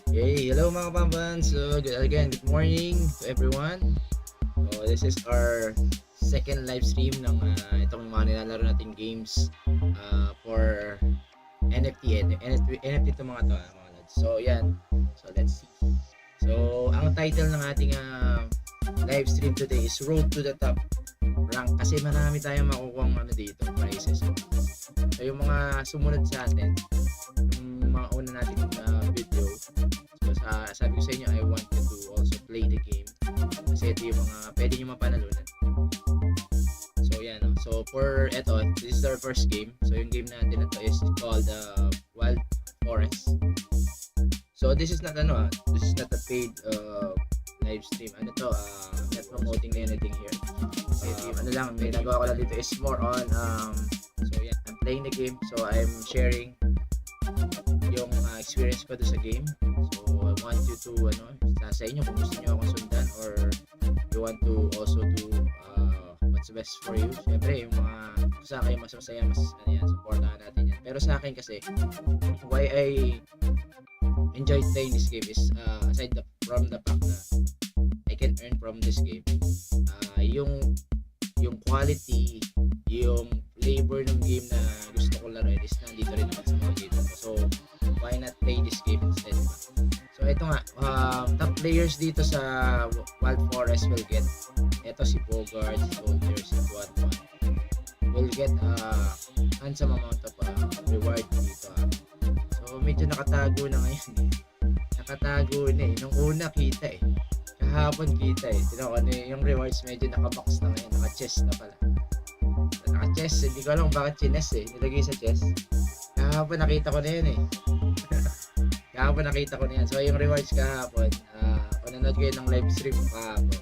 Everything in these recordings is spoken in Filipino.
Hey, hello mga pampans. So, good morning to everyone. So, this is our second live stream ng itong mga nilalaro nating games for NFT itong mga to, mga lads. So, yan. So, let's see. So, ang title ng ating live stream today is Road to the Top rank kasi marami tayong makukuha dito, prizes. So, yung mga sumunod sa atin, yung mga una nating video. So, sabi ko sa inyo, I want you to also play the game kasi ito yung mga pwede nyo mapanalunan. So, yan. So, this is our first game. So, yung game natin na to is called Wild Forest. So, this is not a paid live stream. I'm not promoting anything here. May nagawa ko lang dito is more on so yeah, I'm playing the game, so I'm sharing yung experience ko sa game. So I want you to sa inyo kung gusto niyo akong sundan or you want to also do what's best for you. Syempre yung mga sa akin mas masaya, supportahan natin yan. Pero sa akin kasi why I enjoy playing this game is aside from the fact na I can earn from this game, yung quality, yung flavor ng game na gusto ko laruin is nandito rin naman sa mga game ko. So why not play this game instead, diba? So ito nga, top players dito sa Wild Forest will get, ito si Bogart, si Soldier, si Tuan will get handsome amount of reward dito. So medyo nakatago na ngayon nakatago na nung una kita kahapon kita yung rewards medyo nakabox na ngayon, naka-chest na pala, naka-chest, hindi ko alam bakit chines nilagay sa chest. Kahapon nakita ko na yan So yung rewards kahapon, nanood kayo ng live stream kahapon,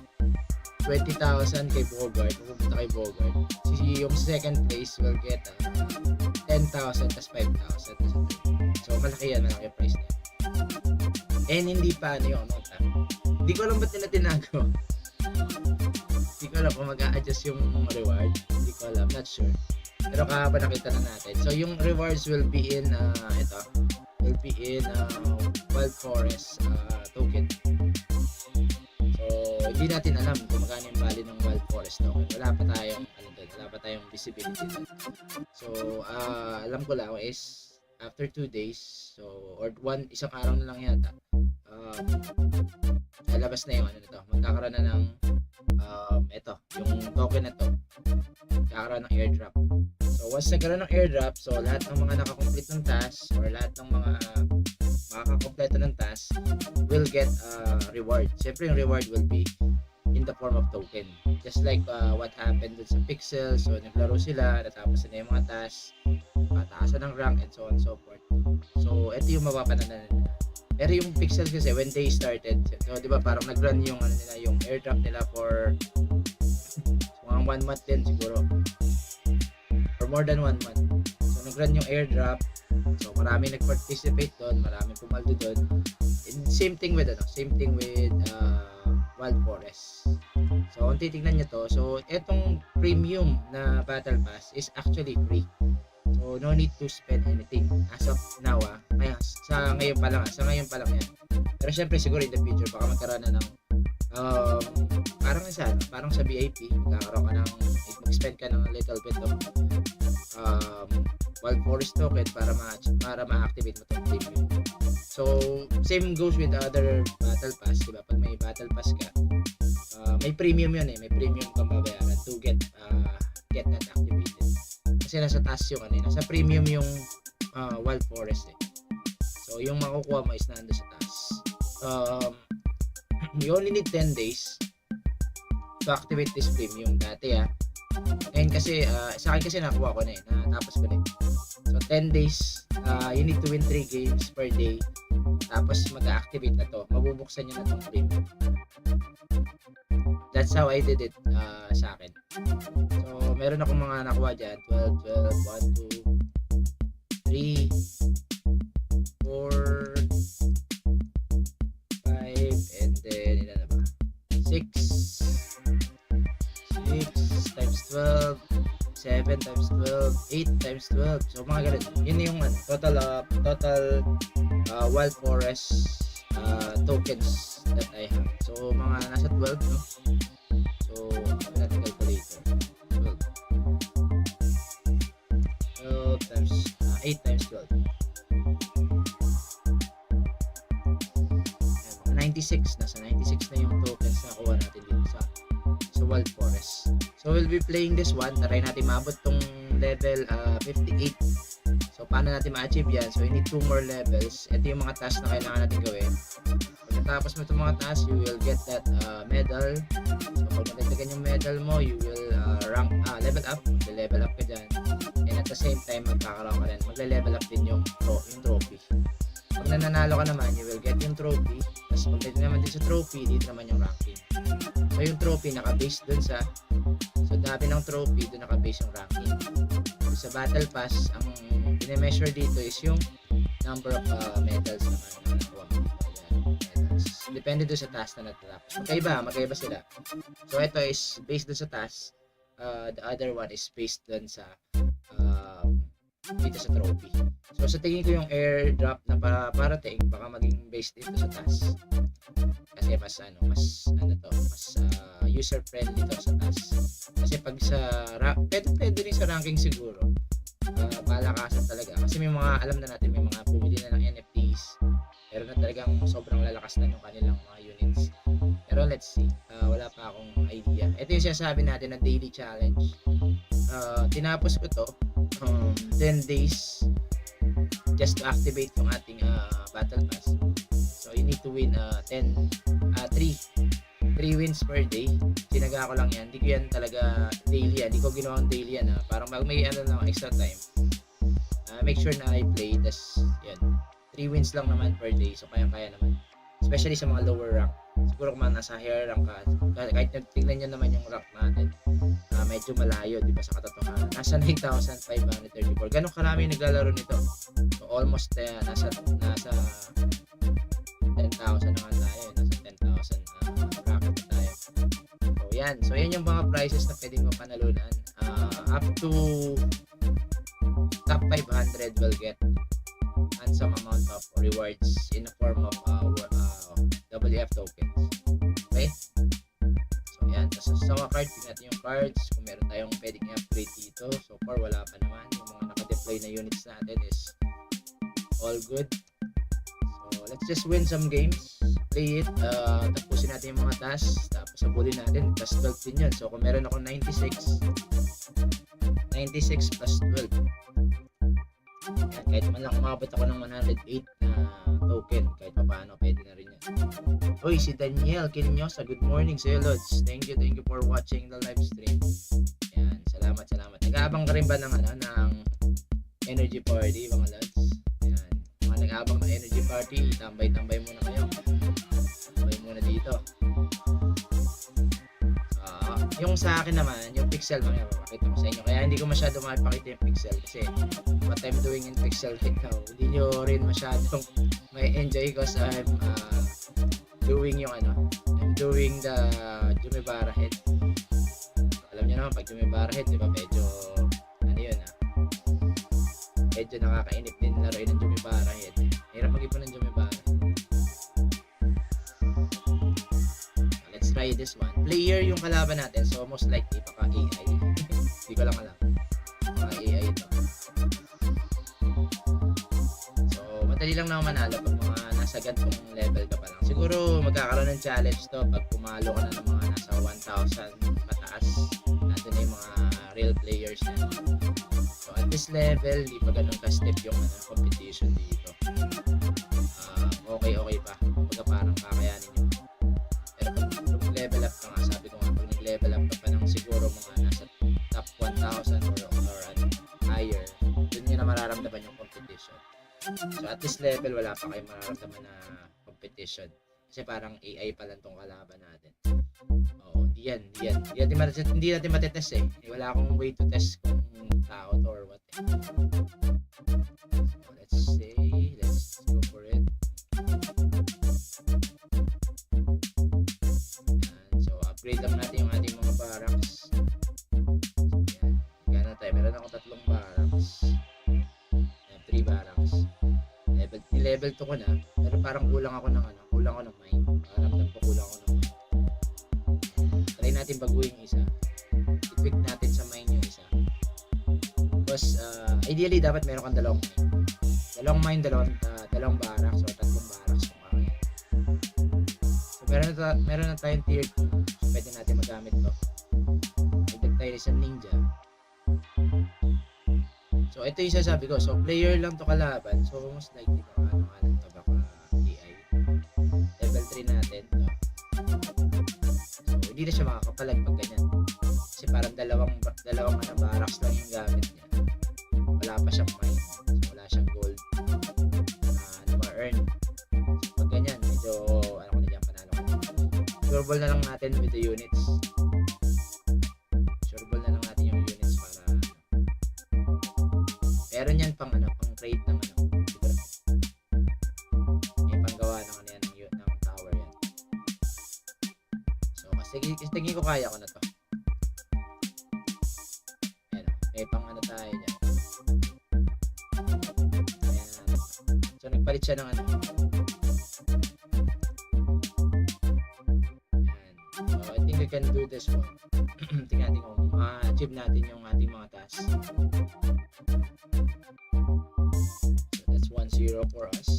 20,000 kay Bogart, pupunta kay Bogart. Yung second place will get 10,000 tas 5,000. So malaki price na yan. And hindi pa yung amount. Hindi ko alam ba't nila tinago. Hindi ko alam kung mag-a-adjust yung reward. Hindi ko alam, not sure. Pero kahapon nakita na natin. So yung rewards will be in Wild Forest token. So hindi natin alam kung magkano yung value ng Wild Forest token. Wala pa tayong visibility. So alam ko lang is after 2 days, so or isang araw na lang yata, lalabas na yung magkakaroon na ng yung token na to, magkakaroon ng airdrop. So once nagkaroon ng airdrop, so lahat ng mga nakakomplete ng task or lahat ng mga makakakompleto ng task will get reward. Siyempre yung reward will be in the form of token, just like what happened dun sa Pixel. So naglaro sila, natapos na yung mga tasks, pataasan ng rank and so on and so forth. So ito yung mapapananan nila. Pero yung Pixel kasi when they started, so di ba parang nag-run yung yung airdrop nila for mga 1 month din siguro, or more than 1 month. So nag-run yung airdrop, so maraming nag-participate doon, maraming pumaldo doon. And same thing with Wild Forest. So kung titignan nyo to, so etong premium na battle pass is actually free. So no need to spend anything as of now. Kaya sa ngayon pa lang yan. Pero syempre siguro in the future baka magkaroon na ng parang sa VIP, magkakaroon ka ng mag-spend ka ng a little bit of Wild Forest token para ma-activate mo itong premium. So same goes with other battle pass, diba? Pag may battle pass ka, may premium yun may premium kang babayaran to get that activated. Kasi nasa taas nasa premium yung Wild Forest So yung makukuha mo is nando sa taas. You only need 10 days to activate this premium dati and kasi sa akin kasi nakuha ko na natapos ko na So 10 days, you need to win 3 games per day, tapos mag-activate na to, mabubuksan nyo na tong premium. That's how I did it sa akin. So meron akong mga nakuha dyan, 12, 1, 2, 3, 4, 5, and then ilan na ba? 6 times 12, 7 times 12, 8 times 12. So mga ganun. Yun yung total Wild Forest tokens that I have. So mga nasa 12, no? So natin calculator. 12 times 8 times 12. Ayan, 96, nasa 96 na yung tokens na kuha natin dito sa Wild Forest. So we'll be playing this one. Try natin maabot tong level 58. So paano natin ma-achieve yan? So we need 2 more levels. Ito yung mga tasks na kailangan natin gawin. Pagkatapos mo itong mga tasks, you will get that medal. So pag natagdagan yung medal mo, you will level up. Level up ka dyan. And at the same time, magkakaroon ka rin. Magle-level up din yung trophy. Pag nananalo ka naman, you will get yung trophy. Tapos pag dito naman din sa trophy, dito naman yung ranking. So yung trophy naka-base dun sa dami ng trophy, dun naka-base yung ranking. So, sa battle pass, ang pine-measure dito is yung number of medals na nakuha mo. Medals. Depende dun sa task na natapos. Magkaiba sila. So ito is based dun sa task. The other one is based dun sa dito sa trophy. So sa tingin ko yung airdrop na parating baka maging based dito sa task. Kasi mas user friendly to sa task. Kasi pag sa pwede rin sa ranking siguro. Palakasan talaga. Kasi may mga alam na natin may mga bumili na ng NFTs. Pero na talagang sobrang lalakas na yung kanilang mga units. Pero let's see. Wala pa akong idea. Ito yung sinasabi natin na daily challenge. Tinapos ko to 10 days just to activate yung ating battle pass. So you need to win 3 wins per day. Sinaga ko lang yan. Hindi ko yan talaga daily yan. Hindi ko ginawang daily yan. Parang may extra time. Make sure na I play. Tas yan. 3 wins lang naman per day. So kaya naman. Especially sa mga lower rank. Siguro kung nasa higher rank ka. Kahit tignan nyo naman yung rank natin. Medyo malayo. Diba sa katotohanan. Nasa 9,534. Ganun karami naglalaro nito. So almost nasa 10,000 naman tayo. Nasa 10,000 bracket na tayo. So yan. So yan yung mga prizes na pwedeng mo panalunan. Up to top 500 will get handsome amount of rewards in the form of WF tokens. Okay? So yan. So sa mga cards, tingnan natin yung cards. Kung meron tayong pwedeng i-upgrade dito. So far wala pa naman. Yung mga naka-deploy na units natin is all good. So let's just win some games. Play it. Tapusin natin yung mga tasks. Tapos sabulin natin. Plus 12 din yun. So kung meron ako 96 plus 12. Yan, kahit man lang umabot ako ng 108 na token, kahit pa paano pwede na rin yan. Uy, si Daniel Kinyosa, good morning sa'yo, Lods. Thank you for watching the live stream. Yan, salamat. Nag-aabang ka rin ba ng energy party, mga Lods? Yan, mga nag-aabang ng energy party, tambay muna kayo. Tambay muna dito. Yung sa akin naman, yung pixel, makikita ko sa inyo. Kaya hindi ko masyado makipakita yung pixel kasi what I'm doing in pixel right now, hindi nyo rin masyadong may enjoy because I'm doing I'm doing the Jumibara head. Alam nyo naman, pag Jumibara head, di ba, medyo medyo nakakainip din laruin ng Jumibara head. Hirap mag-ipon ng Jumibara. Let's try this one. Player yung kalaban natin, so most likely baka AI. Hindi ko lang alam. Baka AI ito. So madali lang na manalo pag mga nasa gantong level ka pa lang. Siguro magkakaroon ng challenge to pag pumalo ka na ng mga nasa 1,000 pataas. Nandun na yung mga real players na. So at this level, di pa ganun ka-step yung competition dito. Okay pa. Kumbaga parang kakayanin nyo. Pero pag level up ka nga, sabi ko nga, pag nag-level up ka pa ng siguro mga nasa top 1,000 or higher, dun nyo na mararamdaman yung competition. So at this level, wala pa kayong mararamdaman na competition. Kasi parang AI pa lang tong kalaban natin. Oo, hindi natin matetest eh. Wala akong way to test kung tao to or what. So let's go for it. Yan. So upgrade lang natin yung ating mga barracks. So yan. Gana tayo. Meron ako 3 barracks. Yan, 3 barracks. Level 2 ko na. Pero parang kulang ako ng kulang ako ng mind. Pakiramdam ko kulang ako ng mind. Try natin baguhin yung isa. I-tweak natin sa mind yung isa. Because ideally dapat meron kang dalawang mind. Dalawang barracks o tatlong barracks kung kaya. So meron na tayong tier 2. So pwede natin magamit to. Pwede tayo isang ninja. So ito yung sasabi ko. So player lang to kalaban. So most likely baka to baka DI. Level 3 natin to. So hindi na siya makakapalag pag ganyan. Kasi parang dalawang barracks lang yung gamit niya. Wala pa siyang mine. So wala siyang gold na ma-earn. So pag ganyan, medyo ano ko na dyan, panalo ko na. Sureball na lang natin with the units. Sureball na lang natin yung units para meron yan pang trade ng siguro. May panggawa ng ng tower yan. So kasi tingin ko kaya ko na to. Ayan, may pang tayo dyan. Ayan. So nagpalit siya ng Ayan. So I think we can do this one. Tingnan natin kung ma-achieve natin yung ating mga tasks. So that's 1-0 for us.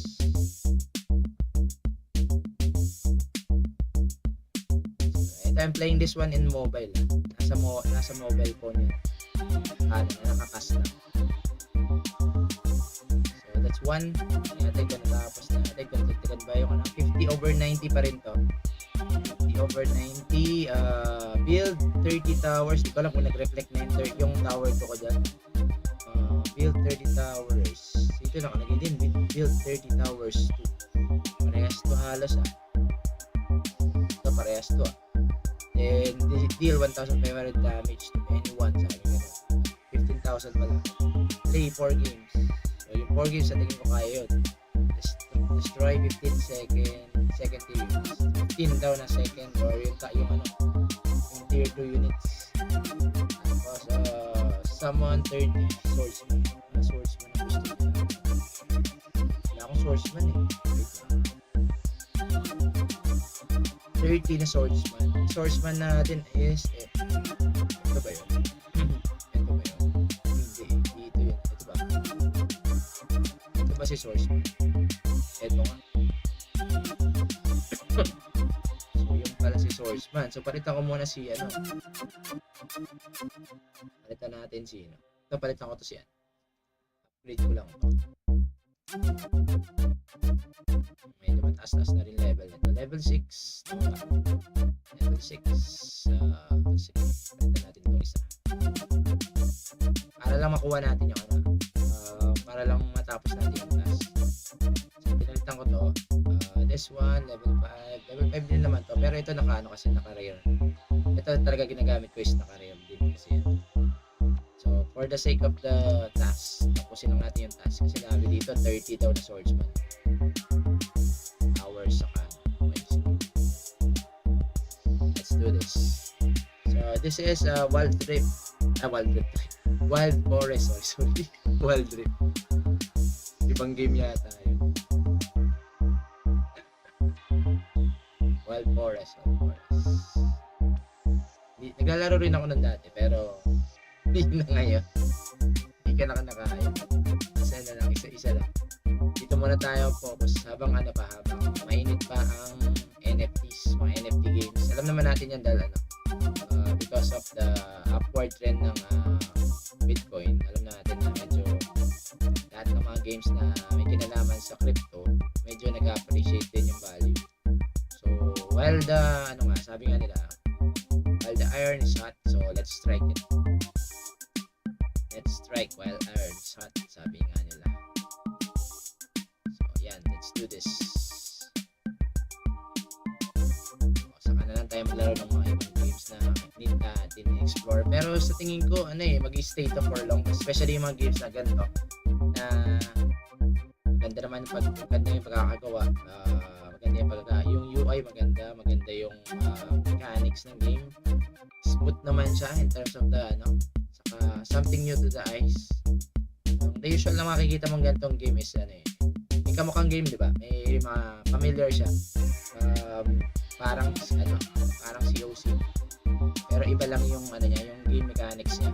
So I'm playing this one in mobile. Nasa mobile phone yun. Nakakas na. So that's 1. Natin ko natapos na. Natin ko nagtagan ba yung 50/90 pa rin to. 50/90. Build 30 towers. Di ko alam kung nag-reflect na yung tower ko dyan. Build 30 towers. Ito nakalagay din. Build 30 towers to. Parehas to halos Ito parehas to Then deal 1,500 damage to anyone. Sabi ganun. 15,000 pala. Play 4 games. So yung 4 games sa tingin ko kaya yun. Destroy 15 second tier units. 15 daw na second or yung tier 2 units. Tapos summon 30 swordsman. Swordsman ang gusto ko. Wala akong swordsman Wait lang. 30 na swordsman. Swordsman natin is ito ba yun? Ito ba yun? Hindi. Dito yun. Ito ba? Ito ba si swordsman? Ito nga. So yung pala si swordsman. So palitan ko muna si palitan natin si Ito palitan ko to si upgrade ko lang ito. Medyo mataas na rin level nito. Level 6. Level 6. Sige, palitan natin itong isa. Para lang makuha natin yung para lang matapos natin yung task. So pinalitan ko to. This one, level 5. Level 5 din naman to. Pero ito kasi naka-rare. Ito talaga ginagamit ko is naka-rare din kasi yan. So for the sake of the task, tapusin lang natin yung task. Kasi nabi dito 30 daw na swordsman. Hours saka. Let's do this. So this is Wild Forest. Sorry. Wild Rift. Ibang game yata yun. Wild Forest. Naglalaro rin ako ng dati pero hindi na ngayon. Hindi ka na nakakaya. Isa na lang, isa lang. Dito muna tayo focus habang mainit pa ang NFTs, mga NFT games. Alam naman natin yan dahil because of the upward trend ng Bitcoin. Alam natin na medyo lahat ng mga games na may kinalaman sa crypto, medyo nag-appreciate din yung value. So, while the sabi nga nila, while the iron is hot, so let's strike it. Let's strike while iron is hot, sabi nga nila. So, yan, let's do this. Saka na lang tayo maglaro ng mga ibang games na need natin i-explore. Pero sa tingin ko, mag-stay to for long. Especially yung mga games na ganito na maganda naman maganda yung pagkakagawa. Yung UI maganda yung mechanics ng game. Smooth naman siya in terms of the saka something new to the eyes. The usual na makikita mong ganitong game is may kamukhang game, di ba? May mga familiar siya. parang parang COC. Pero iba lang yung niya, yung game mechanics niya.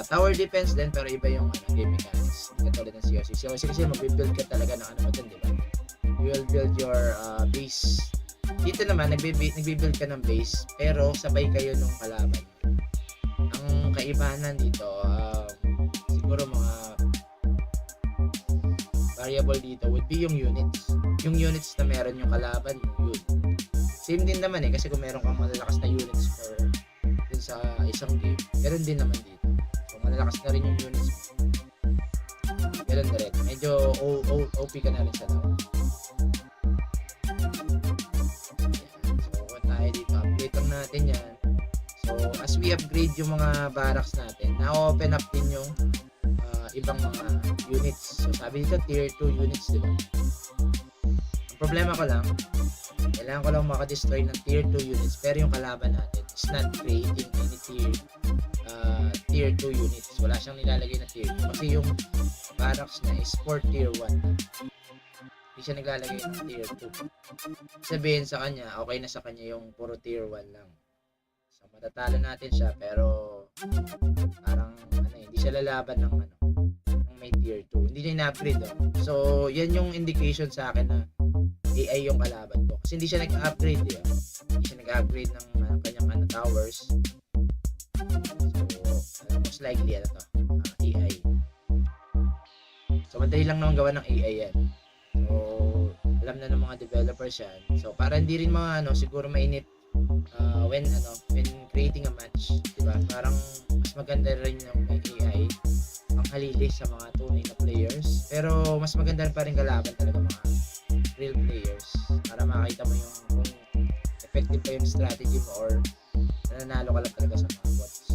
Tower defense din, pero iba yung game mechanics. Hindi katulad ng COC. COC kasi magbi-build ka talaga ng mo dun, di ba? You will build your base. Dito naman, nagbi-build ka ng base, pero sabay kayo nung kalaban. Ang kaibahan dito, siguro mga variable dito would be yung units. Yung units na meron yung kalaban, yun. Same din naman kasi kung meron kang malalakas na units for dun sa isang game, meron din naman dito. So malalakas na rin yung units mo. Ganun na rin. Medyo OP ka na rin sa laro. So kung tayo dito, update lang natin yan. So as we upgrade yung mga barracks natin, na-open up din yung ibang mga units. So sabi dito tier 2 units, diba? Ang problema ko lang, kailangan ko lang maka-destroy ng tier 2 units, pero yung kalaban natin is not creating any tier 2 units. Wala siyang nilalagay na tier 2 kasi yung barracks na is for tier 1. Hindi siya naglalagay ng tier 2. Sabihin sa kanya, okay na sa kanya yung puro tier 1 lang. So matatalo natin siya, pero parang hindi siya lalaban ng may tier 2. Hindi niya ina-upgrade. So yan yung indication sa akin na AI yung kalaban ko. Kasi hindi siya nag-upgrade Hindi siya nag-upgrade ng kanyang towers. So, most likely AI. So, madali lang naman gawa ng AI yan. So, alam na ng mga developers yan. So, para hindi rin mga siguro mainit when creating a match, diba? Parang mas maganda rin yung may AI ang halili sa mga tunay na players. Pero mas maganda pa rin kalaban talaga mga real players para makita mo yung kung effective pa yung strategy mo or nananalo ka lang talaga sa mga bots.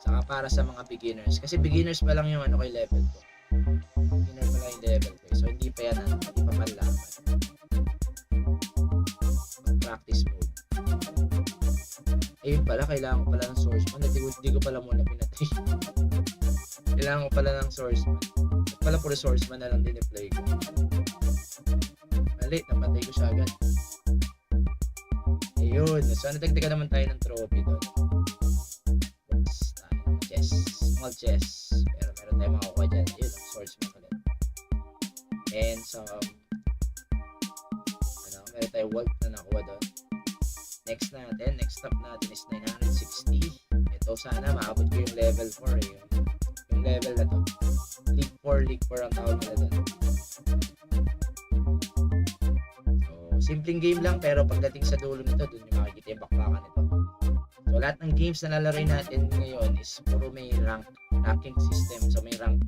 Saka para sa mga beginners, kasi beginners pa lang yung kay level ko. Beginner pa lang yung level ko. So hindi pa yan hindi pa panlaban. Practice mode. Ayun pala, kailangan ko pala ng source man. Hindi ko pala muna pinatay. Kailangan ko pala ng source man. At pala puro source man na lang din i-play ko. Mali, napatay ko siya agad. Ayun. So, nadagdagan naman tayo ng trophy doon. Books tayo ng chest. Small chest. Pero meron tayong makukuha dyan. Ayun, source man ulit. And some meron tayong wolf na nakuha doon. Next stop natin is 960. Ito sana maabot ko yung level 4 yung level na to. League 4 ang tawag nila doon. So, simpleng game lang pero pagdating sa dulo nito, doon yung makikita yung bakbakan nito. So, lahat ng games na lalaroin natin ngayon is puro may ranking system. So, may rank.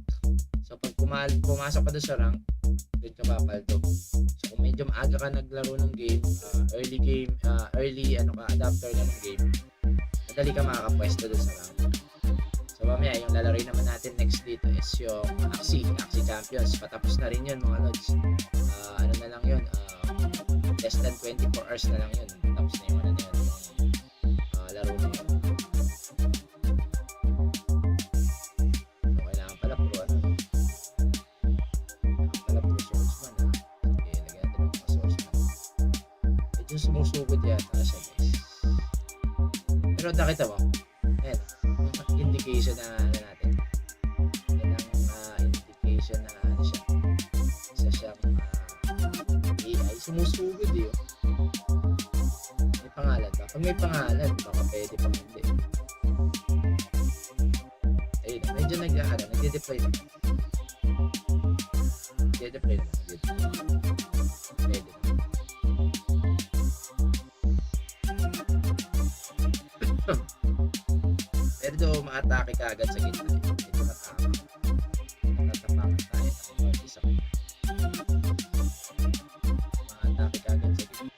So, pag pumasok ka doon sa rank, doon ka papaldo. So kung medyo maaga ka naglaro ng game, early adapter ka ng game, madali ka makakapwesto doon sa rank. So mamaya yung lalaroin naman natin next dito is yung Axie Champions. Patapos na rin yun mga lods. Na lang yun, less than 24 hours na lang yun. Tapos na yung laro na yun. So kailangan pala puro sumusugod yata siya guys. Pero nakita mo, ayan, indication na natin. Yan ang indication na siya. Isa siyang AI. Sumusugod May pangalan ba? Pag may pangalan, baka pwede pang hindi. Ayun, medyo nagde-deploy na. Nagde-deploy na. Pwede. Pero doon maatake ka agad sa gitna. Ito matama. Natatapakan tayo ng isa. Maatake ka agad sa gitna.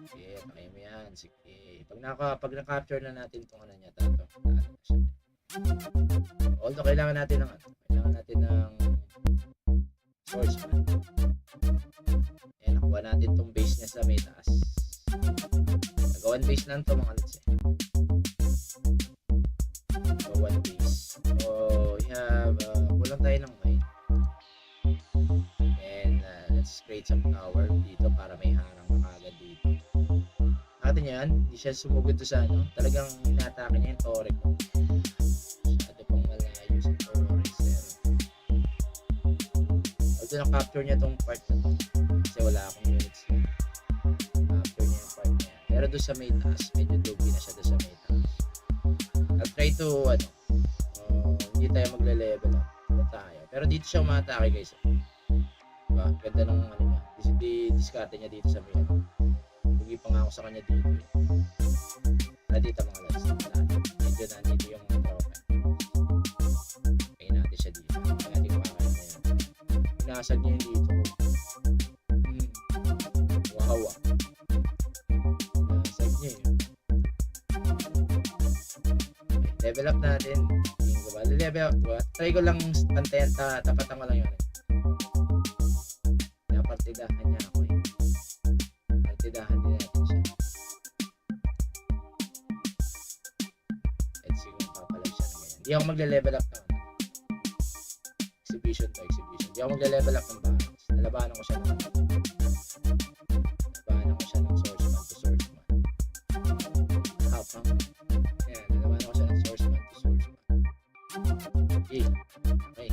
Sige, pakay mo yan. Sige. Pag na-capture na natin itong niya, although kailangan natin ng swordsman. Nakuha natin itong base niya sa may taas. Nag-one base lang ito mga lods. So one base. sa tower dito para may harang na kagad dito. Nakita niyo yan? Hindi siya sumugod doon sa ano. Talagang inatake niya yung torre ko. Masyado pang malayo sa torre, sir. Although na-capture niya tong part na to. Kasi wala akong units na. Capture niya yung part niya. Pero doon sa may taas, medyo dugi na siya doon sa may taas. I'll try to, hindi tayo magle-level up. Tayo. Pero dito siya umatake guys. Diba? Ganda ng ano niya. Diskarte niya dito sa may ano. Bugi pa nga ako sa kanya dito. Dito mga lads. Medyo nandito yung mga tropa. Kaya natin siya dito. Kaya natin kumakain na yan. Pinasag niya yung dito. Wow. Pinasag niya yun. Level up natin. Level up. Try ko lang pantayan. Tapatan ko lang yun. Napartidahan niya ako eh. Partidahan din natin siya. Let's see kung papalag siya na ganyan. Hindi ako magle-level up na. Exhibition to exhibition. Hindi ako magle-level up ng balance. Nalabanan ko siya ng swordsman to swordsman. Habang ayan, nalabanan ko siya ng swordsman to swordsman. Okay. Okay.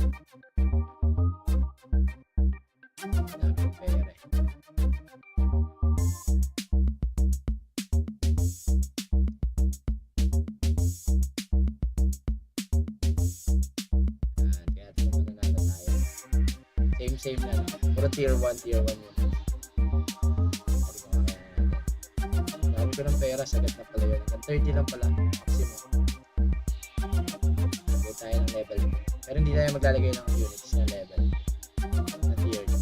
Daming pera eh. Kaya naman nanalo tayo. Same na lang. Puro tier 1 yun. Dami ko ng pera, sagat na pala yun. Hanggang 30 lang pala. Maximum. Hindi tayo ng level. Pero hindi tayo maglalagay ng units na level. Na tier 2.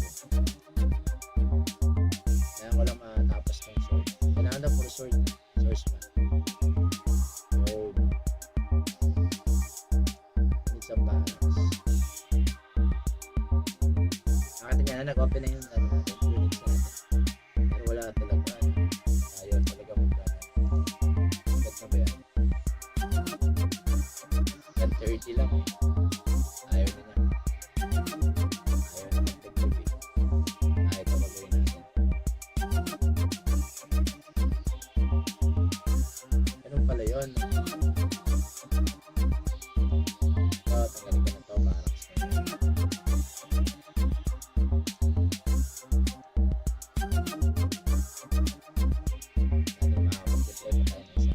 Kaya ko lang matapos ng sword. Kailangan daw puro sword. Swordsman. Oh. Need some balance. Nakita niya na nag-open na yung units natin. Pero wala talaga. Ayaw talaga magkano. Ba't na ba yan? 30 lang eh. Ayaw na niya. Ayaw na magtagpag eh. Ayaw ito magawin natin. Ganun pala yun. Tanggalin ko na to. Barracks na yun. Natin makakapag-deploy pa tayo na isa.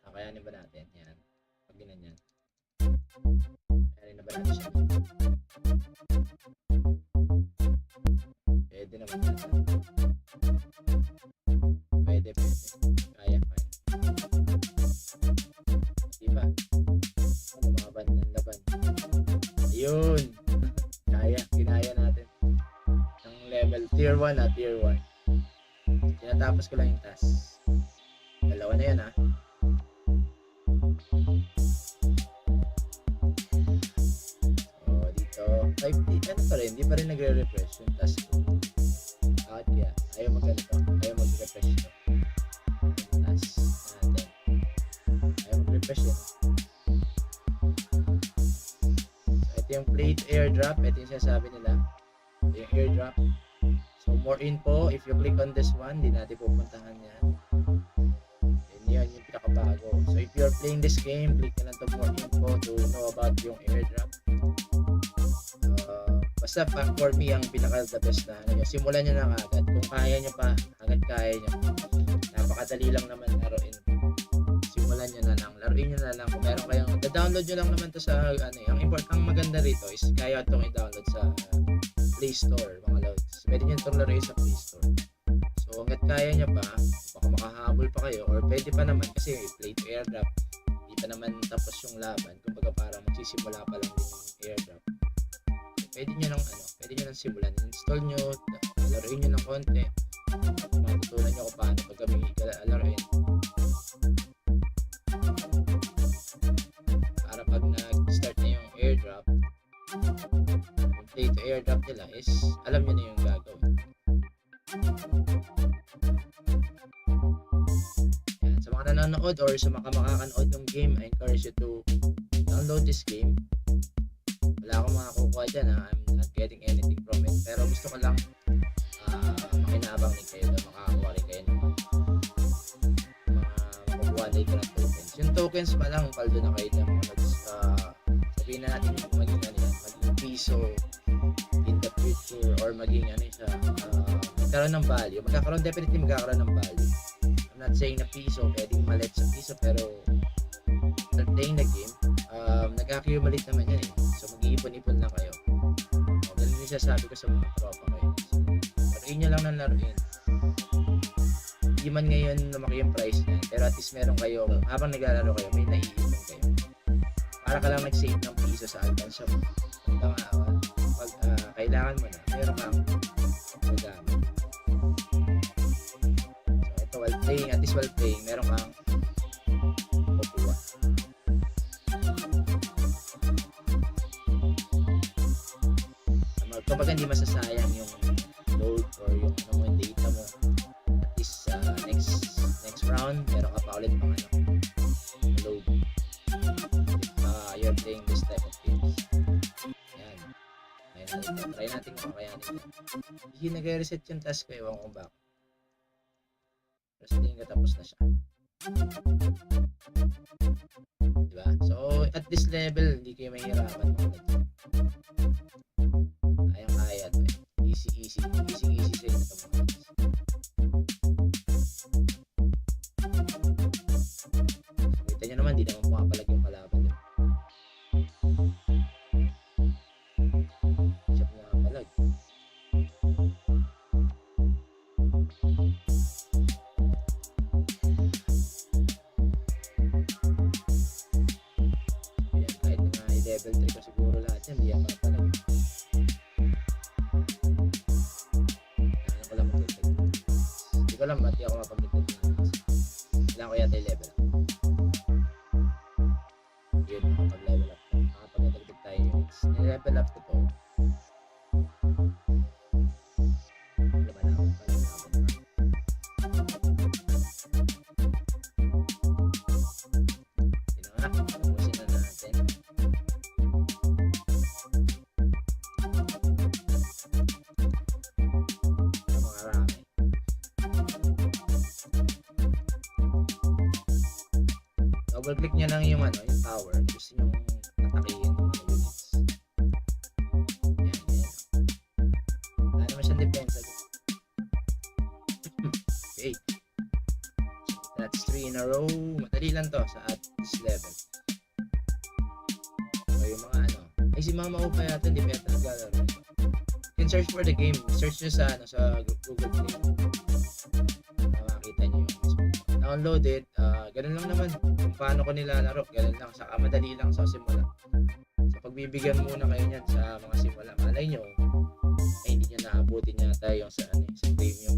Kakayanin ba natin? Yan. Pag ginanyan. Kakayanin na ba natin siya? Pwede naman natin. Pwede. Kaya. Diba? Lumaban ng laban. Ayun! Kaya. Ginaya natin. Ng level. Tier 1 na. Tier 1. Tinatapos ko lang yung task. Dalawa na yan ha. So dito 5 ano pa rin, hindi pa rin nagre-refresh yung task ko. Bakit kaya? Ayaw mag-ganito. Ayaw mag-refresh ito. Yung task natin. Ayaw mag-refresh yun. So ito yung plate airdrop. Ito yung sinasabi nila. Ito yung airdrop. So more info, if you click on this one, di natin pupuntahan yan. And yan yung pinakabago. So if you're playing this game, click na lang to more info to know about yung airdrop. Basta for me, ang pinaka-the best na ano, simulan nyo na agad. Kung kaya nyo pa, agad kaya nyo. Napakadali lang naman laruin. Simulan nyo na lang. Laruin nyo na lang. Kung meron kayong, download nyo lang naman to sa, ang maganda rito is kaya itong i-download sa Play Store, mga loads. Pwede nyo itong laruin sa Play Store. So, hanggat kaya nyo pa, baka makahabol pa kayo, or pwede pa naman, kasi play to airdrop, hindi pa naman tapos yung laban. Kumbaga parang magsisimula pa lang din yung airdrop. So, pwede nyo lang simulan. Install nyo, laruin nyo ng konti. Matutunan nyo kung paano laruin. Para pag nag-start na yung airdrop, yung play to airdrop nila is alam nyo na yung gagawin. Yan. Sa mga manonood or sa makakanood ng game, I encourage you to download this game. Wala akong makakukuha dyan ha. I'm not getting anything from it. Pero gusto ko lang makinabang din kayo na makakakuha rin kayo ng mga makukuha na ito ng tokens. Yung tokens pa lang, paldo na kayo ng mga sabihin na natin maging piso in the future or maging siya, magkaroon ng value. Definitely magkakaroon ng value. I'm not saying na piso, pwedeng malit sa piso, pero while playing the game, nag-accumulate naman yan eh. So mag-iipon-ipon lang kayo. Ganun yung sasabi ko sa mga tropa kayo. Laruin nyo lang ng laruin. Hindi man ngayon lumaki yung price niyan, pero at least meron kayo, habang naglalaro kayo, may naiipon kayo. Para ka lang nag-save ng piso sa Alban Shop. Pag kailangan mo na, meron kang magamit. So ito, while playing, at least while playing, meron kang kukuha. Kapag hindi masasayang yung load or yung data mo, at least next round, meron ka pa ulit pang load. You're playing this type of games. Yan. Try natin kung kakayanin. Hindi nag-reset yung task ko, ewan ko bakit. Pero tingin ka tapos na siya. Diba? So, at this level, hindi kayo mahihirapan mga ganyan. Kaya to eh. Easy sa inyo ito mga guys. Kita nyo naman, di naman pumapalag yung kalaban din. Siya pumapalag. Ayan, kahit na i-level 3 ko siguro lahat yan, di yan pumapalag. Hindi ko alam ba't di ako mapag-level. Kailangan ko yata i-level up. Yun, makapag-level up. Makapag-level tayo units. I-level up ko to. Laban ako. Yun na nga. Tapusin na natin. Double click nyo lang yung yung tower. Gusto nyo atakihin yung mga units. Yan. Wala naman siyang depensa. Okay. That's 3 in a row. Madali lang to sa at this level. So yung mga si Mama Upa yata hindi pa yata naglalaro. You can search for the game. Search nyo sa Google Play. Makakita nyo yung mismo. Download it. Ganun lang naman. Kung paano ko nilalaro, ganun lang. Saka madali lang sa simula. So pagbibigyan muna kayo niyan sa mga simula. Malay nyo, hindi nyo naabutin yata yung sa premium.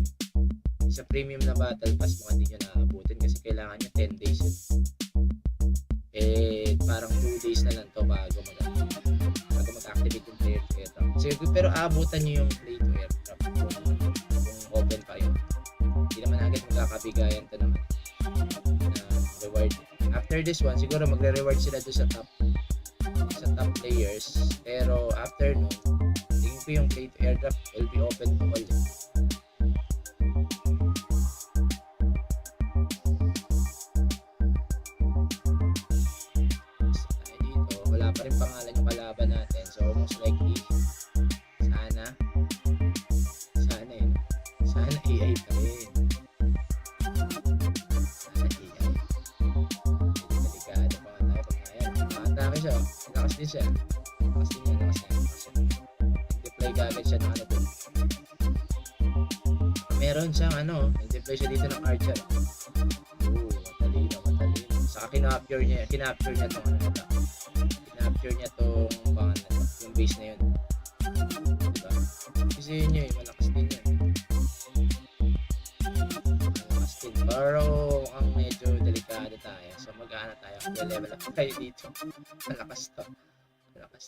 Sa premium na battle pass mga hindi nyo naabutin kasi kailangan nyo 10 days yun. Parang 2 days na lang to bago mag-activate yung player to aircraft. So, pero aabutan nyo yung play to aircraft kung open pa yun. Hindi naman agad magkakabigayan to naman reward. After this one, siguro magre-reward sila doon sa top players. Pero after no, tingin ko yung play to aircraft will be open to all. Dito, wala pa rin pangalan yung kalaban natin. So most likely, sana AI pa rin. Lakas din siya. Nag-deploy kagad siya ng doon. Meron siyang nag-deploy siya dito ng archer. Matalino. Saka kinapture niya tong kinapture niya tong yung base na yun. Diba? Kasi yun yun, malakas din yan. Pero ang medyo delikado tayo. So mag-aana tayo. Level up tayo dito. Malakas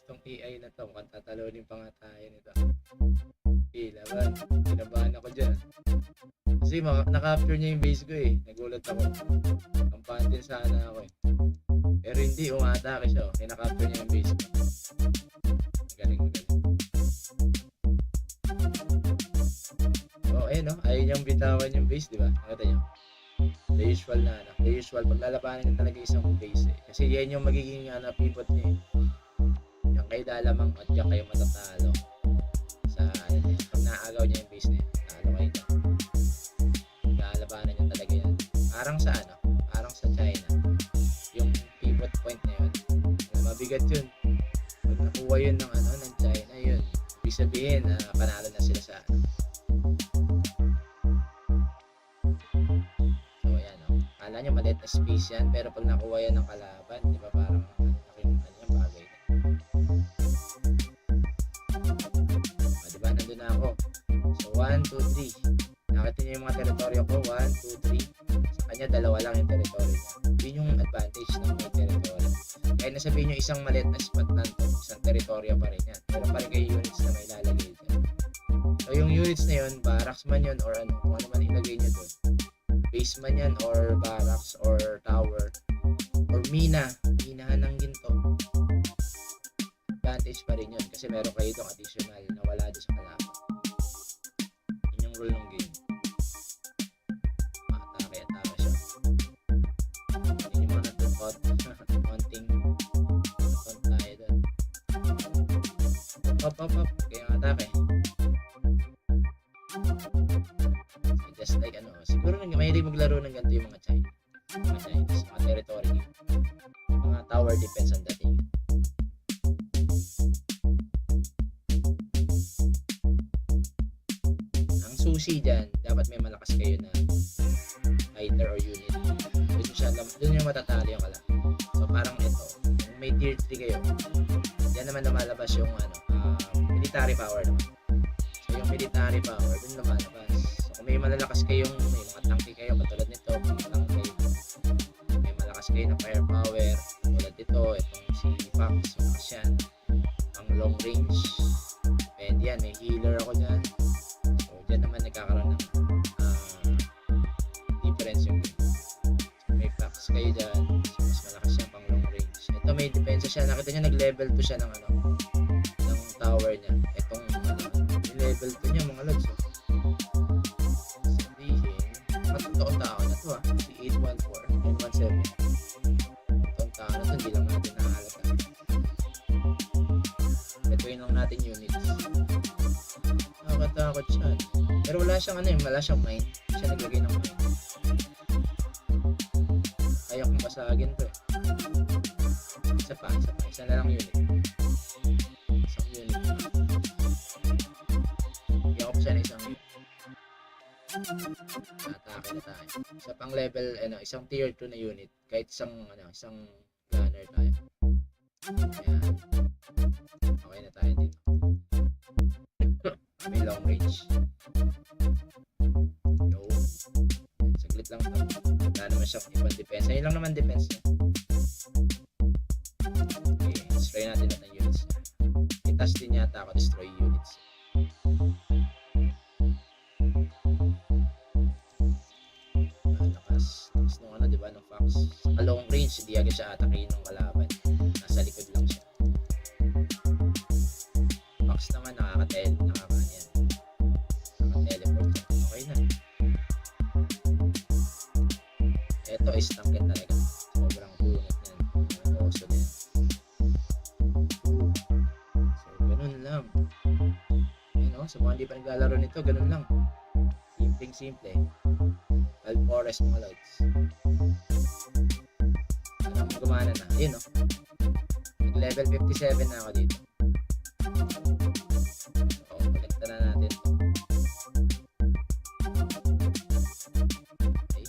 tong AI na to. Mukhang tatalunin pa nga tayo nito. Laban. Kinabahan ako dyan. Kasi naka-capture niya yung base ko eh. Nagulat nalulungkot ako. Kampante sana ako eh. Pero hindi, umatake siya. Oh. Kinakapture niya yung base ko. Magaling. Oh, ayun no. Ayaw niyang bitawan yung base, di ba? Nakita niyo? The usual na ano. The usual. Paglalabanan niya talaga isang base eh. Kasi yan yung magiging pivot niya eh. Yung kayo dalamang at yung kayo matatalo. Sa pag naagaw niya yung base niya. Talo kayo dyan. Paglalabanan niya talaga yan. Parang sa Parang sa China. Yung pivot point na yun. Mabigat yun. Pag nakuha yun ng China yun. Ibig sabihin panalo na sila sa So ayan Kala nyo maliit na space yan, pero pag nakuha yan ng kalaban, di ba parang laking bagay na. Di ba nandun na ako. So 1, 2, 3. Nakita nyo yung mga teritoryo ko. 1, 2, 3. Sa kanya dalawa lang yung teritoryo niya. Yun yung advantage ng may teritoryo. Kaya nasabihin nyo isang maliit na spot nanto, isang teritoryo pa rin yan. Pero pa rin kayo units na may lalagay dyan. So yung units na yun, barracks man yun or kung ano man ilagay nyo dun. Base man yan or barracks or tower or minahan ng ginto. Advantage pa rin yun kasi meron kayo itong additional na wala doon sa kalaban. Yun yung rule ng game. Atake siya. Yun yung mga natutot. Konting natutot tayo doon. Up. Kaya yung atake. Just like siguro mahilig maglaro ng ganito yung mga Chinese, mga territory, mga tower defense ang dating. Ang susi dyan, dapat may malakas kayo na fighter or unit. Doon yung matatalo yung kalaban. So parang ito, kung may tier 3 kayo, dyan naman lumalabas yung military power naman. So yung military power, doon lumalabas. Kung may malalakas kayong, may mga tanky kayo katulad nito, may malakas kayo na firepower katulad nito, itong si Fox, yung Asyan, ang long range, depende yan, may healer ako dyan. So dyan naman nagkakaroon ng difference yung so, may Fox kayo dyan, so mas malakas yan pang long range. Ito may depensa siya, nakita nyo nag-level 2 siya ng ng tower niya. Itong level 2 niya mga lods. Matotoo tao na to si 814 917. Itong tao na to hindi lang natin nahalata. Ito yun lang natin units. Nakakatakot siya. Pero wala siyang wala siyang mine. Siya naglagay ng mine. Kaya kong basagin to isa na lang unit. Isang unit. Kaya ko siya na isang unit. Atake na tayo. Sa pang level isang tier 2 na unit, kahit isang gunner tayo. Ayan. Okay na tayo dito. May long range. Yo. Saglit lang to. Wala naman siyang ibang defense. Ayun lang naman defense niya. Okay, destroy natin lahat ng units niya. Itas din yata ako destroy units. Lakas nung diba, ng Fox. Sa long range, hindi agad siya atakin ng kalaban. Nasa likod lang siya. Fox naman, nakaka-teleport siya. Okay na. Ito is tangkit talaga. Sobrang punit niyan. Ang oso na yan. So, ganun lang. Sa mga hindi pa naglalaro nito, ganun lang. Simple. Wild Forest mga lods. Parang gumana na. Ayun nag-level 57 na ako dito. So, kolekta na natin. Okay.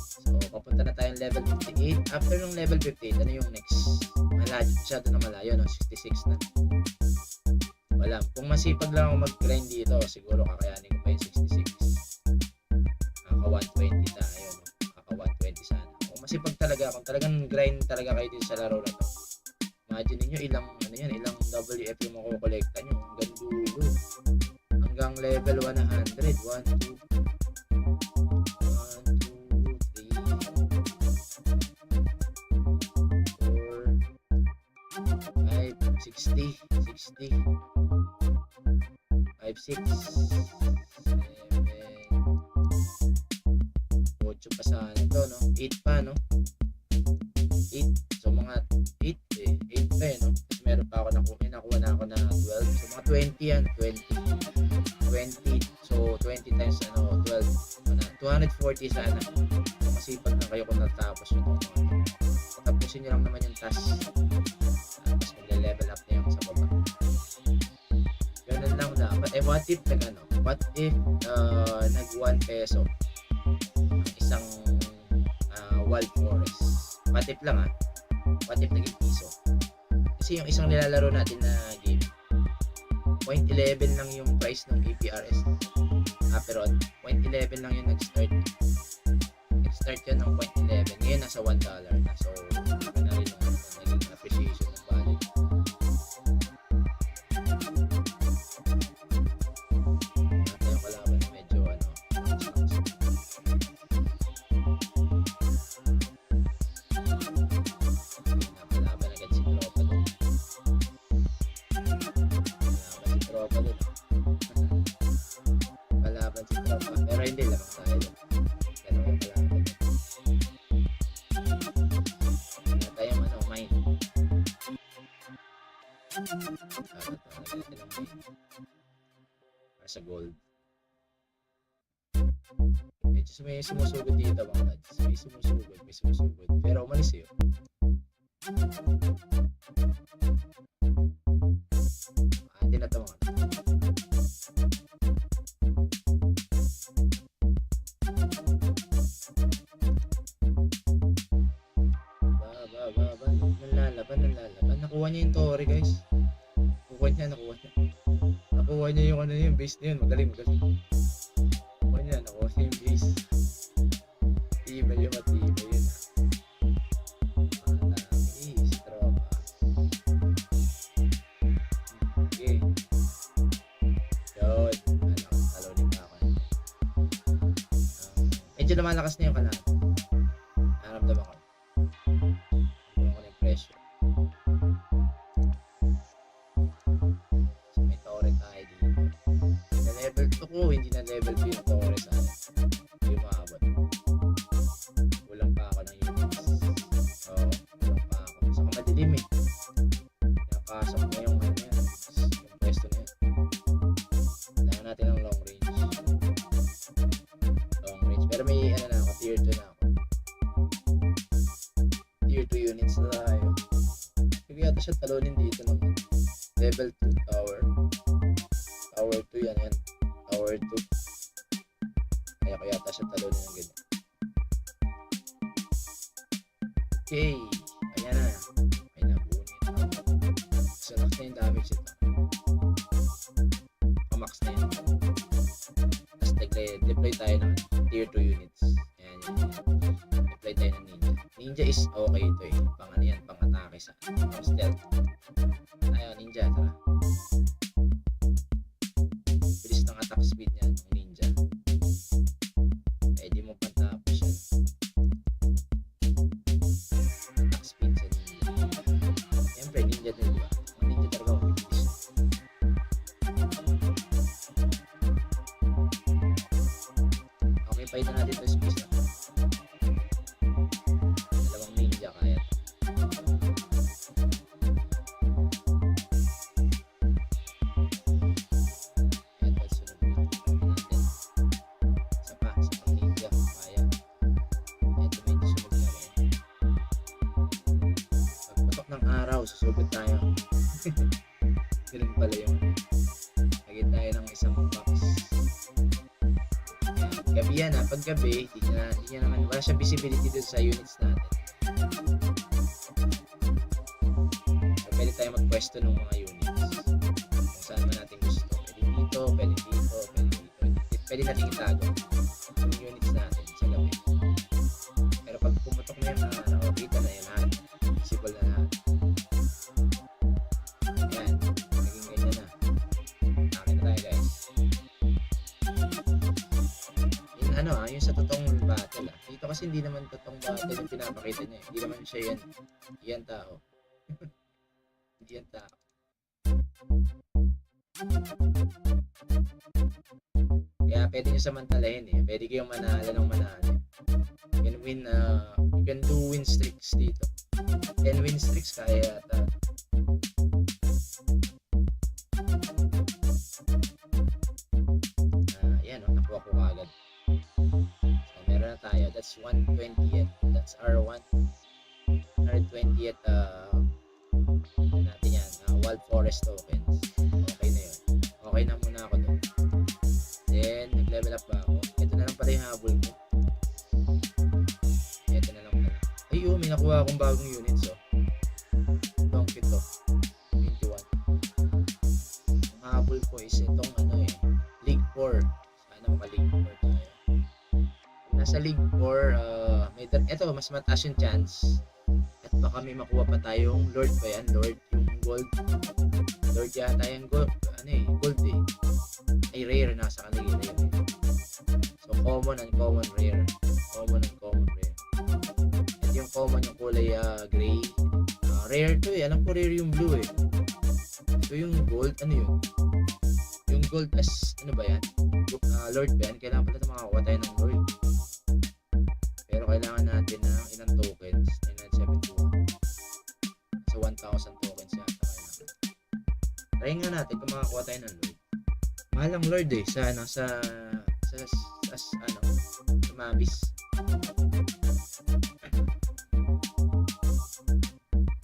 So, papunta na tayong level 58. After ng level 58, ano yung next? Malayo, masyado na malayo, 66 na. Wala. Kung masipag lang ako mag-grind dito, siguro kakayanin ko pa yung 66. Kaka 120 tayo, Kaka 120 sana. Kung masipag talaga, kung talagang grind talaga kayo dito sa laro na to, imagine niyo ilang WF yung makukolekta nyo hanggang dulo. Hanggang level 100. 1, 2, 1, 2, 60, 5, 6, 7, 8 pa sana to, no? 8 pa, no? 8. So, mga 8 eh. 8 pa eh, no? Kasi meron pa ako nakuha na ako na 12. So, mga 20 yan. 20. So, 20 times 12. 240 sana. So, masipag na kayo kung natapos nyo. Tapusin nyo lang naman yung task. Tapos magle-level up na yung sa baba. Ganun lang dapat. What if What if nag 1 peso ang isang wild forest? What if lang What if naging piso? Kasi yung isang nilalaro natin na game, 0.11 lang yung price ng Aprs. Pero 0.11 lang yung nag-start. Nag-start yun ng 0.11. Ngayon nasa $1 na. So, iba na rin yung naging appreciation ng value. Ito yung kalaban na medyo kalaban agad si Tropa doon. Kalaban si Tropa. Pero hindi lang tayo. Ganun yung kalaban. Wala tayong mine. Lagyan natin ng mine. Para sa gold. Medyo may sumusugod dito mga lads. May sumusugod. Pero umalis yun. Atin na ito mga lads. Nalalaban. Nakuha niya yung Tori, guys. Nakuha niya yung yung base na yun. Magaling. Nakuha niya yung base. Matibay yun. Nice, Tropa. Okay. Yun. Talonin pa ako. Medyo lumalakas na yung kanan. Naramdaman ko. Pressure. So, may Torre tayo dito. Na level 2 ko, hindi na level 2 yung Torre sana. Hindi maabot. Kulang pa ako ng units. Oo, kulang pa ako. Saka madilim eh. Nakapasok na yung pwesto na yun. Kailangan natin ng long range. Pero may na ako, tier 2 na ako. Tier 2 units na tayo. Hindi yata siya talonin dito naman. Level 2 tower. Tower 2 yan. Tower 2. Kaya ko yata siya talonin ng ganyan. Okay. Ayan na. May nabunit. So, max na yung damage ito. Max na yun. Tapos deploy tayo ng tier 2 units. Ayan yun. Deploy tayo ng ninja. Ninja is okay ito eh. Pang atake sa pang stealth. Ayun, ninja, tara. Bilis ng attack speed niyan, ng ninja. Di mo pantapos yan. Attack speed sa ninja. Siyempre, ninja din, diba? Ang ninja talaga mabibilis. Okay, pa ito natin ito space na. Susugod tayo. Ganun pala yun. Lagyan tayo ng isang box. Ayan. Gabi yan pag gabi, di niya naman, wala siyang visibility dun sa units natin. Pwede tayo magpwesto ng mga units kung saan man natin gusto. Pwede dito. Pwede natin itago yung units natin sa gabi. Pero pag pumutok na yung kita na yun lahat. Visible na lahat. Yung sa totoong battle dito kasi hindi naman totoong battle yung pinapakita niya hindi naman siya yan tao. Hindi yan tao. Kaya pwede nyo samantalahin eh. Pwede kayong manalo ng manalo. You can do win streaks dito. 10 win streaks kaya yata. Yan o, nakuha ko agad. So, meron na tayo. That's 120th. That's our 120th natin yan. Wild Forest tokens. Okay na yun. Okay na muna ako doon. Then, nag-level up ba ako? Ito na lang pala yung habol ko. Ito na lang pala. Ayun, may nakuha akong bagong units oh. Itong kito. 21. Ang habol ko is itong League 4. Sana maka-League 4 tayo. Nasa League 4, ito mas mataas yung chance. At baka may makuha pa tayong Lord ba yan? Lord, yung gold. Lord yata yung gold. Gold eh. Ay rare, nasa kanila yun eh. So common, uncommon, rare. Common, uncommon, rare. At yung common, yung kulay gray. Rare to eh. Alam ko rare yung blue eh. So yung gold, ano yun? Yung gold as, ano ba yan? Lord ba yan? Kailangan pala makakuha tayo ng Lord. Pero kailangan natin ng ilang tokens? 9971. So 1,000 tokens yata kailangan. Try nga natin kung makakuha tayo ng Lord. Mahal ang Lord eh. Sa Mabis.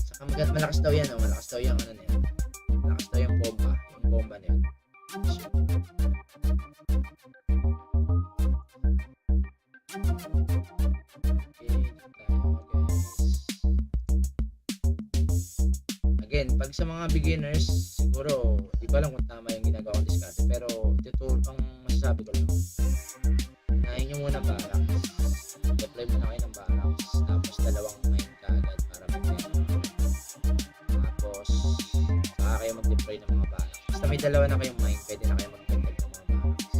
Saka malakas daw yan. Malakas daw yung malakas daw yung bomba. Yung bomba na yan. Again, pag sa mga beginners, siguro, di ba lang kung tama yung ginagawa kong diskarte, pero tuturo ang masasabi ko lang. Unahin nyo muna barracks. Deploy muna kayo ng barracks. Tapos dalawang mine kaagad para may pera. Tapos, saka kayo mag-deploy ng mga barracks. Basta may dalawa na kayong mine, pwede na kayo mag-deploy ng mga barracks.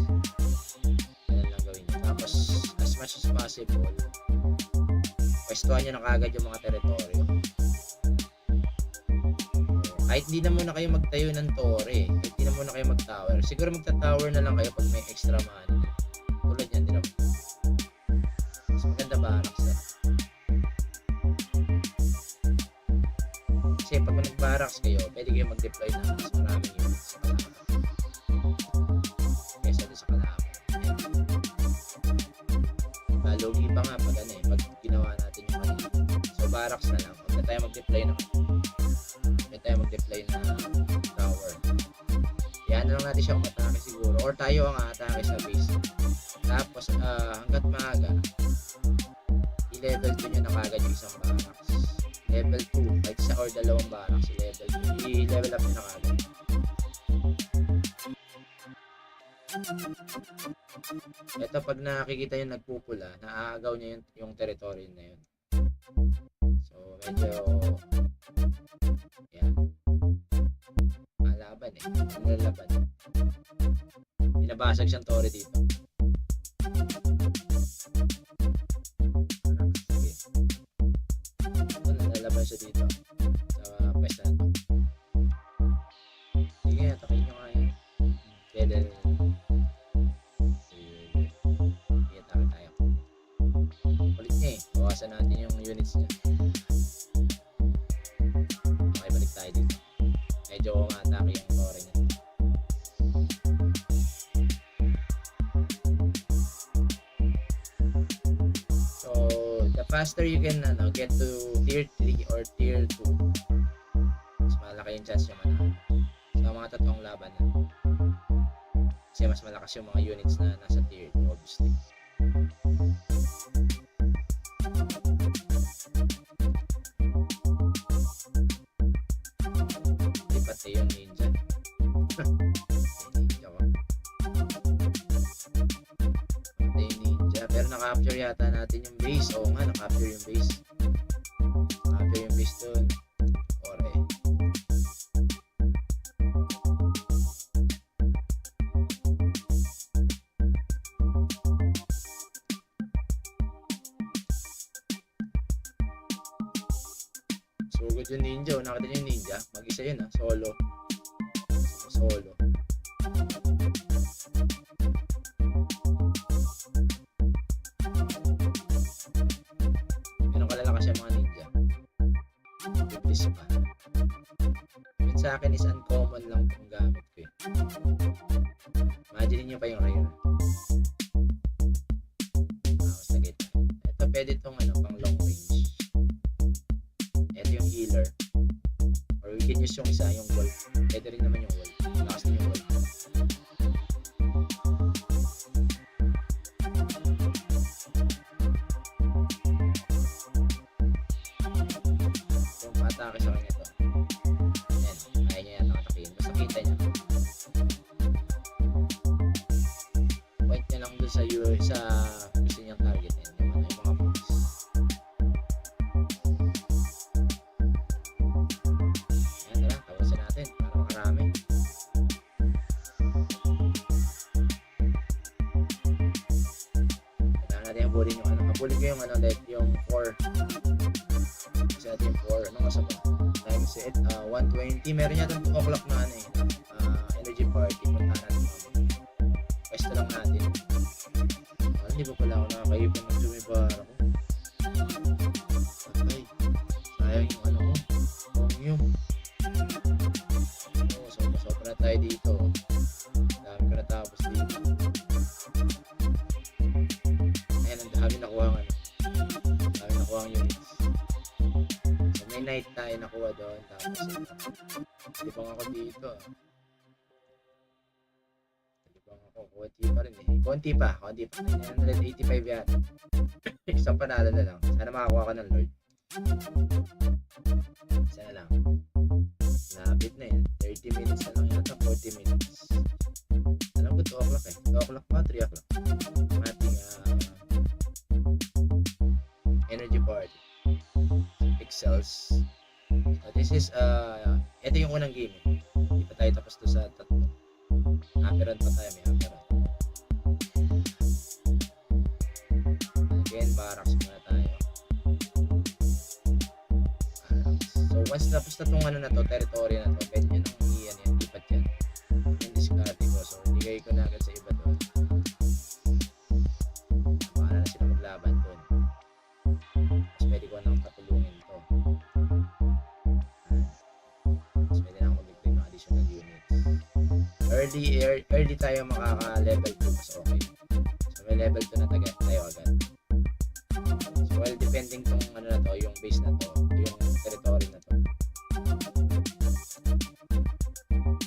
Ganun lang gawin nyo. Tapos, as much as possible, pwestuhan nyo na kaagad yung mga teritoryo. Kahit di na muna kayo magtayo ng tore, kahit di na muna kayo mag-tower, siguro magta-tower na lang kayo pag may extra money. Tulad yan, di na. Mas maganda barracks na. Kasi pag nag-barracks kayo, pwede kayo mag-deploy na mas maraming units sa kalaban. Kesa doon sa kalaban. Lugi pa nga pag pag ginawa natin yung kanina. So barracks na lang. Pag na tayo mag-deploy na tower. Yan na lang natin siya umatake siguro. Or tayo ang atake sa base. Tapos hanggat maaga, i-level 2 nyo na kagad yung isang barracks. Level 2, kahit isa or dalawang barracks, i-level up nyo na kagad. Ito pag nakikita yung nagpupula, naaagaw niya yung territory na yun. So medyo yan. Malaban eh. Nilalaban. Binabasag siyang tore dito. Sige. Ito, nilalaban siya dito. Sa pwesta na to. Sige, atakin nyo nga yan. Pwede. Sige, atake tayo. Ulit niya eh. Bawasan natin yung units niya. Okay, balik tayo dito. Medyo umatake yung tore niya. So, the faster you can get to tier 3 or tier 2, mas malaki yung chance yung manalo. So, mga totoong laban na. Kasi mas malakas yung mga units na nasa tier 2, obviously. Pati yung ninja. Ninja ko. Pati yung ninja. Pero na-capture yata natin yung base. Oo nga, na-capture yung base. Na-capture yung base dun. Ore. So good yung ninja. Nakita niyo yung ninja? Mag-isa yun ha. Solo. sa akin is uncommon lang itong gamit ko eh. Imagine nyo pa yung rare. Tapos na kita. Ito pwede itong pang long range. Ito yung healer. Or we can use yung isa, yung wolf. Pwede rin naman yung wolf. Lakas din yung wolf. Yung pa-atake sa kanya ito. Ayan, kaya niya yata katakihin. Basta kita niya. Point niya lang dun sa gusto niyang target. Yan, yung mga points. Ayan, tara, tawasin natin para makarami. Kailangan natin habulin yung habulin ko yung yung 4. Kasi natin yung 4. Ano nga sa ba? Times it, 120. Meron yata 2 o'clock na energy party. Punta natin mamaya. Pwesto lang natin. Hindi pa pala ako nakakaipon ng sumibar ako. Patay. Sayang yung ko. Yung. Sobra na tayo dito. Dami ko natapos dito. Ayan, ang dami nakuha ng dami nakuha ng units. So may night tayo nakuha doon. Tapos hindi pa ako dito. Konti pa rin eh. Konti pa. 985 yan. Isang panalo na lang. Sana makakuha ka ng Lord. Isa na lang. Lapit na yan. 30 minutes na lang yata. 40 minutes. Alam ko 2 o'clock eh. 2 o'clock pa, 3 o'clock. Ating energy party. Pixels. So this is ito yung unang game eh. Hindi pa tayo tapos to sa tatlo. Aperon pa tayo. May aperon. Again, barracks muna tayo. So once tapos na itong na to, territory na to, pwede nyo nang yan, ipat yan. Yung discard ko. So hindi kayo ko na agad sa iba doon. Baka na sila maglaban doon. Tapos pwede ko nang patulungin to. Tapos pwede na ako mag-bring ng additional units. Early tayo makaka-level 2 mas okay. So may level 2 na tayo agad. So while depending tong na to, yung base na to, yung territory na to.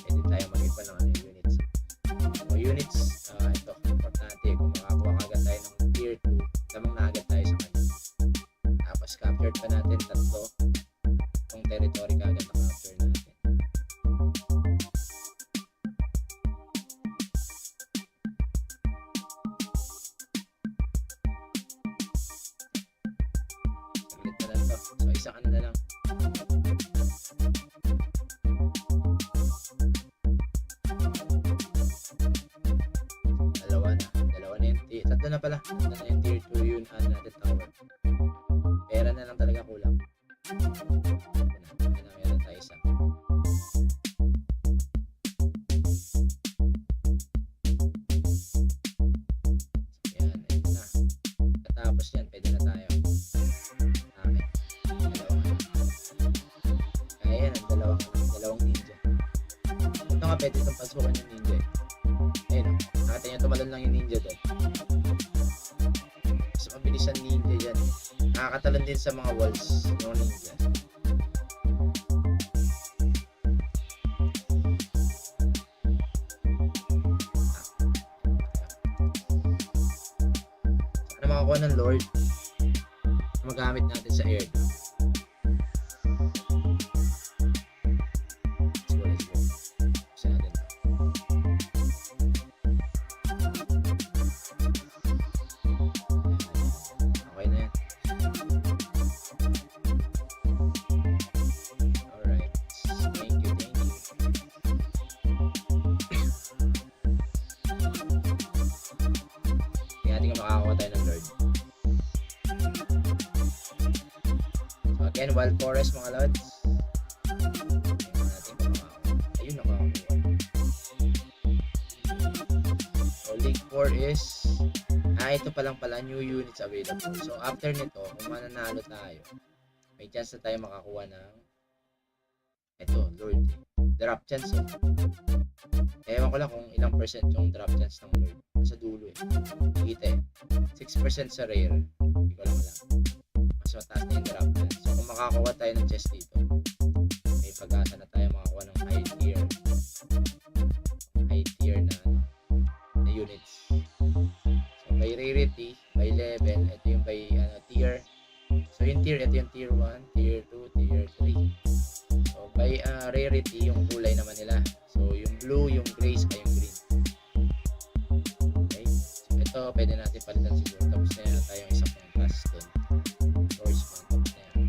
Pwede tayo mag-ipa ng units. So units, ito, importante kung makakuha agad tayo ng tier 2, lamang na agad tayo sa kanya. Tapos captured pa natin 3 itong territory kagad na capture natin. So isang na lang. Dalawa na yung tatlo na pala. Tatlo na yung tier 2 yun natin tower. Pera na lang talaga kulang. Meron tayo isa. Yan, ito na. Katapos yan, pwede na tayo. Dalawang ninja. Ito nga pwede itong pasukan yung ninja eh. Ayun o. Nakita nyo tumalon lang yung ninja doon. Mas mabilis ang ninja dyan eh. Nakakatalon din sa mga walls yung ninja. Saan na makakuha ng Lord? Magamit natin sa air. Makakakuha tayo ng Lord. So again, Wild Forest mga lods. Ayun nakakuha. So League 4 is ito pa lang pala, new units available. So after nito, kung mananalo tayo, may chance na tayo makakuha ng ito, Lord. drop chance eh. Ewan ko lang kung ilang percent yung drop chance ng Lord. Nasa dulo eh. Kita eh. 6% sa rare. Hindi ko lang alam. Mas mataas na yung drop chance. So kung makakuha tayo ng chest dito, may pag-asa na tayo makakuha ng high tier na units. So by rarity, by level, ito yung by tier. So yung tier, ito yung tier 1, tier 2, tier 3. So by rarity, yung kulay naman nila. So yung blue, yung gray, saka yung green. Okay. So ito, pwede natin palitan siguro. Tapos na yan tayong isang class doon. Source man, tapos na yan.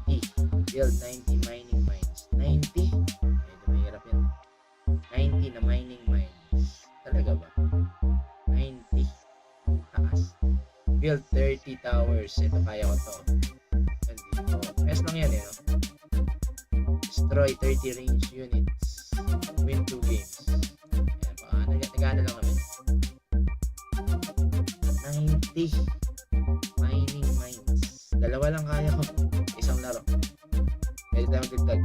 90. Build 90 mining mines. 90? Medyo mahirap yan. 90 na mining mines. Talaga ba? 90. Taas. Build 30 towers. Ito, kaya ko to. Dito. S lang yan eh, no? Destroy 30 range units. Win 2 games. Ayan, baka nagana lang naman. 90 mining mines. Dalawa lang kaya ko. Isang laro. Pwede tayo magdagdag.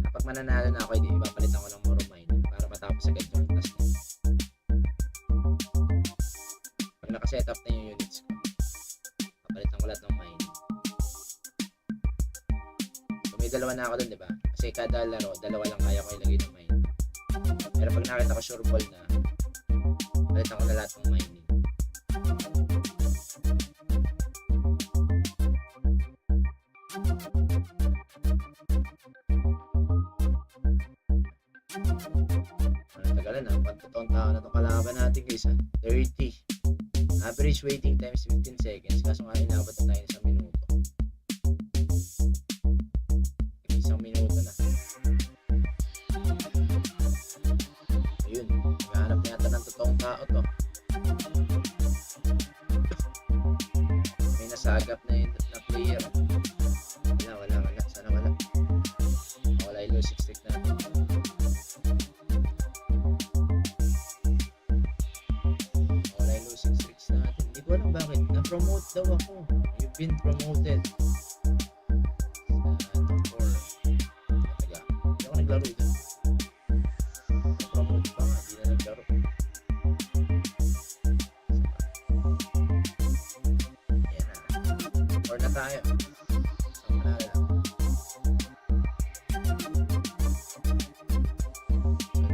Kapag mananalo na ako, hindi ipapalitan ko ng more mining para matapos agad yung task na. Pag nakasetup na yung units ko, papalitan ko lahat ng mining. So may dalawa na ako dun, diba? Kasi kada laro, dalawa lang kaya ko ilagay ng mining. Pero pag nakita ko sure ball na, palitan ko na lahat ng mining. Tagalan na, pagtotoong tao na itong kalaban natin guys ha. 30. Average waiting time is 15 seconds. Kaso nga inabot na tayo sa minuto. Isang minuto na. Ayun, naghahanap na yata ng totoong tao to. May nasagap na yun na player. Wala. Sana wala. Wala yung losing streak natin. Wala yung losing streaks natin. Hindi ko alam bakit. Na-promote daw ako. You've been promoted. Hindi ako naglaro ito. Na-promote pa nga. Hindi na naglaro. Ayan na. Or na tayo.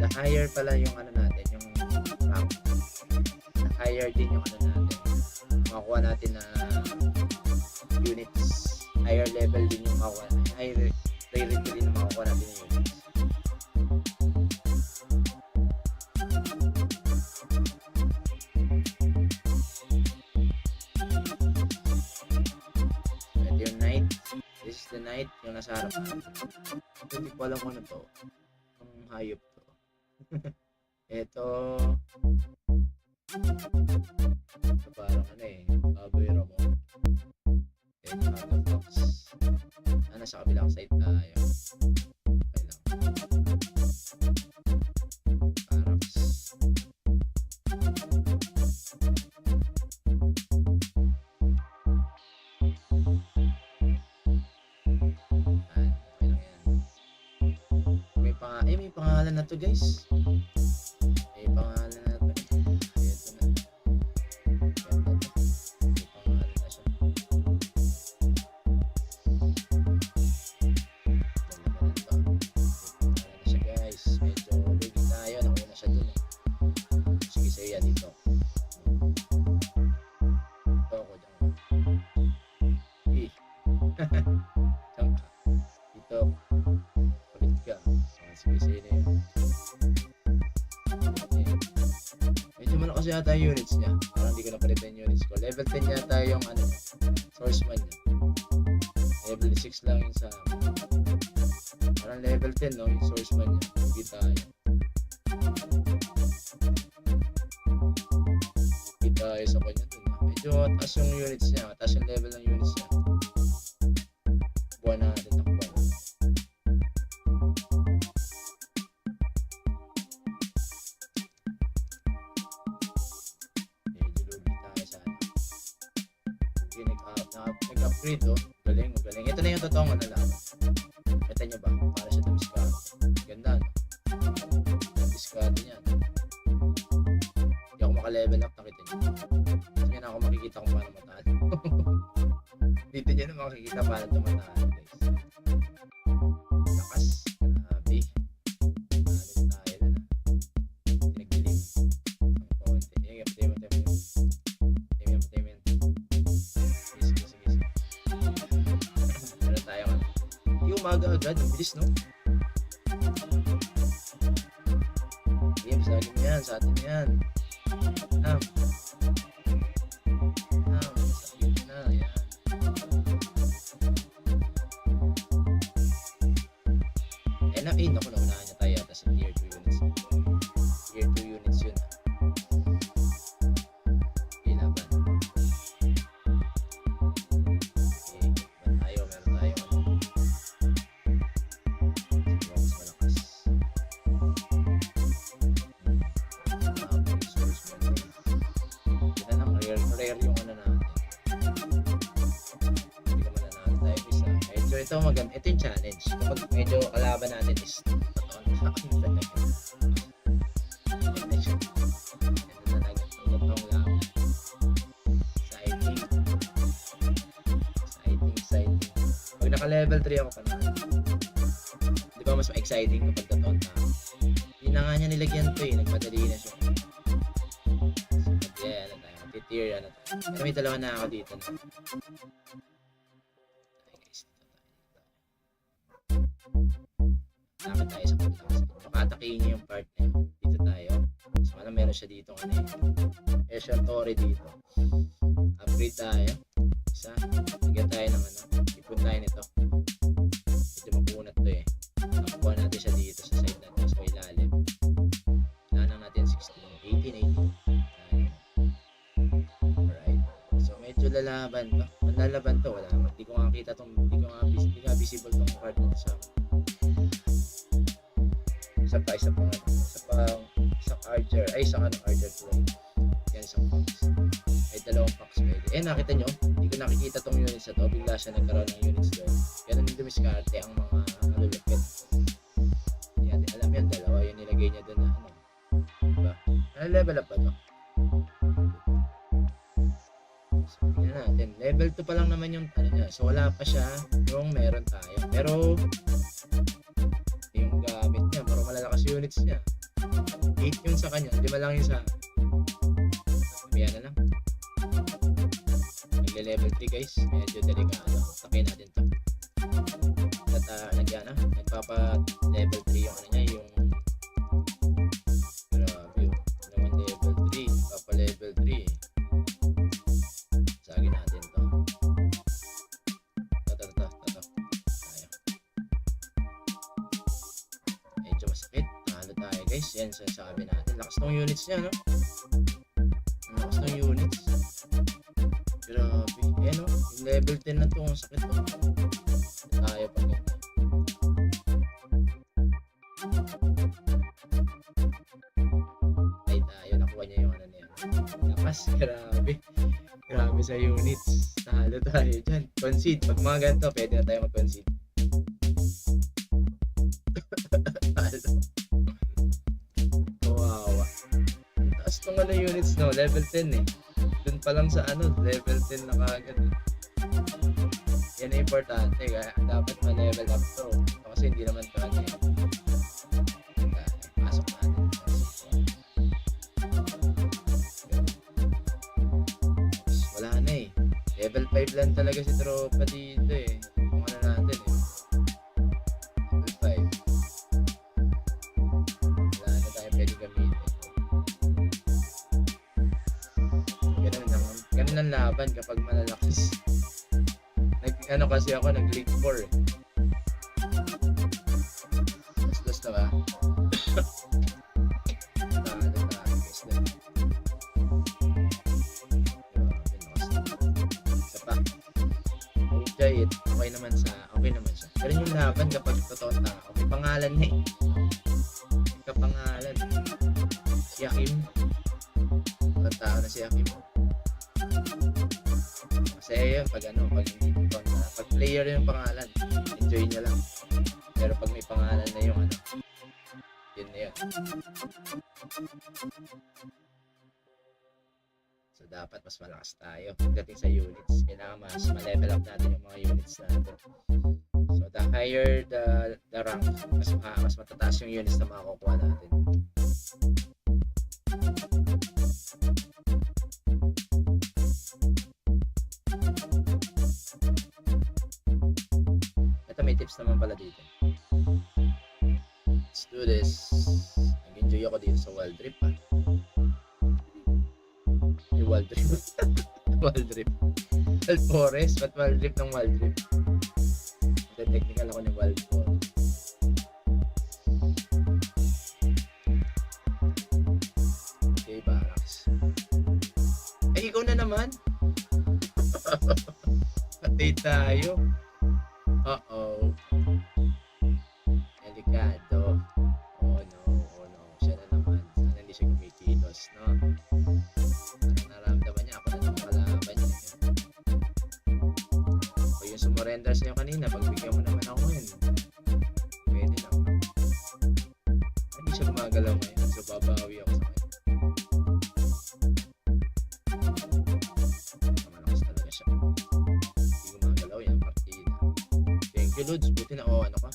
The higher pala yung ano natin, yung rank. The higher din yung ano natin. Makukuha natin na units. Higher level din yung makukuha. Higher rarity din yung makukuha natin na units. Ito yung night. This is the night. Yung nasa harapan. Hindi ko alam kung ano to. Ang hayop to. Ito parang ano eh, baboy Ramon. Ito out of box. Nasa kabilang side tayo. Okay lang. Aprs. Okay lang yan. May pangalan na to guys. May pangalan na to. Ito na. May pangalan na siya. Dalawa na to. May pangalan na siya guys. Medyo lugi tayo. Nakuha siya dun eh. Sige sa'yo yan dito. Ito ako dyan. Diyan ka. Dito. Ulit ka. Sige sa'yo na yun. Medyo malakas yata yung units niya. Parang hindi ko napalitan yung units ko. Level 10 yata yung ano, source man niya. Level 6 lang yun sa parang level 10 no, yung source man niya. Hindi tayo. Hindi tayo sa kanya dun. Medyo taas yung units niya. Taas yung level ng units niya. Buwan natin takpan. Great, oh. Galing, galing. Ito na yung totoong ano lang. Kita nyo ba? Para siya dumiskarte. Ganda, no? Diskarte niya. Hindi ako maka-level up, nakita nyo. Hindi na ako makikita kung paano matalo. Dito nyo na makikita paano tumatalo, guys. Lakas. Grabe. Talit tayo na na. Pinagdilim. Ang konti. Patay mo. Sige. Meron tayo ano. Hindi umaga agad. Ang bilis, no? Game, sa akin yan. Sa atin yan. Masakit na. Yan. NFA, naku, naunahan niya tayo yata sa tier 2 units. Tier 2 units yun. Okay, laban. Okay, meron tayo. Mas malakas. Kita na, rare yung ano natin. Hindi ko mananalo tayo isa. Medyo ito maganda. Ito yung challenge. Kapag medyo kalaban natin is totoo na aking talaga. Ganda siya. Ganda talaga. Totoong laban. Exciting. Pag naka-level 3 ako panalo. Di ba mas exciting kapag totoo na. Hindi na nga niya nilagyan to eh. Nagmadali na siya. Yeah, ano tayo. Tier ano tayo. Pero may dalawa na ako dito na. Takot tayo sa punta kasi makatakihin niya yung part na yun. Dito tayo. So alam meron siya dito ano eh. Siya Torre dito. Upgrade tayo. Isa. Lagyan tayo ng ano. Ipon tayo nito. Medyo makunat to eh. Nakuha natin siya dito sa side natin. So ilalim. Nanang natin 18. Alright. So medyo lalaban to. Manlalaban to. Wala. Hindi ko nga kita tong hindi nga visible tong card na sa archer, isang archer play. Yan, isang packs. Ay, dalawang packs pwede. Nakita nyo, hindi ko nakikita tong units na to. Bigla siya nagkaroon ng units doon. Ganun yung dumiskarte ang mga malulupit. Yan, alam yan, dalawa yung nilagay niya doon na ano. Diba? Level up ba to? So, tingnan natin. Level 2 pa lang naman yung ano niya. So, wala pa siya yung meron tayo. Pero, yung gamit niya, parang malalakas units niya. 8 yung sa kanya, 5 lang yung sa na lang. Nagle-level 3 guys, medyo delikado. Takin natin to. At nagpapa-level 3 yung ano niya, yung grabe yun. Naman level 3, papa-level 3. Sagin natin to. Tayo. Medyo masakit. Talo tayo guys. Yan sasabi natin. Lakas ng units niya, no? Lakas ng units. Grabe. Ayan, no? Yung level 10 na to. Ang sakit to. Tayo pa ganyan. Ay tayo. Nakuha niya yung ano niya. Lakas. Grabe. Grabe sa units. Talo tayo dyan. Concede. Pag mga ganito, pwede na tayo mag-concede. Kawawa. Ang taas nung ano units, no? Level 10 eh. Dun pa lang sa ano, level 10 na kagad eh. Yan ang importante. Kaya dapat ma-level up to. Kasi hindi naman to ano eh. Pasok natin. Wala na eh. Level 5 lang talaga si tropa dito eh. Kung ano natin eh. Level 5. Wala na tayo pwede gamitin. Ganun ang laban kapag malalakas. Ano kasi ako, nag-league 4 eh. Dos na ba? Isa pa. Okay naman siya. Pero yung laban kapag totoo na, may pangalan na eh. May kapangalan. Si Hakim. Ang tao na si Hakim. Kasi yun, pag hindi ko player yung pangalan. Enjoy nyo lang. Pero pag may pangalan na yung ano, yun na yun. So dapat mas malakas tayo pagdating sa units. Kailangan mas ma-level up natin yung mga units natin. So the higher the rank, mas matataas yung units na makukuha natin. Ito may tips naman pala dito. Let's do this. Nag-enjoy ako dito sa wild trip May wild trip. Wild trip. Wild forest. Ba't wild trip ng wild trip? Technical ako ni wild forest. Okay, barracks. Ay, ikaw na naman. Patay tayo. Uh-oh. Delikado. Oh no. Siya na naman. Sana hindi siya kumikilos, no? Naramdaman niya ako na naman kalaban niya. O yung sumurrender sa'yo kanina, pagbigyan mo naman ako yun. Pwede lang. Hindi siya gumagalaw ngayon, so babawi ako sa kanya. Malakas talaga siya. Hindi gumagalaw yan, partida. Thank you, Lods. Buti na, ano ka?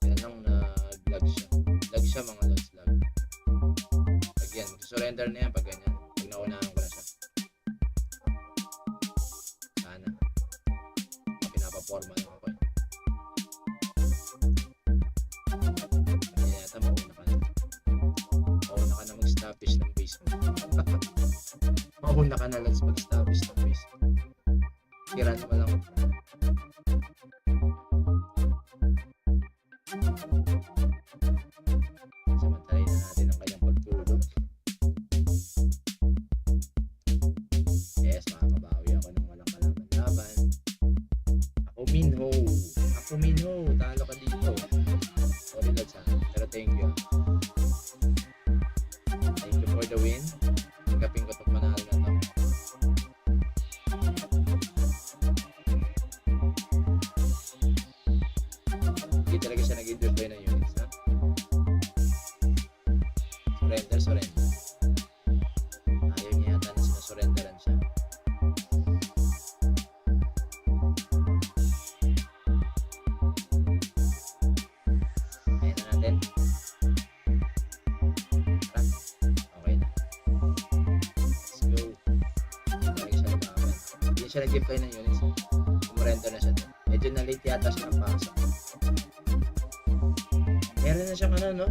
Yan lang nag-lag siya. Lag siya, mga Lods, lag. Pag yan, surrender na yan pag ganyan. Pag naunahan ko na siya. Sana. Pinapaporma lang ako. Kaya yata mauna ka na. Mauna ka na mag-establish ng base mo. Mauna ka na lang mag-establish ng base mo. Tiran mo lang. Samantalay na natin ang kanyang pagtulog. Yes, makakabawi ako ng walang kalaban-laban. Ako Minho, talo ka dito. Sorry Lods ha, pero thank you. Thank you for the win. Hangapin ko itong manalo na to. Hindi talaga siya nag-deploy ng units, ha? Surrender. Ayaw niya yata na sinusurrenderan siya. Ayan na natin. Okay na. Let's go. Talaga siya lumaban. Hindi siya nag-deploy ng units. Sumurrender na siya. Medyo na-late yata siya ng pasok. Meron na siyang ano, no?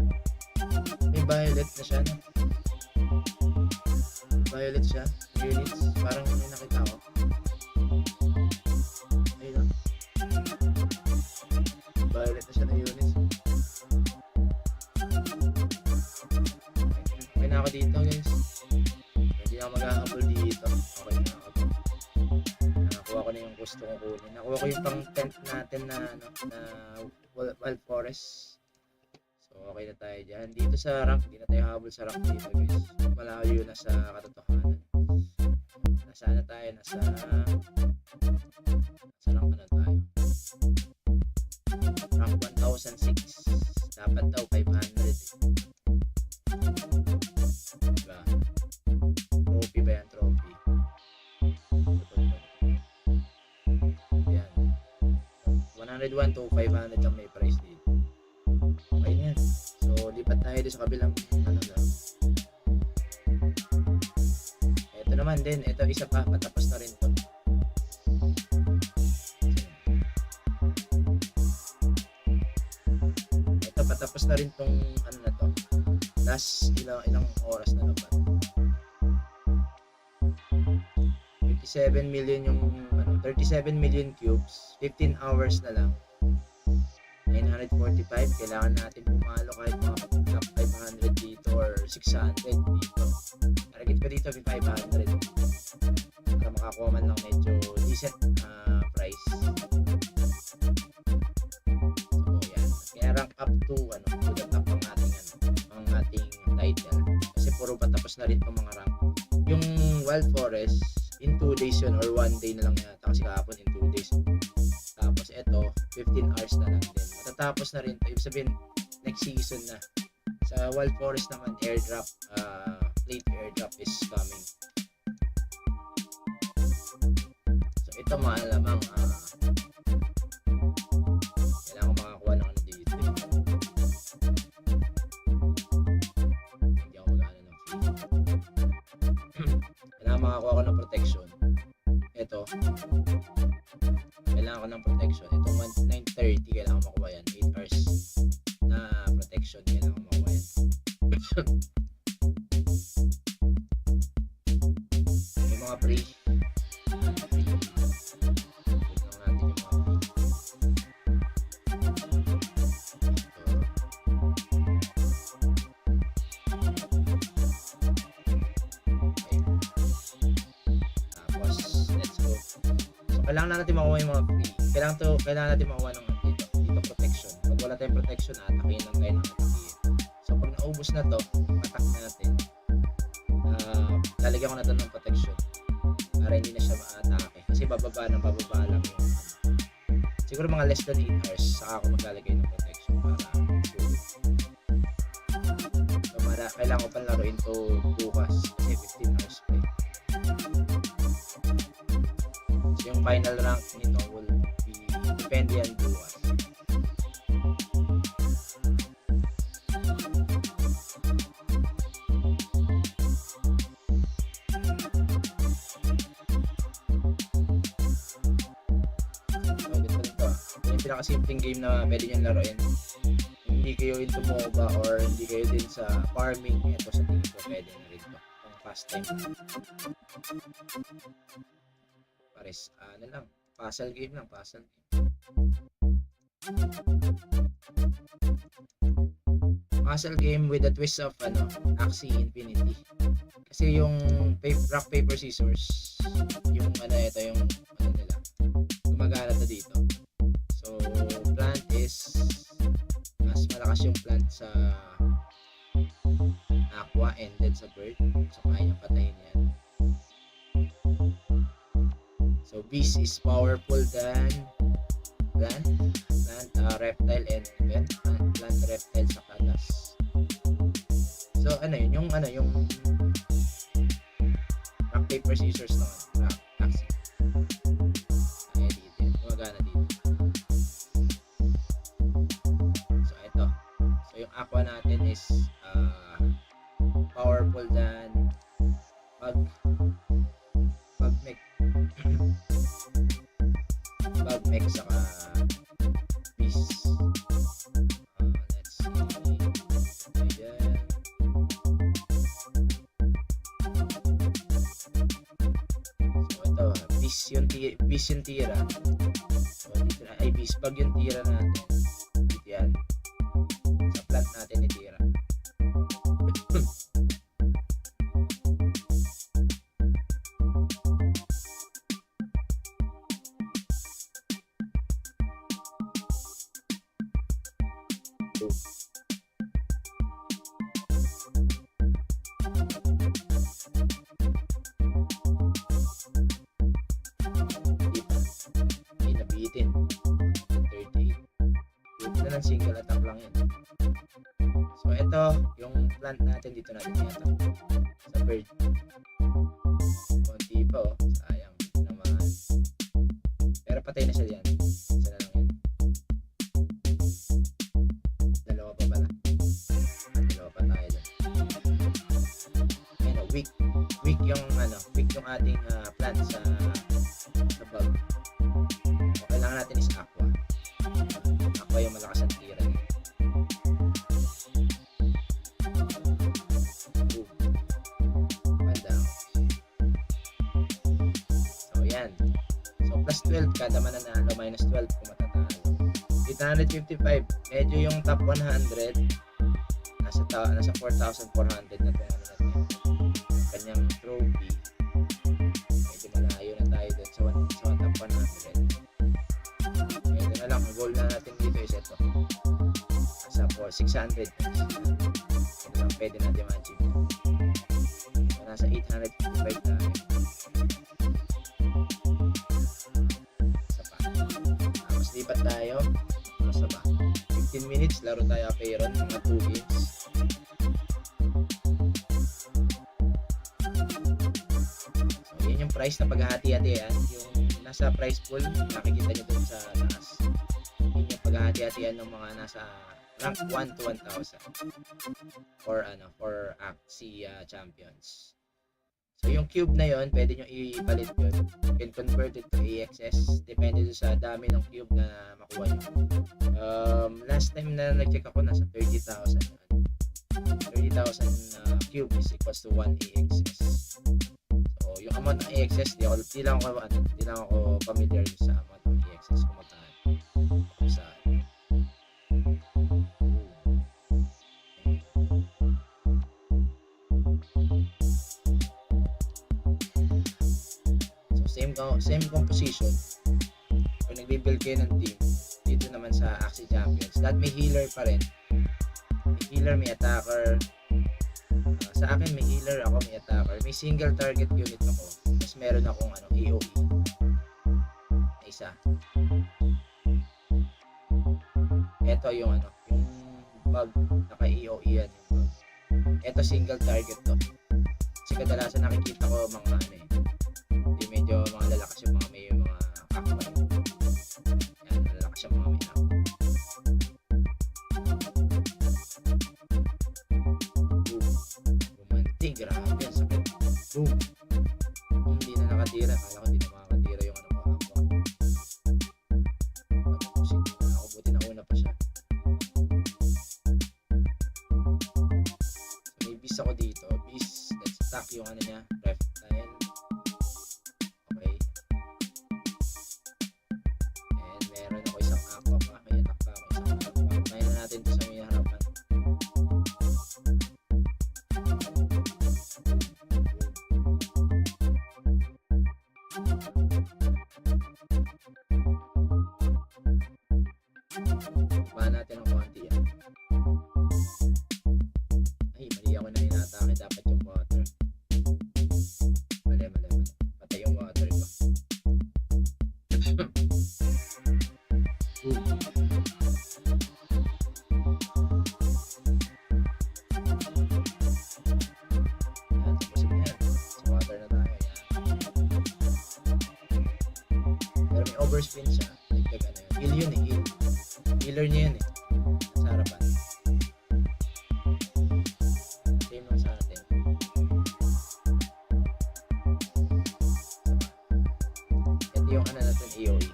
May violet na siya, no? Violet siya. Units. Parang may nakita ko. Ayun, no? Violet na siya na units. Okay na ako dito, guys. Hindi na ako maghahabol dito. Okay na ako. Nakuha ko na yung gusto kong kunin. Nakuha ko yung pang tent natin na, ano, na wild forest. So, okay na tayo dyan. Dito sa rank, hindi na tayo habol sa rank dito, guys. Malayo na sa katotohanan. Nasa na tayo? Nasa rank na tayo. Rank 1006. Dapat daw 500. Diba? Trophy ba yan? Trophy. Yan. 101 to 500 ang may price dito. Okay na yan. So, lipat tayo doon sa kabilang ano lang. Ito naman din. Ito isa pa. Patapos na rin to. Ito patapos na rin tong ano na to. Last ilang oras na naman. 57 million yung ano, 37 million cubes. 15 hours na lang. 945, kailangan natin pumalo kahit mga top 500 dito or 600 dito. Target ko dito 500 para makakuha man lang medyo decent price. So yan, kaya rank up to ano, to the top ang ating title kasi puro patapos na rin itong mga rank. Yung wild forest in 2 days yun or 1 day na lang yata kasi kahapon in 2 days. Tapos ito, 15 hours na lang din. Matatapos na rin ito. Ibig sabihin, next season na. Sa Wild Forest naman, airdrop, late airdrop is coming. So ito malamang, kailangan makakuha ng ano dito. Hindi ako mag-ano ng free. Kailangan makakuha ko ng protection. Ito, kailangan ko ng protection. Itong 9:30, kailangan makuha yan. 8 hours na protection, kailangan makuha yan. May mga free. Kailangan natin makuha yung mga free. Kailangan natin makuha ng dito protection. Pag wala tayong protection, atakin lang tayo ng atakin. So pag naubos na to, attack na natin. Lalagyan ko na to ng protection para hindi na siya ma-atake. Kasi bababa lang yung siguro mga less than 8 hours saka ako maglalagay ng protection para so kailangan ko pang laruin to bukas kasi 15 hours pa eh. Yung final rank nito will be depende yan bukas. Ito yung pinakasimpleng game na pwede nyo laruin. Hindi kayo into MOBA or hindi kayo din sa farming, ito sa tingin ko pwede na rin ito pang pastime. Pares, ano lang, puzzle game lang, puzzle game. Puzzle game with a twist of Axie Infinity. Kasi yung rock paper scissors, yung ito yung nila, gumagana to dito. So plant is mas malakas yung plant sa aqua and then sa bird. So kaya patayin yan. So beast is powerful than plant, reptile and plant, reptile sa kalas. So yung rock paper scissors naman, Axie. Ayan dito, gumagana dito. So ito. So yung aqua natin is powerful than Bagmek saka beast. Let's see. Ayan. So ito, beast yung tira. So dito na, beast pag yung tira natin. Dito yan. Sa plant natin itira. Nabitin 38. Ito na single attack lang yan. So ito yung plant natin, dito natin yata sa bird. Konti pa sayang naman, pero patay na siya diyan. Isa na lang yan. Dalawa pa pala, dalawa pa tayo dyan. Ayun, weak yung ating plant sa bug. So, kailangan natin is aqua yung malakas ang tira niya. So yan, so plus 12 kada mananalo, minus 12 kung matatalo. 855, medyo yung top 100 nasa 4,400 na ito kanyang trophy. Medyo malayo na tayo dun sa top 100. Ito na lang, ang goal na natin dito is ito, nasa 600. Ito lang pwede natin ma-achieve. So nasa 855 tayo. Sa 15 minutes, laro tayo Apron, mga 2 games. So, yan yung price na paghahati-hatian. Yung nasa price pool, nakikita nyo dun sa taas. Yun yung paghahati-hatian ng mga nasa rank 1 to 1,000 for Axie champions. So yung cube na yon, pwede nyo ipalit yun. You can convert it to AXS. Depende sa dami ng cube na makuha nyo. Last time na nag-check ako, nasa 30,000. 30,000 cube is equals to 1 AXS. So yung amount ng AXS, di lang ako familiar sa amount ng AXS kung magkano. Same composition. Kung nagbe-build kayo ng team, dito naman sa Axie Champions, that may healer pa rin. May healer, may attacker. Sa akin, may healer ako, may attacker. May single target unit ako. Tapos meron akong AOE. Isa. Ito yung yung bug, naka-AOE yan. Ito single target to. Kasi kadalasan nakikita ko mga hindi medyo mga lalakas yung mga may mga kakwa. Yan, malalakas yung mga may kakwa. Boom. Bumanting, grabe yan, sakit. Boom. Hindi na nakatira. Kala ko hindi na makakatira yung kakwa. Ako buti na una pa siya. So, may beast ako dito. Beast, let's attack yung niya. Ref tile. Baka natin ang konti yan. Ay, mali ako na inatake. Dapat yung water. Mali. Patay yung water ko. Yan, tapos yan. Sa water na tayo. Yan. Pero may overspin siya. Heal yun eh. Healer niya yun eh. Sa harapan. Same lang sa atin. Ito yung natin AOE.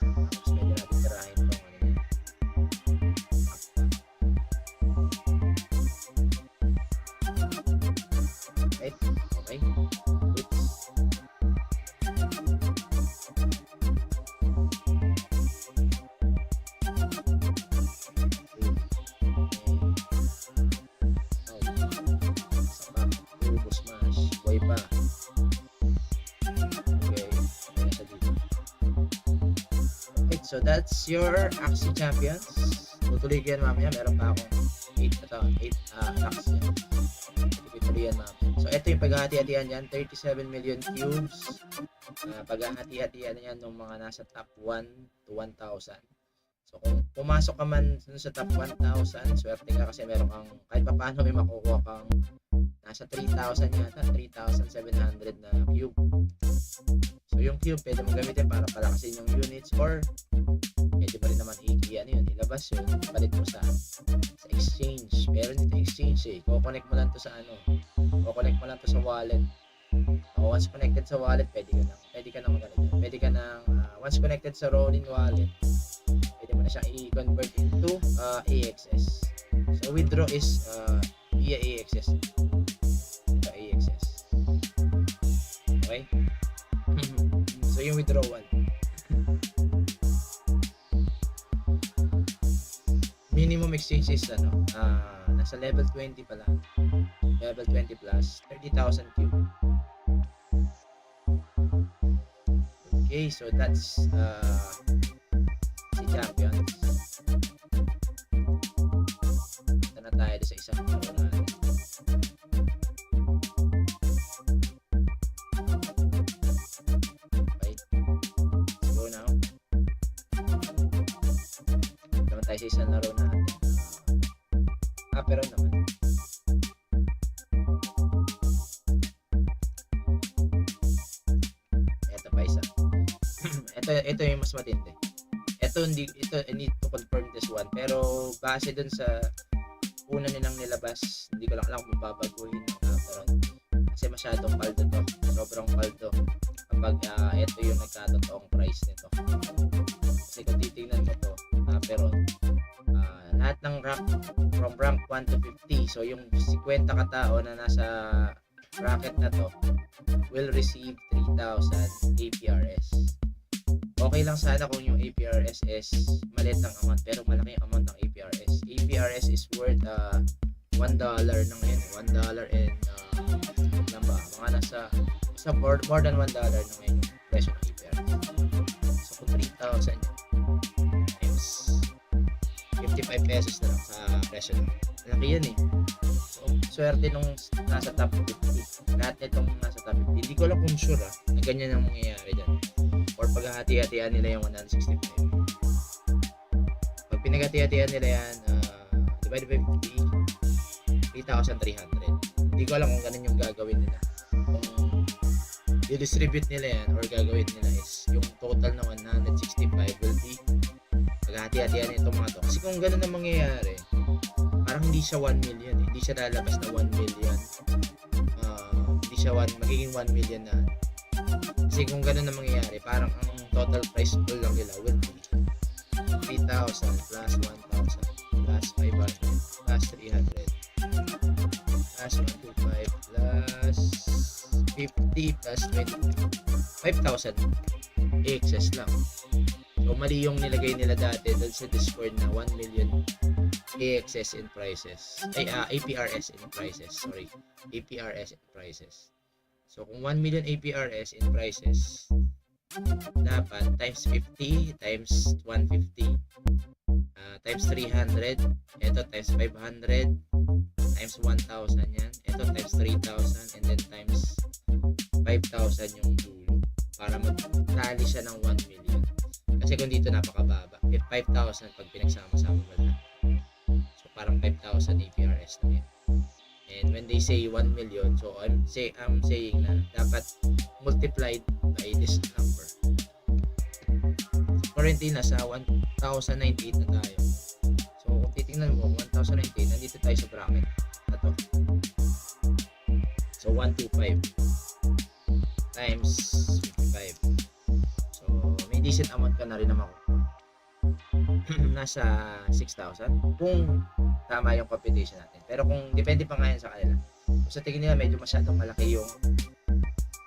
Tapos medyo natin tirahin itong niya. Right? Okay. Oops. So that's your Axie Champions. Tutuloy ko yan mamaya. Meron pa akong 8 attacks yan. Tutuloy yan mamaya. So ito yung paghahati-hatian yan. 37 million cubes. Paghahati-hatian yan ng mga nasa top 1 to 1,000. So kung pumasok ka man sa top 1,000, swerte ka kasi meron kang kahit pa paano may makukuha kang nasa 3,000 yata. 3,700 na cube. So yung cube pwede mong gamitin para palakasin yung units or pwede pa rin naman ilabas yun, palit mo sa exchange. Meron dito exchange eh. Kukonect mo lang to sa kukonect mo lang to sa wallet. Once connected sa wallet, pwede ka nang once connected sa rolling wallet, pwede mo na siyang i-convert into AXS. So withdraw is via AXS. Ito AXS. Okay? So yung withdrawal, minimum exchange is nasa level 20 pa lang. Level 20 plus 30,000 cube. Okay, so that's si Champions. Ito na tayo sa isang laro natin. Okay, let's go now. tayo sa isang laro natin. Pero naman. Ito pa isa. ito yung mas matindi. Ito I need to confirm this one. Pero base dun sa una nilang nilabas, hindi ko lang alam kung babaguhin ng Aprs. Kasi masyadong paldo to. Sobrang paldo. Kapag ito yung nagkatotoong price nito. Kasi kung titignan mo to, Aprs, lahat ng rank, from rank 1 to 50, so yung 50 katao na nasa bracket na to will receive 3,000 APRS. Okay lang sana kung yung APRS is maliit ng amount, pero malaki yung amount ng APRS. APRS is worth $1 na ngayon. $1 and lang ba? Mga nasa more than $1 na ngayon yung presyo ng APRS. So kung 3,000 times 55 pesos na lang sa presyo na. Malaki yan eh. So swerte nung nasa top 50. Lahat nitong nasa top 50. Hindi ko lang kung sure na ganyan ang mangyayari dyan. Or paghahati-hatian nila yung 165. Pag pinaghati-hatian nila yan, divided by 50, 3,300. Hindi ko alam kung ganun yung gagawin nila. Kung i-distribute nila yan or gagawin nila is yung total na 165 will be paghahati-hatian itong mga to. Kasi kung ganun ang mangyayari, parang hindi siya 1 million eh. Hindi siya lalabas na 1 million. Hindi siya magiging 1 million na. Kasi kung ganun na mangyayari, parang ang total price pool lang nila will be 3,000 plus 1,000 plus 500 plus 300 plus 125 plus 50 plus 20 5,000 excess lang. So mali yung nilagay nila dati doon sa Discord na 1 million AXS in prices. APRS in prices. Sorry. APRS in prices. So kung 1 million APRS in prices, dapat times 50 times 150 times 300, ito times 500 times 1,000 yan, ito times 3,000 and then times 5,000 yung dulo para magtali siya ng 1 million. Kasi kung dito napakababa, 5,000 pag pinagsama-sama mo lahat. So parang 5,000 APRS na yan. And when they say 1 million, so I'm saying na dapat multiplied by this number. So currently nasa 1,098 na tayo. So kung titingnan mo 1,098, nandito tayo sa bracket na to. So 125 times 55. So may decent amount ka na rin naman nasa 6,000 kung tama yung computation natin. Pero kung depende pa nga yan sa kanila, kung sa tingin nila medyo masyadong malaki yung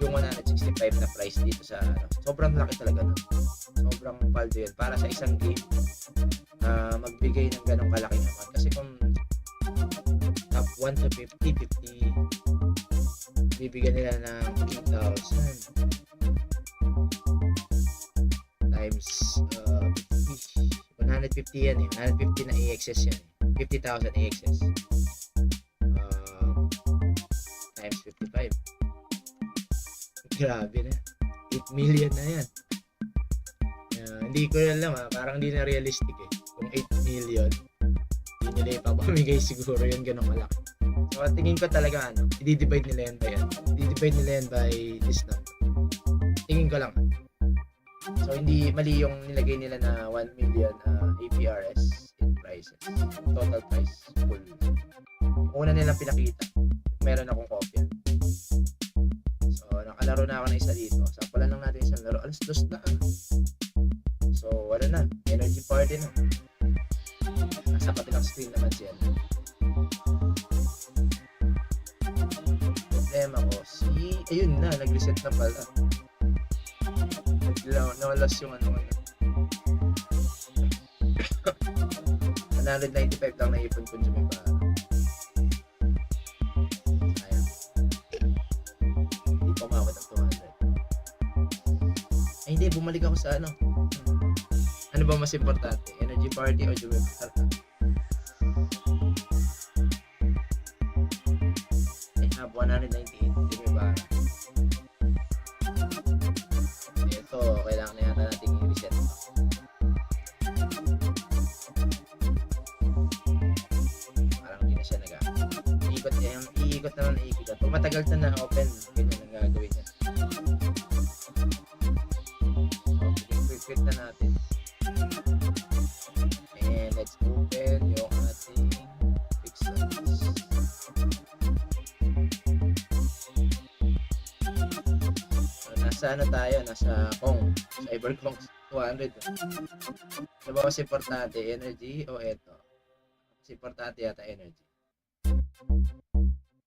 165 na price dito sa sobrang laki talaga nun. Sobrang paldo yun para sa isang game magbigay ng ganong kalaking amount. Kasi kung top 1 to 50 bibigyan nila ng 3,000 times 150 yan eh. 150 na AXS yan. 50,000 AXS. Times 55. Grabe na. 8 million na yan. Hindi ko alam parang hindi na realistic eh. Kung 8 million, hindi nila ipapamigay siguro yun ganun malaki. So tingin ko talaga i-divide nila yan by i-divide nila yan by this number. Tingin ko lang. So hindi mali yung nilagay nila na 1 million APRS in prices. Total price full. Una nilang pinakita. Meron akong kopya. So nakalaro na ako ng isa dito. Sampalan lang natin isang laro. Alas 2 na. So wala na. Energy party na. Nasa kabilang screen naman siya. Problema ko ayun na. Nag-reset na pala. Nawalas yung 195 lang naipon ko sa may para. Sayang. Hindi pa umabot ang 200. Ay hindi, bumalik ako sa ano ba mas importante? Energy party o Jumay para? I have 198 Jumay para. Ito, kailangan na yata natin i-reset. ikot na ng ikot. Pag matagal na open, ganyan ang gagawin niya. Okay, quit na natin. And let's open yung ating pixels. Nasa ano tayo? Nasa Kong. Cyberkong 200. Ano ba kasi importante? Energy o eto? Kasi importante yata energy.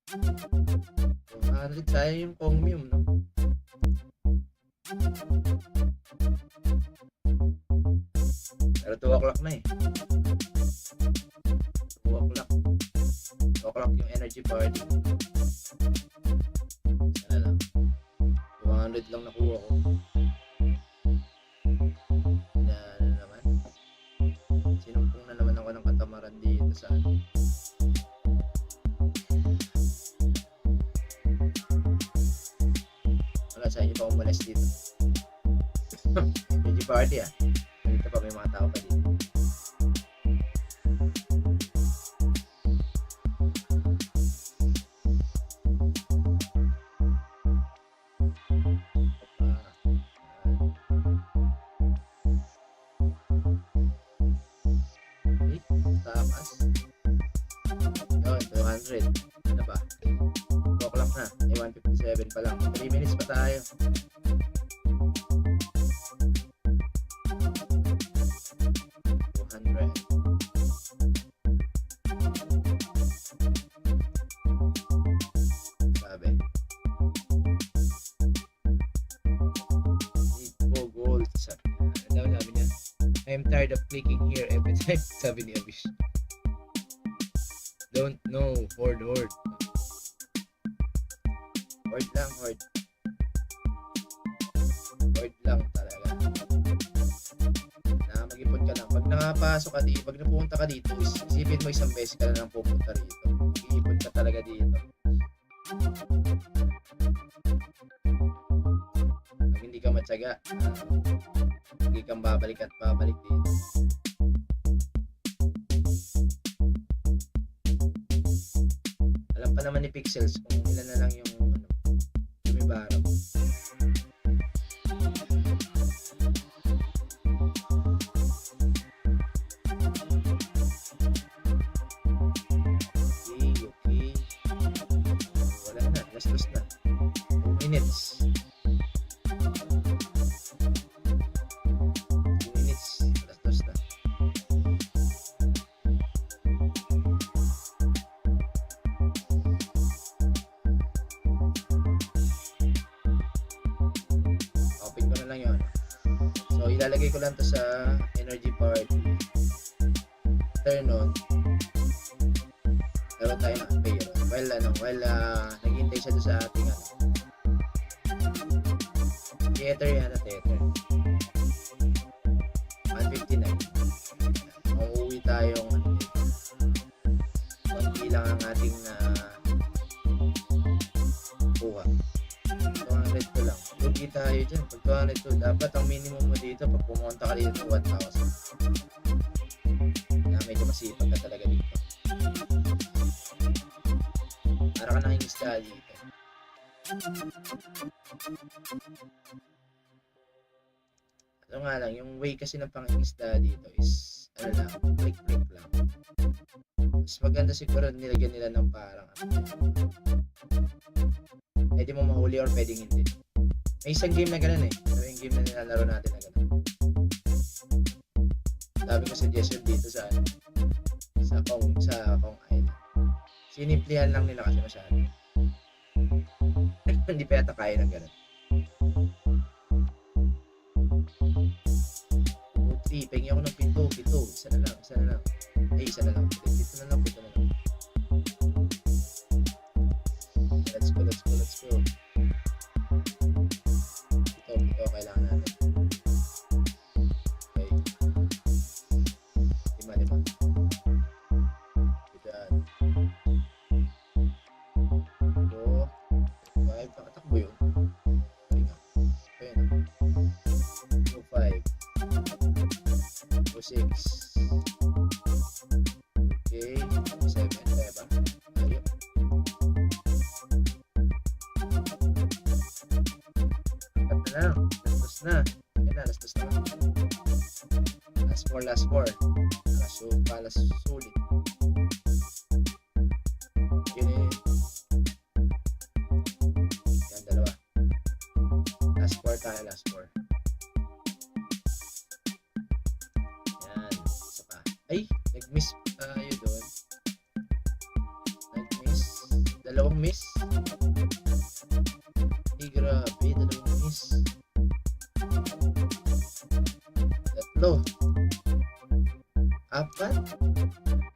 200 tayo yung Kongmium, no? Pero 2 o'clock na eh. 2 o'clock. 2 o'clock yung energy party. Sana lang. 200 lang nakuha ko. Na naman. Sinumpong na naman ako ng katamaran dito sa ano. Wala sa inyo pa umalas dito. Energy party ah. Dito pa may mga tao pa dito. Takas. Yun, 200. Ano ba? 2 o'clock na. 1:57 pa lang. 3 minutes pa tayo. I'm tired of clicking here every time. Sabi ni Abish. Don't know. Horde. Horde lang, horde. Horde lang talaga. Mag-ipon ka lang. Pag nakapasok ka dito, pag napunta ka dito, isipin mo isang beses ka na lang pupunta rito. Mag-ipon ka talaga dito. Pag hindi ka matyaga, hindi kang babalik at babalik dito. Alam pa naman ni Pixels kung ilan na lang yung lumibaraw. Okay. Wala na, gastos na. 2 minutes. So ilalagay ko lang to sa energy party. Turn on. Meron tayo ng payroll. While naghihintay siya doon sa ating Tether yan na Tether. 159. Mauuwi tayong konti lang ang ating kuha. 200 ko lang. Lugi tayo dyan. Pag 200 ko, dapat ang minimum mo dito pag pumunta ka dito 1,000. Na medyo masipag ka talaga dito. Para ka nang isda dito. Ano nga lang, yung way kasi ng pang-isda dito is ano lang, click lang. Mas maganda siguro nilagyan nila ng parang pwede mo mahuli or pwedeng hindi. May isang game na gano'n eh. Pero yung game na nilalaro natin na gano'n. Sabi ko suggestion dito sa Kong Island. Sinimplihan lang nila kasi masyado. Hindi pa yata kaya ng gano'n. 3, pengi ako ng pinto. Isa na lang. Isa na lang. Pito na lang. Let's go. Ito kailangan natin. Okay. 5. Diyan. 5. Nakatakbo yun. Ayun. 5. 6. Okay. 7. Diba? Ayun. Last four. Para sulit. Yun eh. Yan, dalawa. Last four tayo, last four. Yan, isa pa. Ay, nag-miss tayo doon. Nag-miss. Dalawang miss. Ay, grabe, dalawang miss. Tatlo. Apat.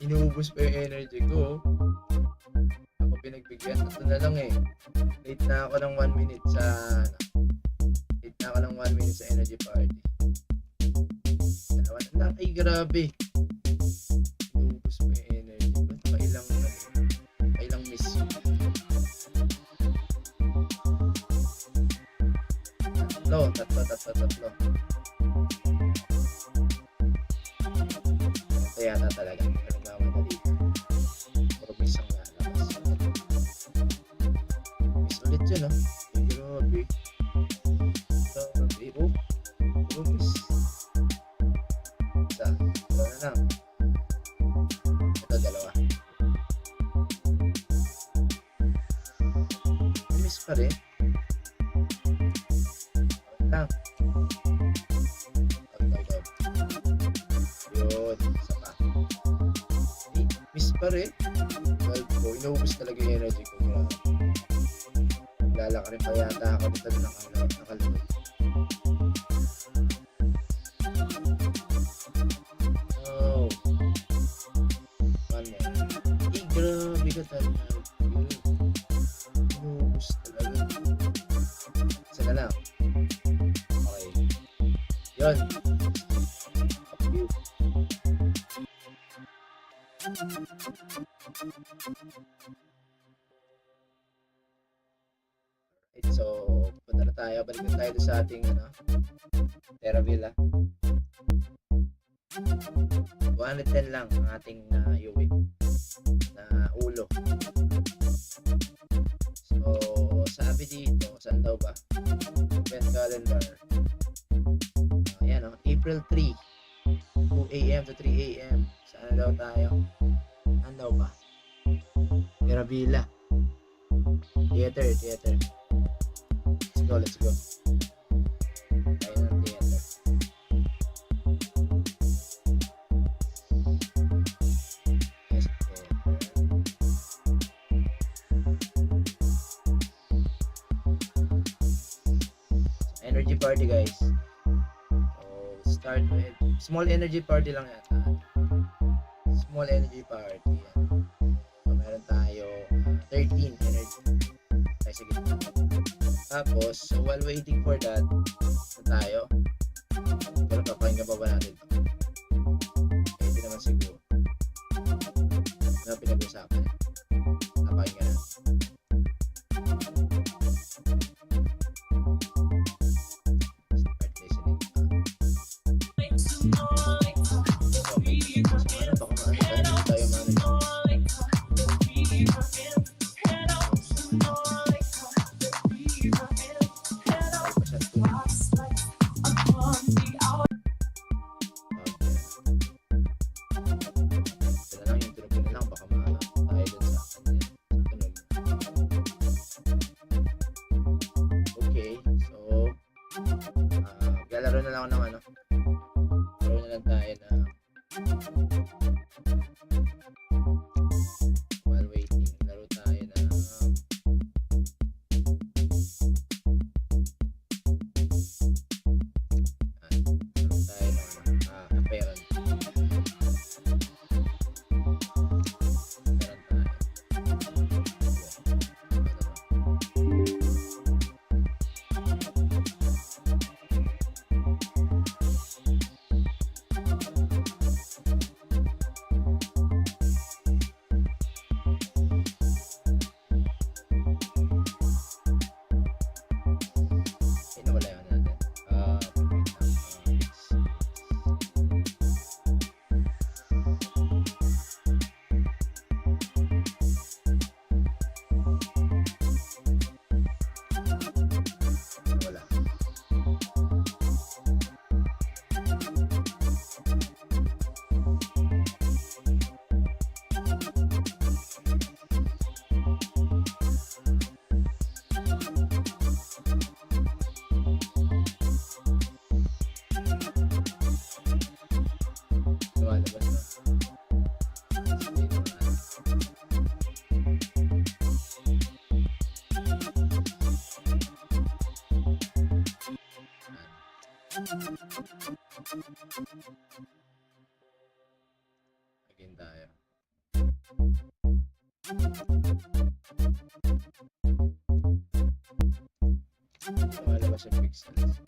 Inuubos pa yung energy ko. Ako pinagbigyan. Ito na lang eh. Late na ako ng 1 minute sa energy party. Dalawa na lang. Ay, grabe. Inuubos pa yung energy. Ba't kailang miss yun? Tatlo. Ito yata talaga. Anong mamadali ka? Puro miss ang lalabas. Miss ulit yun, oh. Ay, grabe. Oh. Puro miss. Isa. Dalawa na lang. Ito, dalawa. Miss pa rin. Lang. Yun, isa pa. Miss pa rin. Inuubos talaga yung energy ko. Naglalaka rin pa yata ako dito na nakalaway. Oh. One more. Grabe ka talaga. Inuubos talaga. Isa na lang. Okay. Yun. Up you. Right, so punta na tayo. Balik na tayo sa ating Terravilla. 210 lang ang ating UE na ulo. So sabi dito, saan daw ba? Event calendar. Ayan o, April 3, 2 AM to 3 AM. Saan daw tayo? Saan daw ba? Terravilla. Theater. Let's go. Tayo ng theater. Yes, theater. Energy party, guys. So, start with small energy party lang yata. Small energy party. Yan. So, meron tayo 13 energy. Ay, sige. Tapos, so while waiting for that, tayo. Pero papakinggan pa ba natin ito? Pwede naman siguro. Ano pinag-usapan? Napakinggan natin. Start listening. Laro na lang ako ng laro na lang tayo na while waiting, laro tayo na appearance. Again tayo. Lumalabas yung pixels.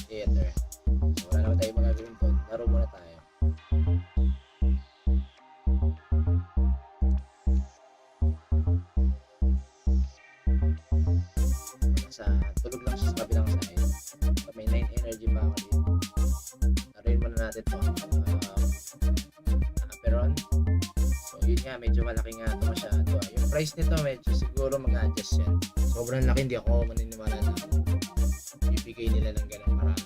Theater. So, wala naman tayo magagawin doon. Laro muna tayo. Nasa tulog lang siya sa kabilang side. So, may 9 energy pa ako dito. Laruin muna natin to. Aperon. So, yun nga. Medyo malaki nga ito masyado. Yung price nito medyo siguro mag-adjust yan. Sobrang laki. Hindi ako maniniwala na ibigay nila ng ganang marami.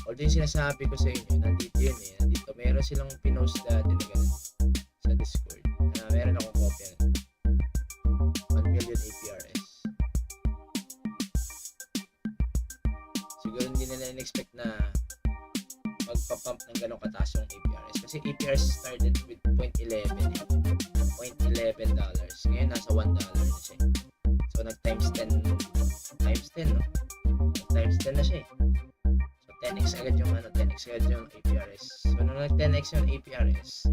Although yung sinasabi ko sa inyo, nandito yun eh. Nandito. Meron silang pinost dati na ganun sa Discord. Meron akong kopya. 1 million APRS. Siguro hindi nila in-expect na magpa-pump ng ganong kataas yung APRS. Kasi APRS started with 0.11 eh. $0.11. Ngayon nasa $1 na siya. So nag-times 10 no? Nag-times 10 na siya eh. 10x agad yung 10x agad yung APRS. So nung nag-10x yung APRS,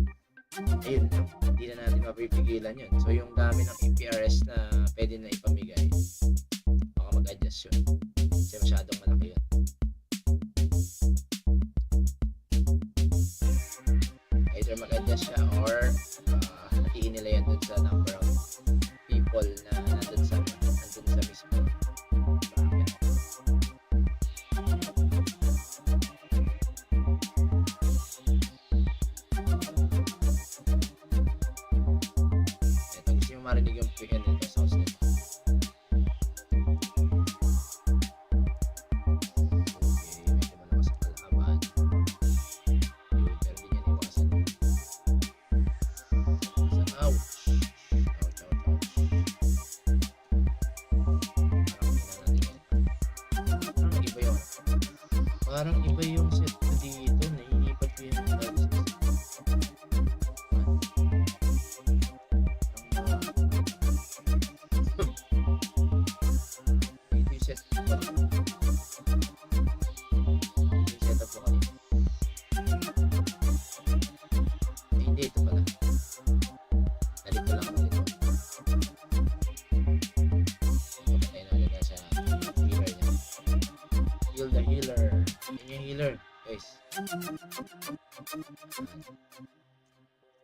ayun, hindi na natin mapipigilan yun. So yung dami ng APRS na pwede na ipamigay, baka mag-adjust yun. Kasi masyadong malaki yun. Either mag-adjust siya or hatiin nila yan dun sa number of people na nandun sa mismo. Marinig yung PN nito sa house nito. Okay, medyo malakas ang kalaban. Yun, pero di niya iwasan. Ouch! Parang iba yung set ko dito. Naiipat ko yung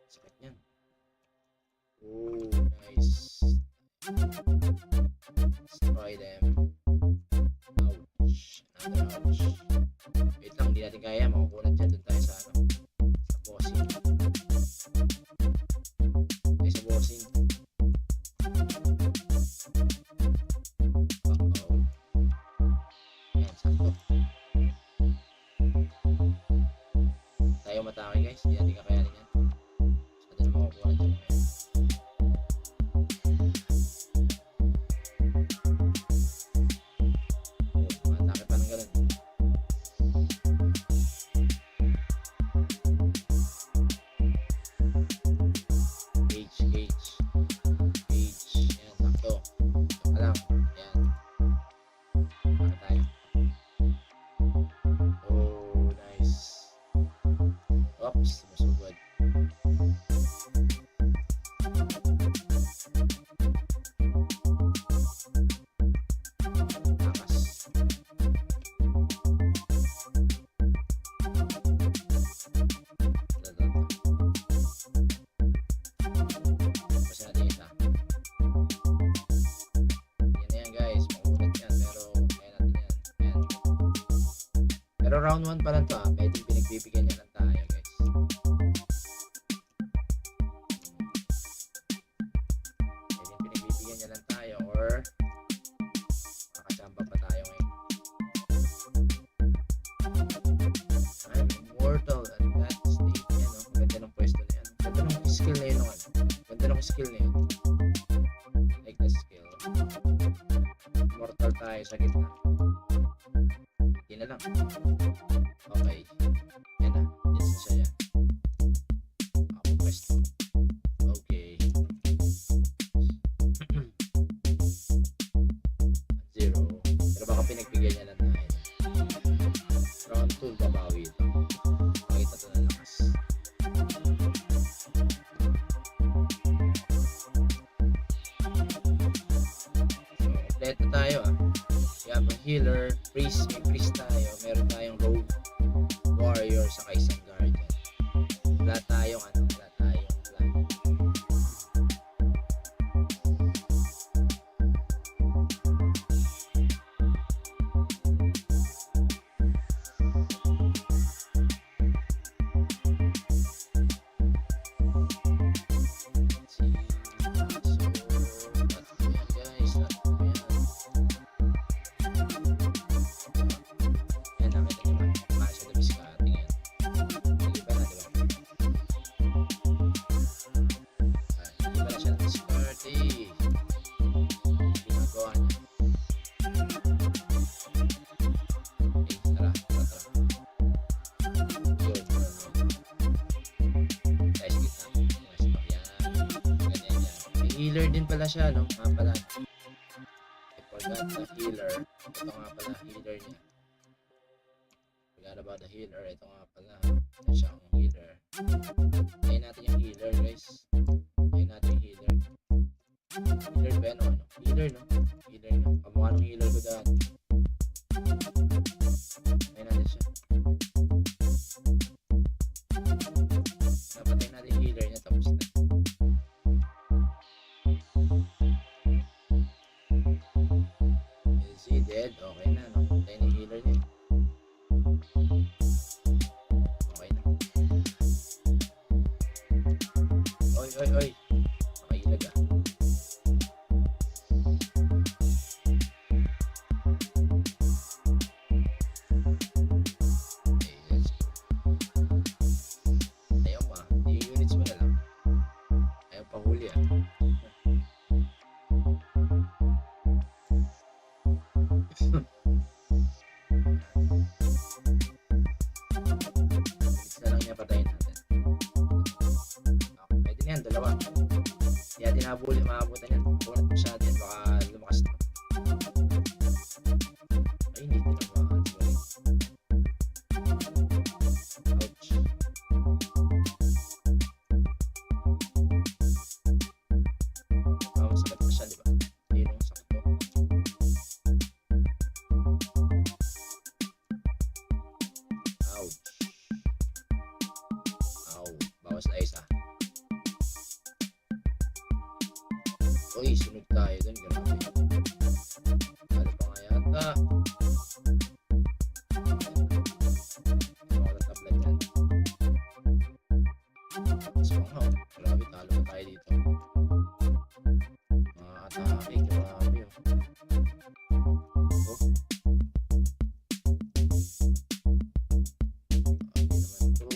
sakit niyan. Oh, nice. Destroy them. Ouch. Another ouch. Wait lang, hindi natin kaya. Makukunat dyan. Doon tayo sa sa bossing. Tayo sa bossing. Uh-oh. Ayan, sakto. Tayo matake guys. Hindi natin kakayanin yan. Saan na makukuha dyan ngayon. Matake pa ng ganun. Gauge. Yan, sakto. Sakto lang. Yan. Para tayo. Oh, nice. Oops, masugod. Takas. Basta natin isa. Yan na yan guys, makulat yan, pero kaya natin yan. Ayan. Pero round 1 pa lang to pwedeng pinagbibigyan niya lang tayo guys. Pwedeng pinagbibigyan sure makakachamba pa tayo ngayon. I'm immortal at that state. Yan, no? Ganda ng pwesto na yan. Ganda ng skill na yun. Ganda ng skill na yun. Like the skill. Immortal tayo sa gitna. Hindi na lang. Okay. Yan na. Yes na siya yan. Ako pwesto. Okay. 0. Pero baka pinagbigyan niya lang tayo. Round 2 babawi ito. Pakita ito na lakas. So, kompleto tayo ah. We have a healer, priest, may priest tayo. Meron tayong rogue, warrior, saka isang guardian. Wala tayong plan. Healer din pala siya, no? Nga pala. I forgot the healer. Ito nga pala, healer niya. Forgot about the healer. Ito nga pala. Ito siya ang healer. Tayin natin yung healer, guys. Tayin natin yung healer. Healer ba yan o ano? Healer, no? Healer niya. Kamukha ng healer ko dati. Tayin natin siya. Napatayin natin yung healer niya, tapos na. Is he dead? Okay na, no? Tayo na healer niya. Okay na. Oy, oy, oy. Makailag ah. Okay, let's go. Ayaw pa. Yung units mo na lang. Ayaw pa huli ah. Isa lang niya patayin natin. Okay, pwede na yan, dalawa. Hindi natin maabutan yan. Punat mo siya natin, baka lumakas na. Ay, hindi tinamaan. Sorry. Ouch. Masakit na siya, di ba? Hindi nung sakit to. Ouch. Ow. Bawas na isa. Uy, sunog tayo dun. Grabe. Ano pa nga yata? Wala tablet yan. So, grabe. Talo pa tayo dito. Mga atake. Grabe.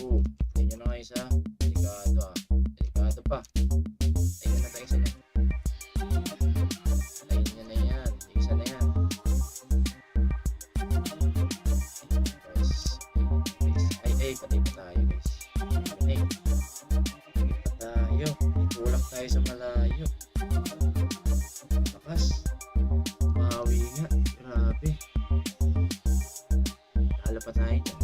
Oh. Tingnan na nga isa. Delikado ah. Delikado pa. Tingnan na tayo isa niya. Tingnan niya na yan. Isa na yan. Guys. Ay, patay pa tayo guys. Ay. Patay pa tayo. Itulak tayo sa malayo. Lakas. Mawi nga. Grabe. Nala pa tayo dyan.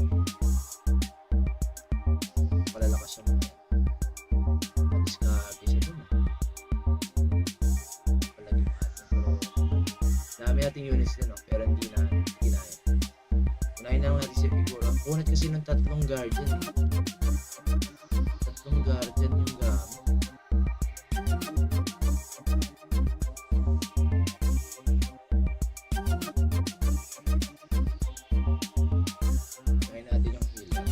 Palalakas yung mga diskarte siya dun palagi natin pero dami nating units din pero hindi na ginaya. Unahin na lang natin siya siguro. Ang punat kasi ng tatlong guardian yung gamit. Unahin natin yung healer.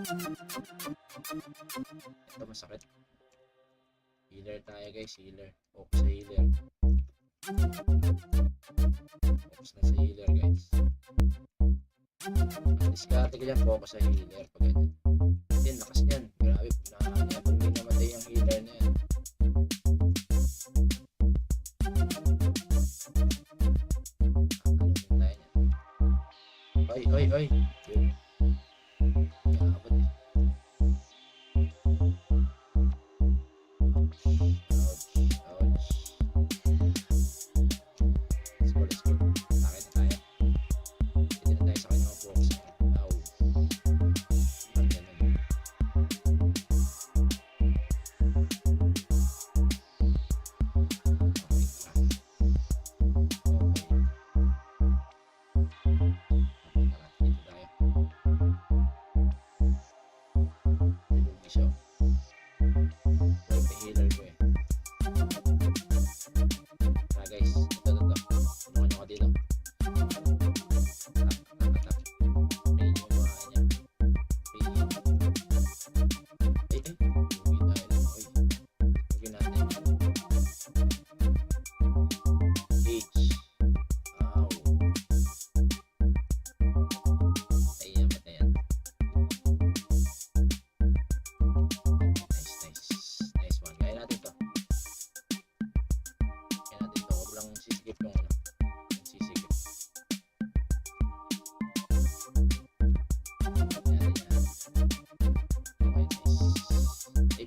Ito masakit. Healer tayo guys, healer. Focus sa healer. Focus na sa healer guys. Diskarte ko dyan, focus sa healer. Pag ganyan. Yan, lakas niyan. Grabe, never may namatay yung healer na yan. Tatalungin tayo niyan. Oy. Yun. Abot eh. Ouch. Let's go. Bakit na tayo? Hindi na tayo sa kanya mag-focus. Ow. Ang ganun.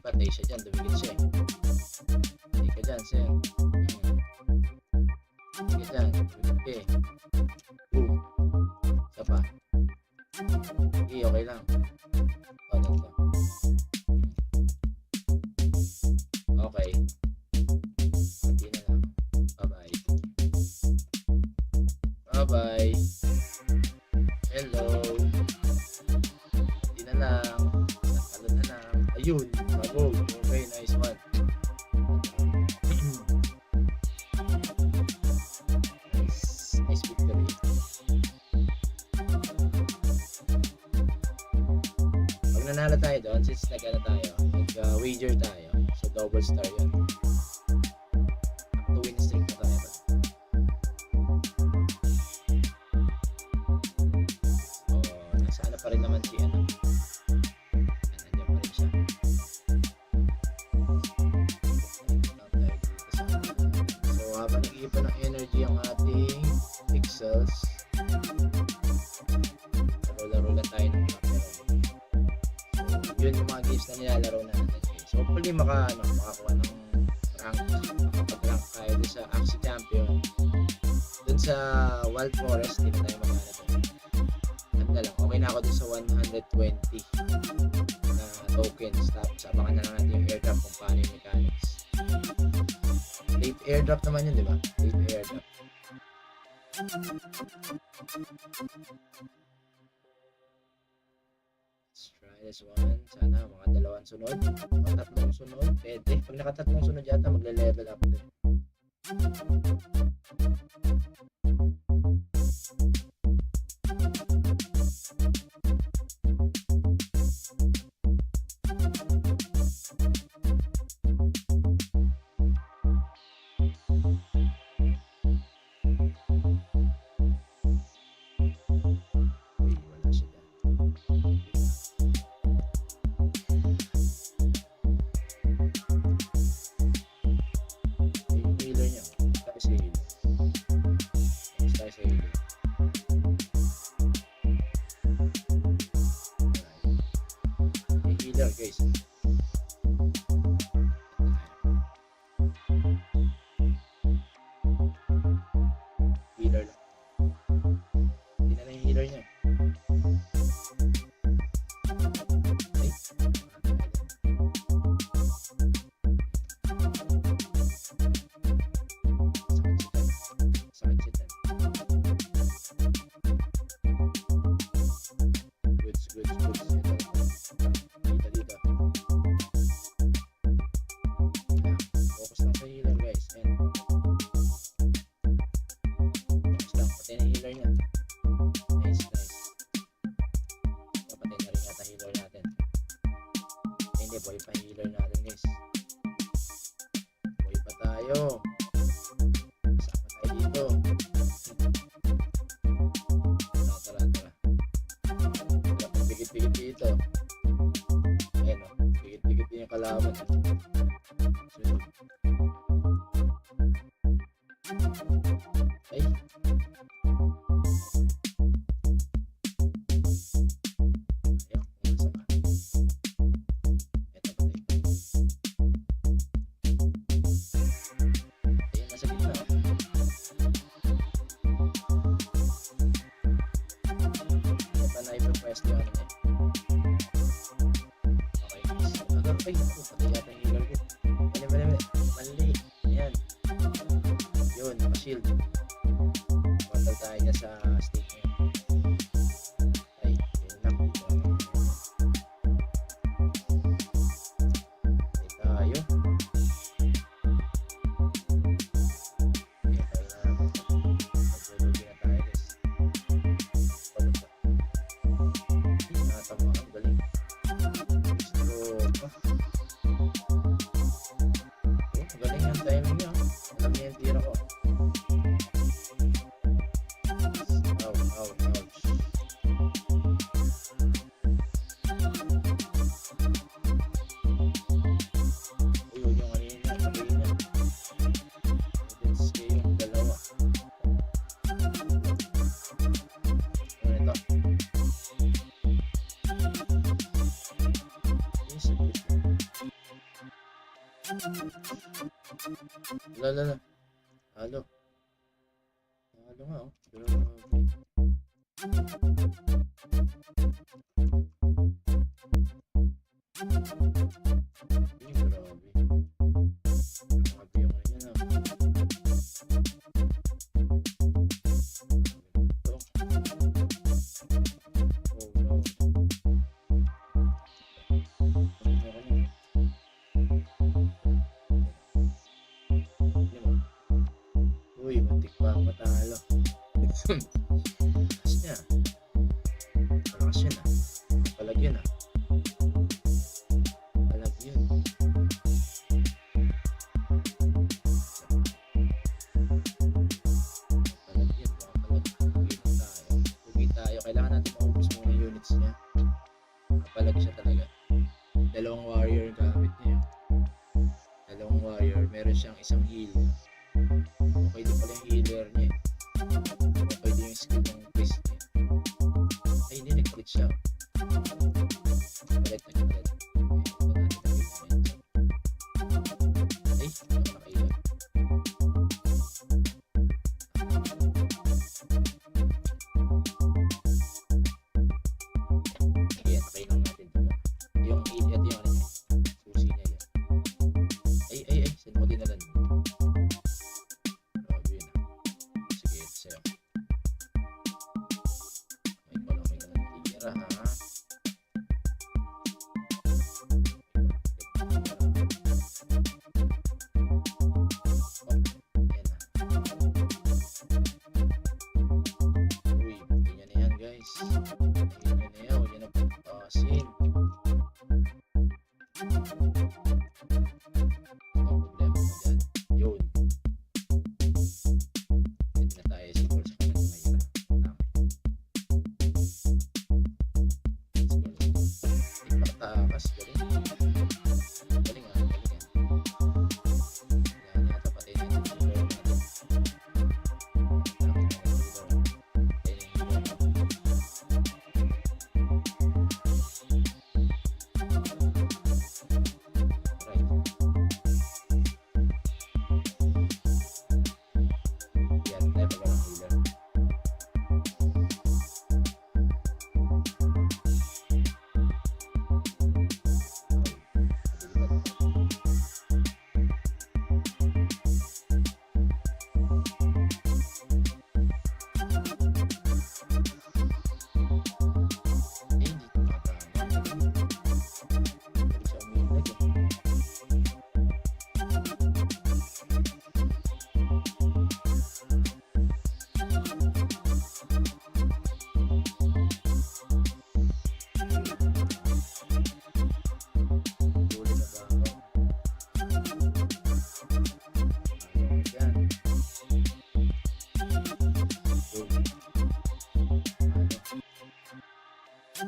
Patay siya dyan, dumigit siya eh. Hindi ka dyan, sir. Hindi ka dyan, dumigit ka eh. Boom. Isa pa. Sige, okay lang. Ano to? Okay. Hindi na lang. Bye-bye. Bye-bye. Hello. Hindi na lang. Nakalo na lang. Ayun. Bravo. Okay, nice one. Nice victory. Pag nanalo tayo doon, since nag-wager tayo, so double star yun. Up to win streak na tayo ba? Nasa ano pa rin naman si ano. Nandiyan pa rin siya. So habang nag-iiba ng energy ang ating pixels, laro lang tayo ng map. Yun yung mga games na nilalaro natin. So hopefully makakuha ng rank, makapag-rank tayo dun sa Axie Champion. Dun sa Wild Forest, hindi na tayo magana doon. Ano lang, okay na ako dun sa 120 na tokens. Tapos abangan na lang natin yung airdrop kung paano yung mechanics. Late airdrop naman yun, di ba? Late airdrop. Let's try this one. Sana mga dalawang sunod. Mga tatlong sunod. Pwede. Pag nakatatlong sunod yata, magle-level up din. Healer niya. Tapos healer. tayo. Sama tayo dito. Tara. Tara, pigit-pigit dito. Ayan o, pigit-pigit din yung kalaban. Sunod. Ay. Ayaw, umasa ka. Eto, patay. Ayan, nasa gitna o. Ito na ipa-press yung ano niya. Okay, guys. Ay, ako, patay yata yung healer ko. Mali. Ayan. Yun, naka-shield. Portal tayo niya sa stake niya. Ay, yun lang. Patay tayo. Okay, tayo na naman. Maglulugi na tayo, guys. Pagod pa. Ay, nakatama ka. Galing. Stroke pa. Oh, galing yung timing niya. Alam niya yung tira ko. Ouch. Uy, huwag yung kanina. Sabay niya. Evidence kayong dalawa. Ano ito? Yes, Lala. Halo. Halo nga oh. Pero okay. Ay, grabe. Grabe yung ano yan ah. Ito. Oh no. Uy, matik pa matalo. Lakas niya. Malakas yun ah. Palag yun ah. Palag yun. Palag yun. Palag. Pugi tayo. Kailangan natin maubos muna yung units niya. Palag siya talaga. Dalawang warrior gamit niya. Dalawang warrior. Meron siyang isang heal. Okay din pala yung healer niya eh. Okay din yung skill ng priest niya. Ay, hindi nag-quit siya. Palit. Ito natin nag-quit. Ay, ako nakailan. Kaya nakailan natin ito. Yung heal, ito yung ano niya. Susi niya yan. Ay, saan mo dinalan mo? Grabe yun ah. Sige, ito sa'yo.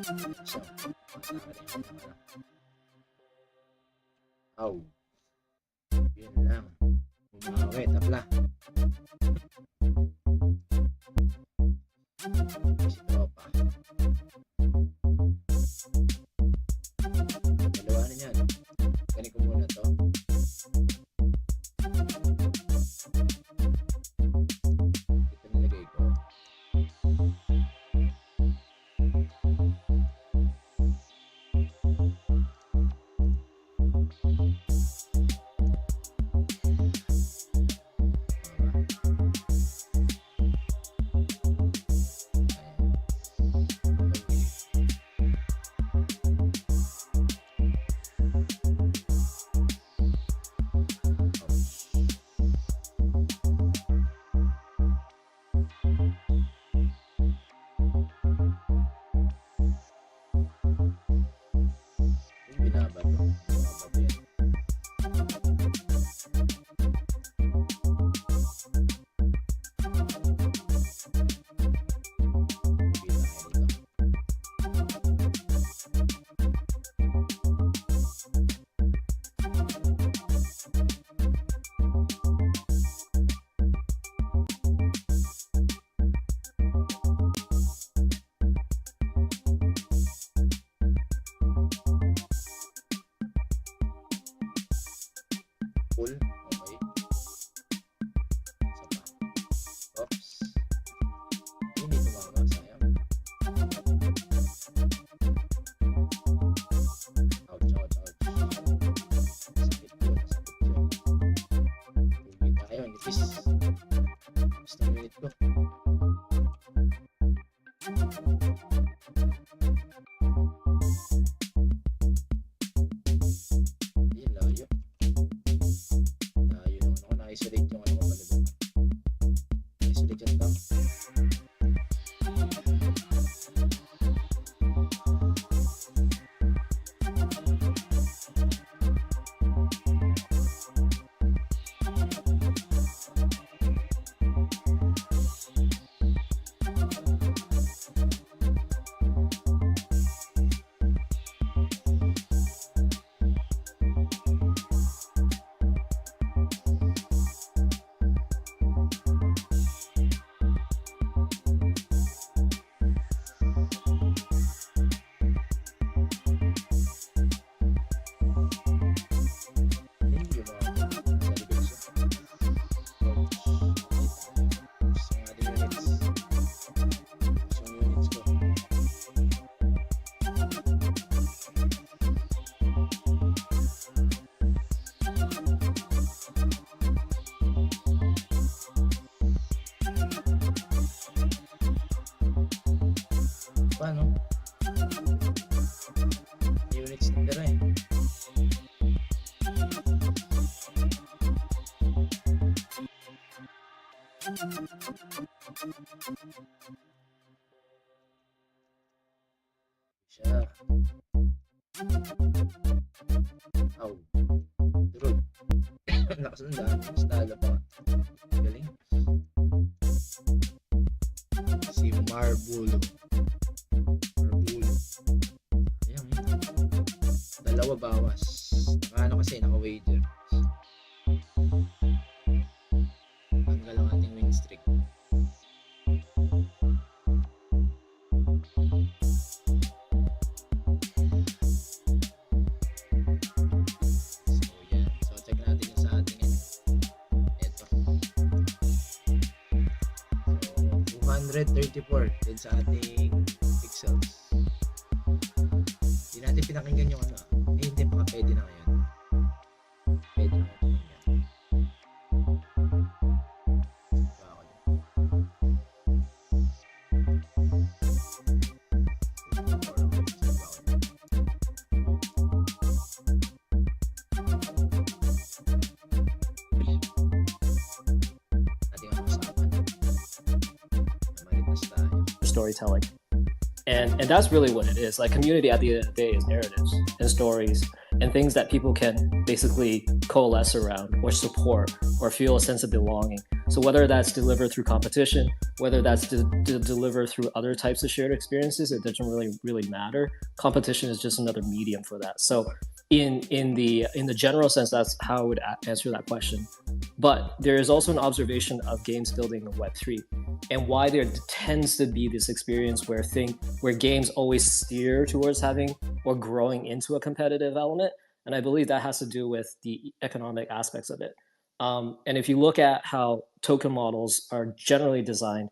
So, sa akin yung aw, yun lang. Bumawi, tapla. Si Tropa. Dalawanan yan. Galing ko muna to. Ito nilagay ko. Full. Okay. Isa pa. Oops. Hindi tumama. Sayang. Ouch, ouch, ouch. Masakit yun. Masakit yun. Tubig tayo. Nipis. Nipis ng unit ko. Ayun, layo. Na-isolate yung ano ko pala doon. Na-isolate yung tank. Paano? Units na tira eh. Siya. Aw. Durog. Lakas ng dami. Stala pa. Galing. Si Marbulo. Ayan. Dalawa bawas. Naka kasi, naka-wager. Tanggal ang ating win streak. So yan. So check natin yung sa ating ito. So 234 din sa ating pixels. Hindi natin pinakinggan yung ano. Hindi pa pwede na ngayon. Pwede na ngayon. Storytelling. And that's really what it is. Like, community at the end of the day is narratives and stories and things that people can basically coalesce around or support or feel a sense of belonging. So whether that's delivered through competition, whether that's delivered through other types of shared experiences, it doesn't really matter. Competition is just another medium for that. So in the general sense, that's how I would answer that question. But there is also an observation of games building in Web3 and why there tends to be this experience where games always steer towards having or growing into a competitive element. And I believe that has to do with the economic aspects of it. And if you look at how token models are generally designed,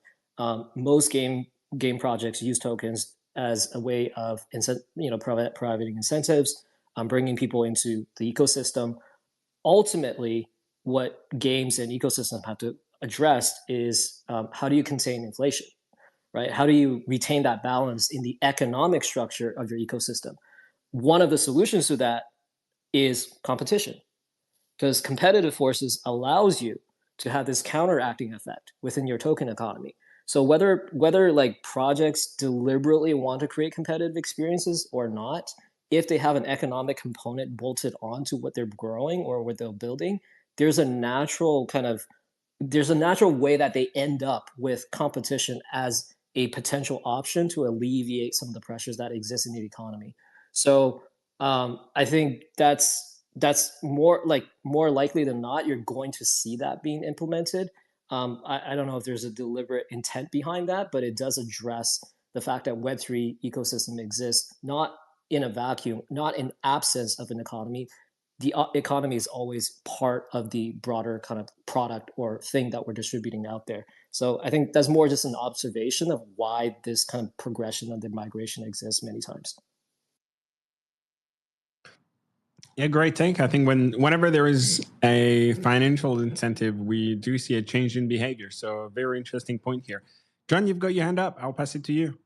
most game projects use tokens as a way of providing incentives, bringing people into the ecosystem. Ultimately, what games and ecosystems have to address is how do you contain inflation, right? How do you retain that balance in the economic structure of your ecosystem? One of the solutions to that is competition, because competitive forces allows you to have this counteracting effect within your token economy. So whether like projects deliberately want to create competitive experiences or not, if they have an economic component bolted onto what they're growing or what they're building, there's a natural kind of there's a natural way that they end up with competition as a potential option to alleviate some of the pressures that exist in the economy. So I think that's more likely than not you're going to see that being implemented. I don't know if there's a deliberate intent behind that, but it does address the fact that Web3 ecosystem exists not in a vacuum, not in absence of an economy. The economy is always part of the broader kind of product or thing that we're distributing out there. So I think that's more just an observation of why this kind of progression of the migration exists many times. Yeah, great take. I think whenever there is a financial incentive, we do see a change in behavior. So a very interesting point here. John, you've got your hand up. I'll pass it to you.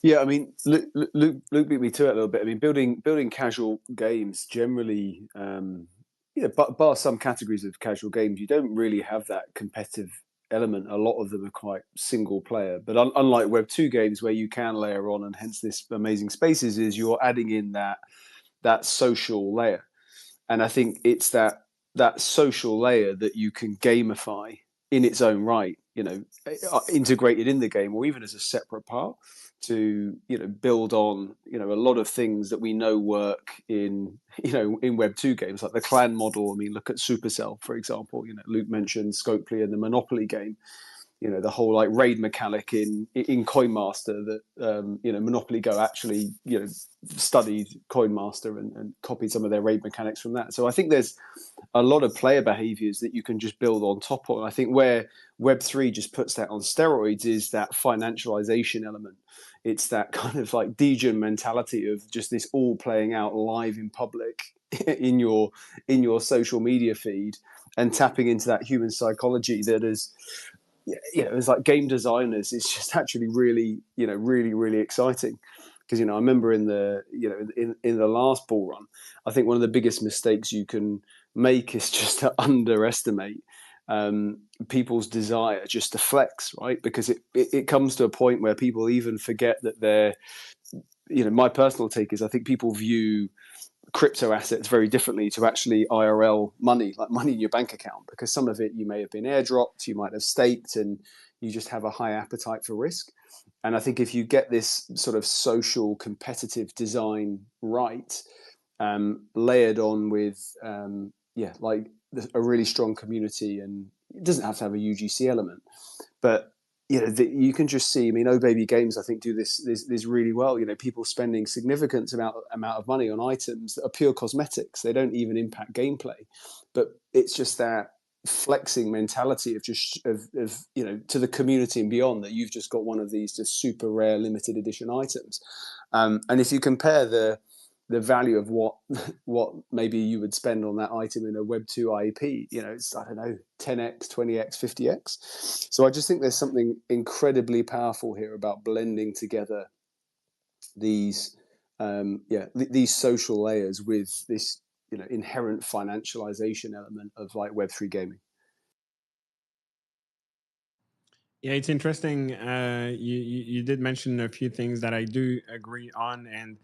Yeah, I mean, Luke beat me to it a little bit. I mean, building casual games generally, bar some categories of casual games, you don't really have that competitive element. A lot of them are quite single player. But unlike Web2 games where you can layer on, and hence this amazing spaces, is you're adding in that social layer. And I think it's that social layer that you can gamify in its own right, integrated in the game or even as a separate part to, build on, a lot of things that we know work in Web2 games, like the clan model. I mean, look at Supercell, for example. Luke mentioned Scopely and the Monopoly game. The whole like raid mechanic in Coinmaster that Monopoly Go actually studied Coinmaster and copied some of their raid mechanics from that. So I think there's a lot of player behaviors that you can just build on top of. And I think where Web3 just puts that on steroids is that financialization element. It's that kind of like degen mentality of just this all playing out live in public in your social media feed and tapping into that human psychology that is, it's like game designers. It's just actually really, really exciting. Because, I remember in the last bull run, I think one of the biggest mistakes you can make is just to underestimate people's desire just to flex, right? Because it comes to a point where people even forget that they're, my personal take is I think people view crypto assets very differently to actually IRL money, like money in your bank account, because some of it you may have been airdropped, you might have staked, and you just have a high appetite for risk. And I think if you get this sort of social competitive design right, layered on with like a really strong community, and it doesn't have to have a UGC element, but you can just see. I mean, Oh Baby Games, I think, do this really well. People spending significant amount of money on items that are pure cosmetics. They don't even impact gameplay, but it's just that flexing mentality of to the community and beyond, that you've just got one of these just super rare limited edition items. And if you compare the value of what maybe you would spend on that item in a Web2 IEP, it's, I don't know, 10x, 20x, 50x. So I just think there's something incredibly powerful here about blending together these these social layers with this inherent financialization element of like Web3 gaming. Yeah, it's interesting. You did mention a few things that I do agree on, and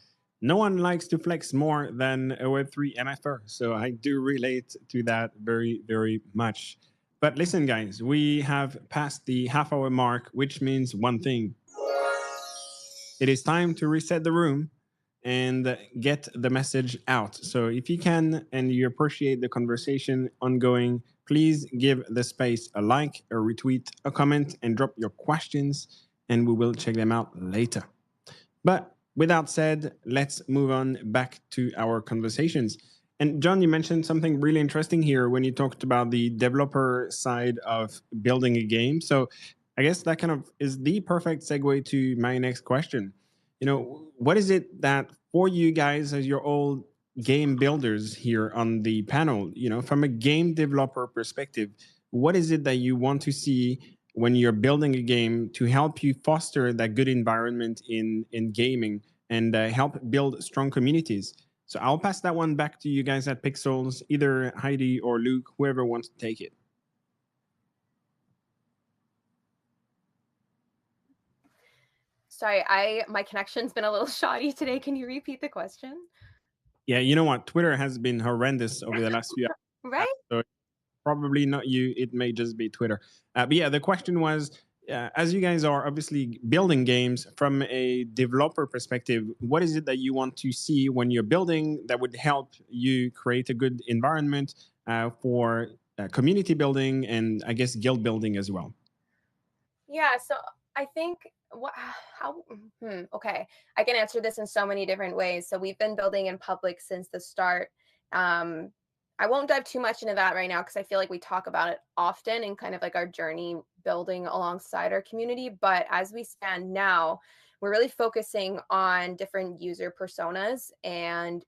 no one likes to flex more than a Web3 MFR. So I do relate to that very, very much. But listen, guys, we have passed the half hour mark, which means one thing. It is time to reset the room and get the message out. So if you can and you appreciate the conversation ongoing, please give the space a like, a retweet, a comment, and drop your questions, and we will check them out later. But with that said, let's move on back to our conversations. And John, you mentioned something really interesting here when you talked about the developer side of building a game. So I guess that kind of is the perfect segue to my next question. You know, what is it that for you guys as your old game builders here on the panel, you know, from a game developer perspective, what is it that you want to see when you're building a game to help you foster that good environment in gaming and help build strong communities? So I'll pass that one back to you guys at Pixels, either Heidi or Luke, whoever wants to take it. Sorry, my connection's been a little shoddy today. Can you repeat the question? Yeah, you know what? Twitter has been horrendous over the last few hours. Right? So probably not you. It may just be Twitter. But yeah, the question was, as you guys are obviously building games from a developer perspective, what is it that you want to see when you're building that would help you create a good environment for community building and I guess guild building as well? Yeah, so I think okay, I can answer this in so many different ways. So we've been building in public since the start. I won't dive too much into that right now because I feel like we talk about it often in kind of like our journey building alongside our community. But as we stand now, we're really focusing on different user personas and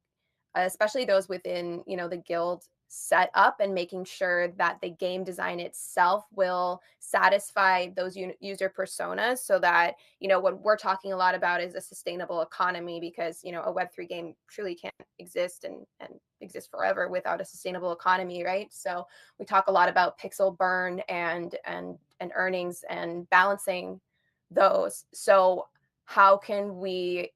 especially those within, you know, the guild set up, and making sure that the game design itself will satisfy those user personas, so that, you know, what we're talking a lot about is a sustainable economy, because, you know, a Web3 game truly can't exist and exist forever without a sustainable economy, right? So we talk a lot about pixel burn and earnings and balancing those. So how can we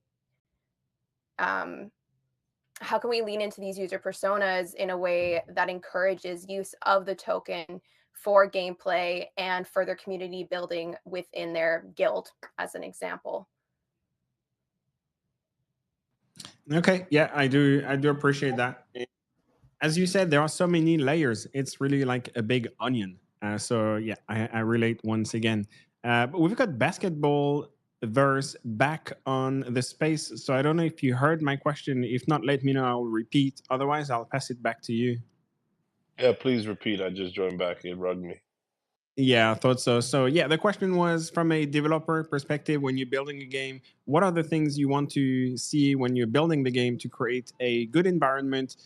lean into these user personas in a way that encourages use of the token for gameplay and further community building within their guild, as an example? Okay, yeah, I do appreciate that. As you said, there are so many layers. It's really like a big onion. So yeah, I relate once again. But we've got basketball verse back on the space. So I don't know if you heard my question. If not, let me know. I'll repeat. Otherwise, I'll pass it back to you. Yeah, please repeat. I just joined back. It rugged me. Yeah, I thought so. So yeah, the question was from a developer perspective, when you're building a game, what are the things you want to see when you're building the game to create a good environment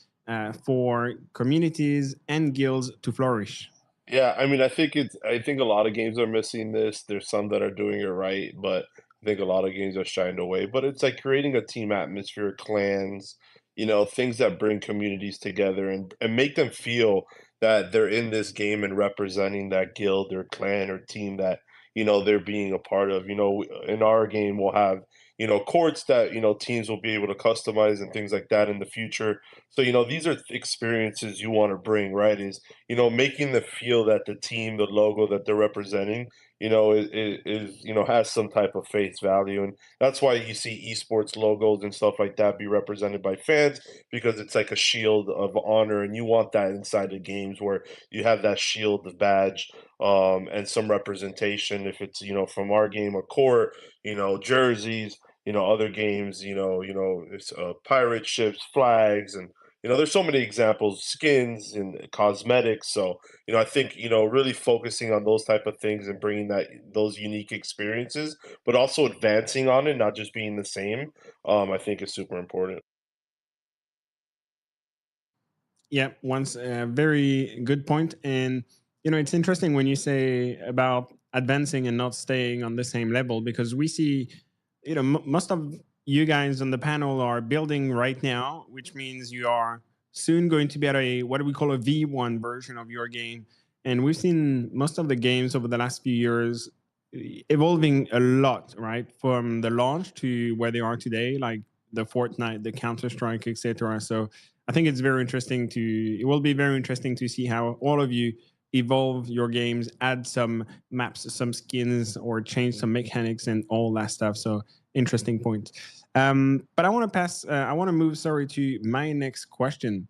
for communities and guilds to flourish? Yeah, I mean, I think a lot of games are missing this. There's some that are doing it right, but I think a lot of games are shying away. But it's like creating a team atmosphere, clans, you know, things that bring communities together and make them feel that they're in this game and representing that guild or clan or team that, you know, they're being a part of. You know, in our game, we'll have, you know, courts that, you know, teams will be able to customize and things like that in the future. So, you know, these are experiences you want to bring, right? Is, you know, making them feel that the team, the logo that they're representing, you know, is, you know, has some type of face value. And that's why you see esports logos and stuff like that be represented by fans, because it's like a shield of honor. And you want that inside the games where you have that shield, the badge, and some representation. If it's, you know, from our game, a court, you know, jerseys, you know, other games, it's pirate ships, flags, and you know, there's so many examples, skins and cosmetics. So, you know, I think, you know, really focusing on those type of things and bringing those unique experiences, but also advancing on it, not just being the same, I think is super important. Yeah, once a very good point. And you know, it's interesting when you say about advancing and not staying on the same level, because we see, you know, most of you guys on the panel are building right now, which means you are soon going to be at a what do we call a V1 version of your game. And we've seen most of the games over the last few years evolving a lot, right? From the launch to where they are today, like the Fortnite, the Counter Strike, etc. So I think it will be very interesting to see how all of you evolve your games, add some maps, some skins, or change some mechanics and all that stuff. So interesting point. But I want to I want to move, sorry, to my next question.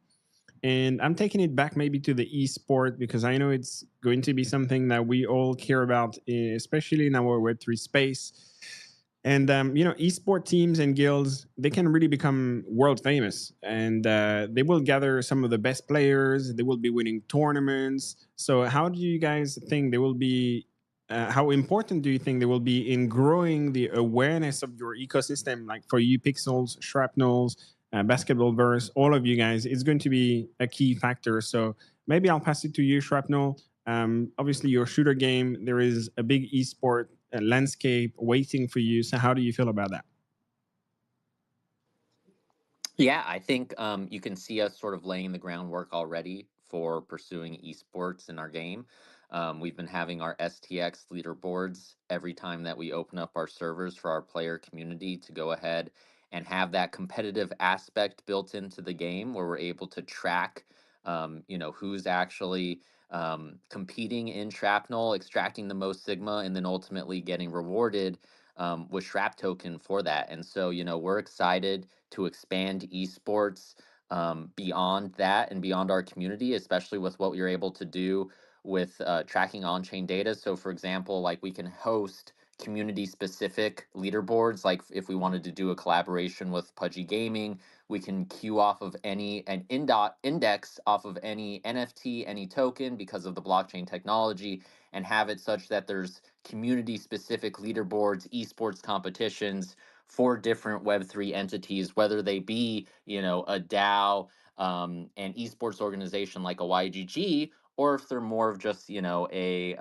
And I'm taking it back maybe to the esport because I know it's going to be something that we all care about, especially in our Web3 space. And esport teams and guilds, they can really become world famous, and they will gather some of the best players. They will be winning tournaments. So, how do you guys think they will be? How important do you think they will be in growing the awareness of your ecosystem? Like for you, Pixels, Shrapnels, Basketball Verse, all of you guys, it's going to be a key factor. So maybe I'll pass it to you, Shrapnel. Obviously, your shooter game, there is a big esport landscape waiting for you. So, how do you feel about that? Yeah, I think you can see us sort of laying the groundwork already for pursuing esports in our game. We've been having our STX leaderboards every time that we open up our servers for our player community to go ahead and have that competitive aspect built into the game where we're able to track, who's actually competing in Shrapnel, extracting the most Sigma, and then ultimately getting rewarded with Shrap token for that. And so, we're excited to expand esports beyond that and beyond our community, especially with what you're able to do with tracking on-chain data. So, for example, like we can host community-specific leaderboards. Like if we wanted to do a collaboration with Pudgy Gaming, we can queue off of index off of any NFT, any token because of the blockchain technology, and have it such that there's community-specific leaderboards, esports competitions for different Web3 entities, whether they be, a DAO, an esports organization like a YGG, or if they're more of just, a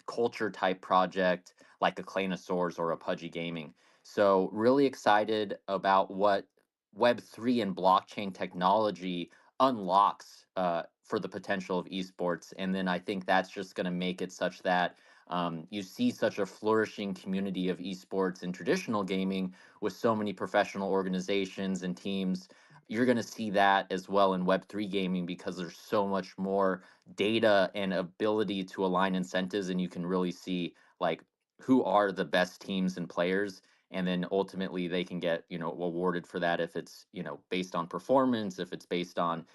culture type project like a Claynosaurs or a Pudgy Gaming. So really excited about what Web3 and blockchain technology unlocks for the potential of esports. And then I think that's just going to make it such that you see such a flourishing community of esports and traditional gaming with so many professional organizations and teams. You're going to see that as well in Web3 gaming because there's so much more data and ability to align incentives, and you can really see like who are the best teams and players, and then ultimately they can get awarded for that if it's based on performance, if it's based on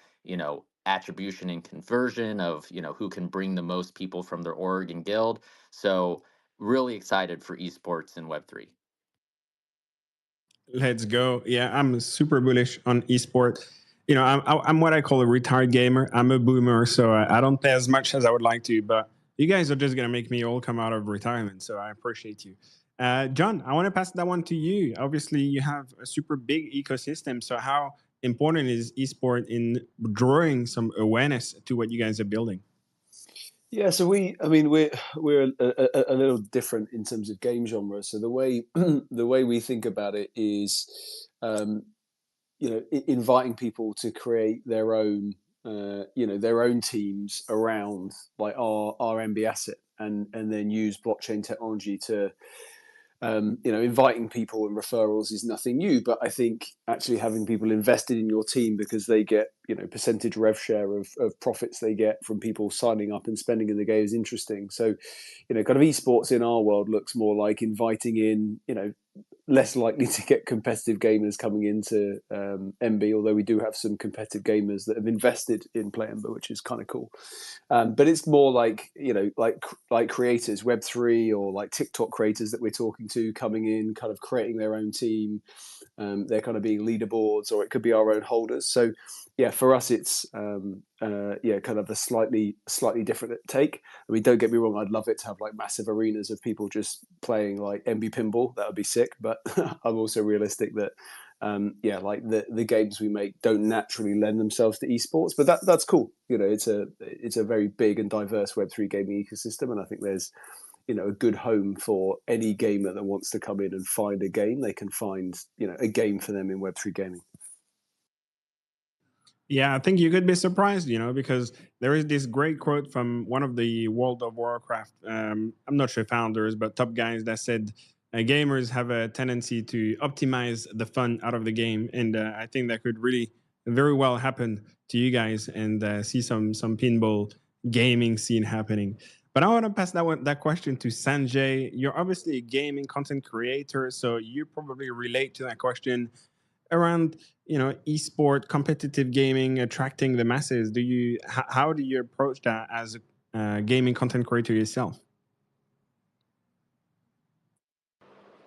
attribution and conversion of who can bring the most people from their org and guild. So really excited for esports in Web3. Let's go. Yeah, I'm super bullish on esport. I'm what I call a retired gamer. I'm a boomer, so I don't play as much as I would like to. But you guys are just gonna make me all come out of retirement, so I appreciate you. John, I want to pass that one to you. Obviously, you have a super big ecosystem. So how important is esport in drawing some awareness to what you guys are building? Yeah, so we're a little different in terms of game genre. So the way the way we think about it is, inviting people to create their own, their own teams around like our MB asset, and then use blockchain technology to inviting people and referrals is nothing new, but I think actually having people invested in your team because they get, percentage rev share of profits they get from people signing up and spending in the game is interesting. So, kind of esports in our world looks more like inviting in, less likely to get competitive gamers coming into MB, although we do have some competitive gamers that have invested in Play MB, which is kind of cool. But it's more like like creators, Web3 or like TikTok creators that we're talking to coming in, kind of creating their own team. They're kind of being leaderboards, or it could be our own holders. So yeah, for us it's kind of a slightly different take. I mean, don't get me wrong, I'd love it to have like massive arenas of people just playing like MB pinball. That would be sick. But I'm also realistic that like the games we make don't naturally lend themselves to esports, but that's cool. It's a very big and diverse Web3 gaming ecosystem, and I think there's a good home for any gamer that wants to come in and find a game. They can find a game for them in Web3 gaming. Yeah, I think you could be surprised, because there is this great quote from one of the World of Warcraft, I'm not sure founders, but top guys that said, gamers have a tendency to optimize the fun out of the game, and I think that could really very well happen to you guys, and see some pinball gaming scene happening. But I want to pass that question to Sanjay. You're obviously a gaming content creator, so you probably relate to that question around esport competitive gaming attracting the masses. How do you approach that as a gaming content creator yourself?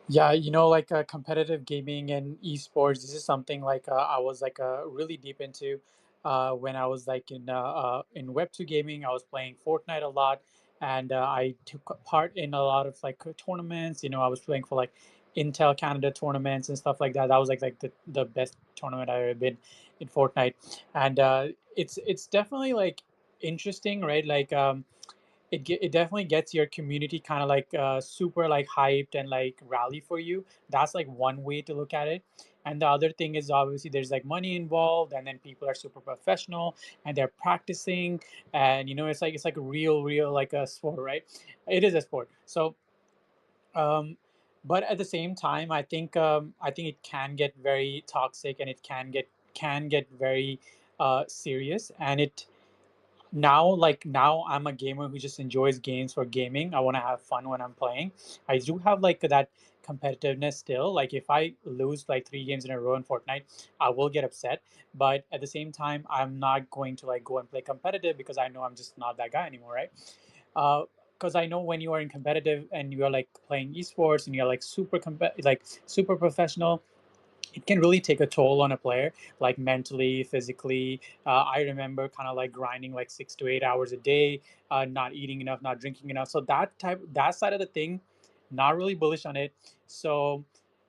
Yeah, like competitive gaming and esports. This is something like I was like really deep into when I was like in Web2 gaming. I was playing Fortnite a lot, and I took part in a lot of like tournaments. I was playing for like Intel Canada tournaments and stuff like that. That was like the best tournament I've ever been in Fortnite, and it's definitely like interesting, right? Like it definitely gets your community kind of like super like hyped and like rally for you. That's like one way to look at it. And the other thing is obviously there's like money involved, and then people are super professional and they're practicing, and it's like a real like a sport, right? It is a sport. So um but at the same time, I think it can get very toxic, and it can get very serious. And it now I'm a gamer who just enjoys games for gaming. I want to have fun when I'm playing. I do have like that competitiveness still. Like if I lose like 3 games in a row in Fortnite, I will get upset. But at the same time, I'm not going to like go and play competitive, because I know I'm just not that guy anymore, right? Because I know when you are in competitive and you are like playing esports and you're like like super professional, it can really take a toll on a player, like mentally, physically. I remember kind of like grinding like 6 to 8 hours a day, not eating enough, not drinking enough. So that side of the thing, not really bullish on it. So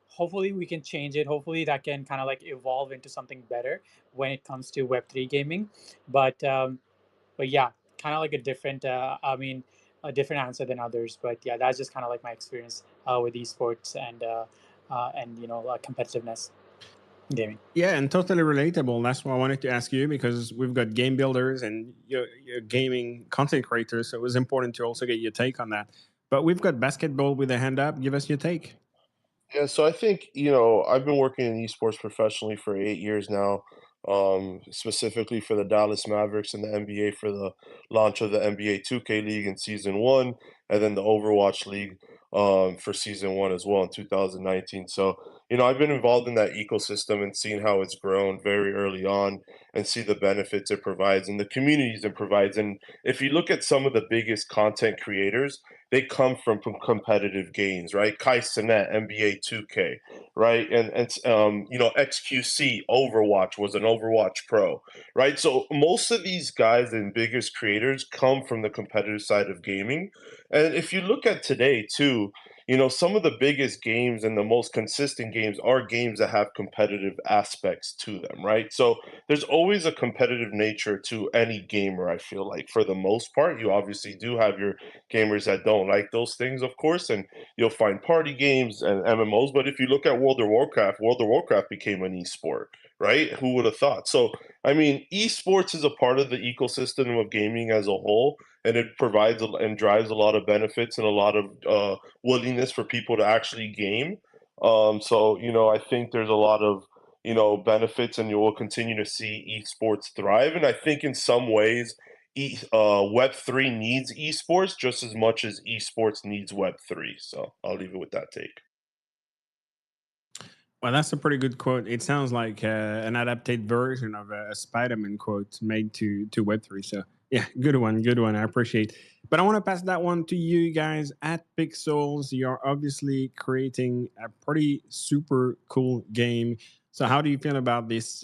hopefully we can change it. Hopefully that can kind of like evolve into something better when it comes to Web3 gaming. But yeah, kind of like a different answer than others. But yeah, that's just kind of like my experience with esports and competitiveness gaming. Yeah, and totally relatable. That's why I wanted to ask you, because we've got game builders and you're gaming content creators, so it was important to also get your take on that. But we've got basketball with a hand up. Give us your take. Yeah, so I think, I've been working in esports professionally for 8 years now, specifically for the Dallas Mavericks and the NBA for the launch of the NBA 2K League in season one, and then the Overwatch League for season one as well in 2019. So, I've been involved in that ecosystem and seen how it's grown very early on and see the benefits it provides and the communities it provides. And if you look at some of the biggest content creators, they come from competitive games, right? Kai Cenat, NBA 2K, right? And XQC Overwatch was an Overwatch Pro, right? So most of these guys and biggest creators come from the competitive side of gaming. And if you look at today too, some of the biggest games and the most consistent games are games that have competitive aspects to them, right? So there's always a competitive nature to any gamer, I feel like, for the most part. You obviously do have your gamers that don't like those things, of course, and you'll find party games and MMOs. But if you look at World of Warcraft became an esport, right? Who would have thought? So, I mean, esports is a part of the ecosystem of gaming as a whole, and it provides and drives a lot of benefits and a lot of willingness for people to actually game. So, I think there's a lot of benefits, and you will continue to see esports thrive. And I think in some ways, Web3 needs esports just as much as esports needs Web3. So I'll leave it with that take. Well, that's a pretty good quote. It sounds like an adapted version of a Spider-Man quote made to Web3. So yeah, good one, good one. I appreciate. But I want to pass that one to you guys at Pixels. You're obviously creating a pretty super cool game. So how do you feel about this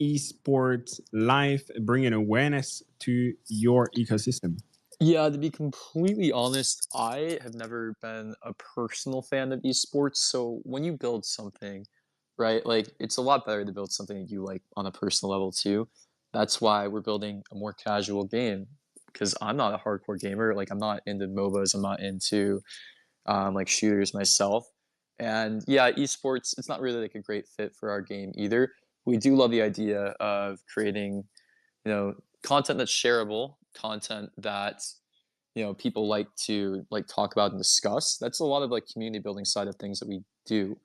esports life, bringing awareness to your ecosystem? Yeah, to be completely honest, I have never been a personal fan of esports. So when you build something, right, like it's a lot better to build something that you like on a personal level too. That's why we're building a more casual game, because I'm not a hardcore gamer. Like I'm not into MOBAs. I'm not into like shooters myself. And yeah, esports, it's not really like a great fit for our game either. We do love the idea of creating, content that's shareable, content that people like to talk about and discuss. That's a lot of community building side of things that we do.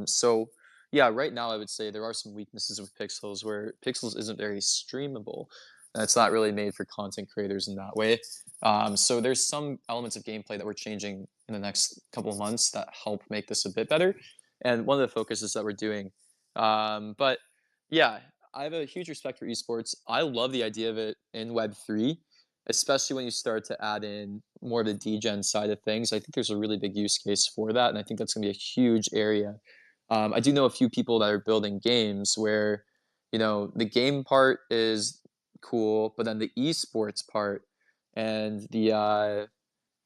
So yeah, right now I would say there are some weaknesses with Pixels where Pixels isn't very streamable. And it's not really made for content creators in that way. So there's some elements of gameplay that we're changing in the next couple of months that help make this a bit better. And one of the focuses that we're doing. But yeah, I have a huge respect for esports. I love the idea of it in Web3, especially when you start to add in more of the degen side of things. I think there's a really big use case for that, and I think that's going to be a huge area. I do know a few people that are building games where, the game part is cool, but then the esports part and the I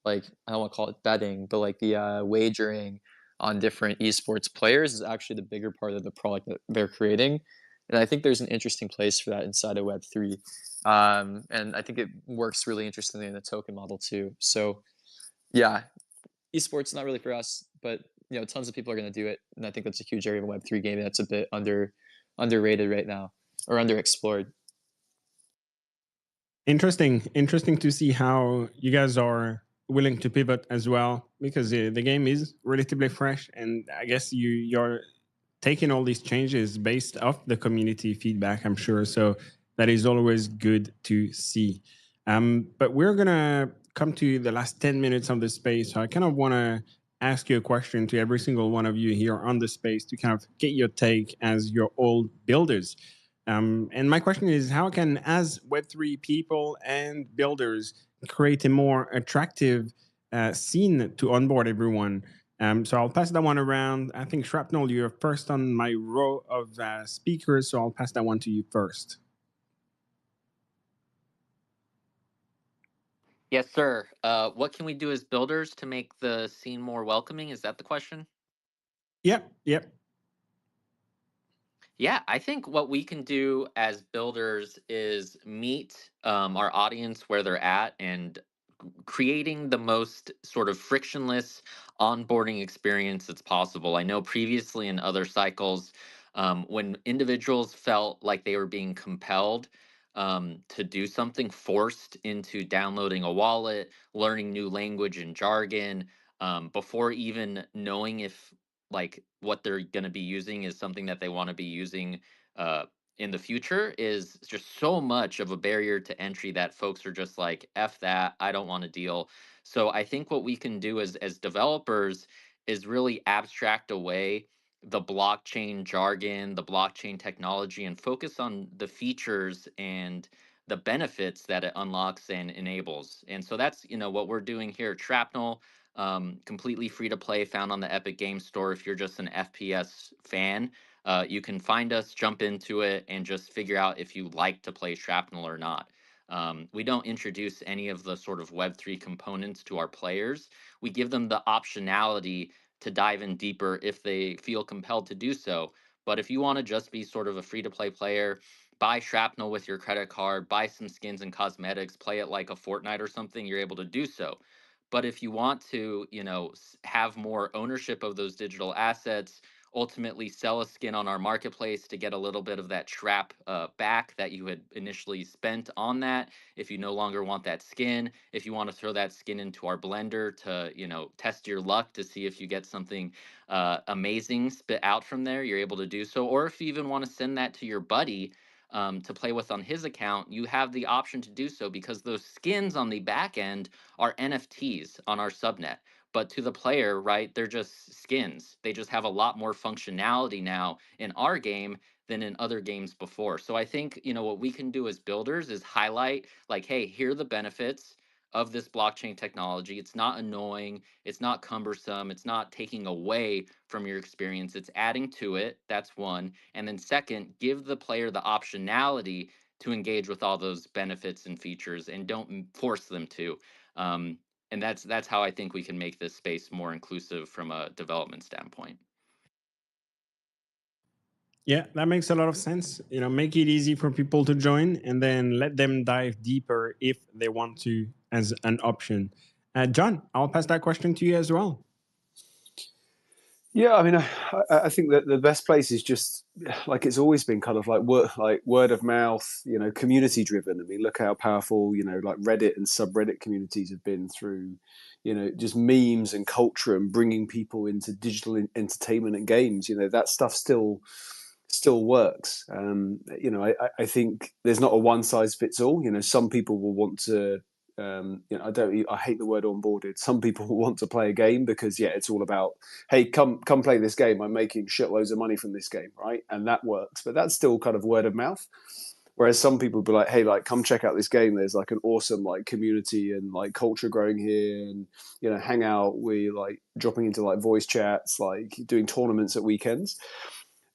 don't want to call it betting, but the wagering on different esports players is actually the bigger part of the product that they're creating. And I think there's an interesting place for that inside of Web3. And I think it works really interestingly in the token model too. So yeah, esports is not really for us, but tons of people are going to do it. And I think that's a huge area of Web3 gaming that's a bit underrated right now, or underexplored. Interesting to see how you guys are willing to pivot as well, because the game is relatively fresh, and I guess you're taking all these changes based off the community feedback, I'm sure. So that is always good to see. But we're gonna come to the last 10 minutes of the space. So I kind of want to ask you a question to every single one of you here on the space to kind of get your take as your old builders. And my question is, how can, as Web3 people and builders, create a more attractive scene to onboard everyone? So I'll pass that one around. I think Shrapnel, you're first on my row of speakers, so I'll pass that one to you first. Yes, sir. What can we do as builders to make the scene more welcoming? Is that the question? Yep. Yeah, I think what we can do as builders is meet our audience where they're at and creating the most sort of frictionless onboarding experience that's possible. I know previously in other cycles, when individuals felt like they were being compelled to do something, forced into downloading a wallet, learning new language and jargon, before even knowing if like what they're going to be using is something that they want to be using uh, in the future, is just so much of a barrier to entry that folks are just like, F that, I don't want to deal. So I think what we can do as developers is really abstract away the blockchain jargon, the blockchain technology, and focus on the features and the benefits that it unlocks and enables. And so that's, what we're doing here at Shrapnel. Completely free to play, found on the Epic Games Store. If you're just an FPS fan, you can find us, jump into it, and just figure out if you like to play Shrapnel or not. We don't introduce any of the sort of Web3 components to our players. We give them the optionality to dive in deeper if they feel compelled to do so. But if you want to just be sort of a free to play player, buy Shrapnel with your credit card, buy some skins and cosmetics, play it like a Fortnite or something, you're able to do so. But if you want to, have more ownership of those digital assets, ultimately sell a skin on our marketplace to get a little bit of that trap back that you had initially spent on that. If you no longer want that skin, if you want to throw that skin into our blender to, test your luck to see if you get something amazing spit out from there, you're able to do so. Or if you even want to send that to your buddy to play with on his account, you have the option to do so, because those skins on the back end are NFTs on our subnet. But to the player, right, they're just skins. They just have a lot more functionality now in our game than in other games before. So I think, what we can do as builders is highlight, like, hey, here are the benefits of this blockchain technology. It's not annoying, it's not cumbersome, it's not taking away from your experience, it's adding to it. That's one. And then second, give the player the optionality to engage with all those benefits and features, and don't force them to. And that's how I think we can make this space more inclusive from a development standpoint. Yeah, that makes a lot of sense. Make it easy for people to join, and then let them dive deeper if they want to, as an option. John, I'll pass that question to you as well. Yeah, I mean, I think that the best place is just like it's always been kind of like word of mouth, community driven. I mean, look how powerful, like Reddit and subreddit communities have been through, just memes and culture and bringing people into digital entertainment and games. That stuff still works. I think there's not a one size fits all. Some people will want to. I hate the word onboarded. Some people will want to play a game because it's all about, hey, come play this game. I'm making shitloads of money from this game, right? And that works, but that's still kind of word of mouth. Whereas some people be like, hey, like come check out this game. There's like an awesome like community and like culture growing here, and hang out. We like dropping into like voice chats, like doing tournaments at weekends.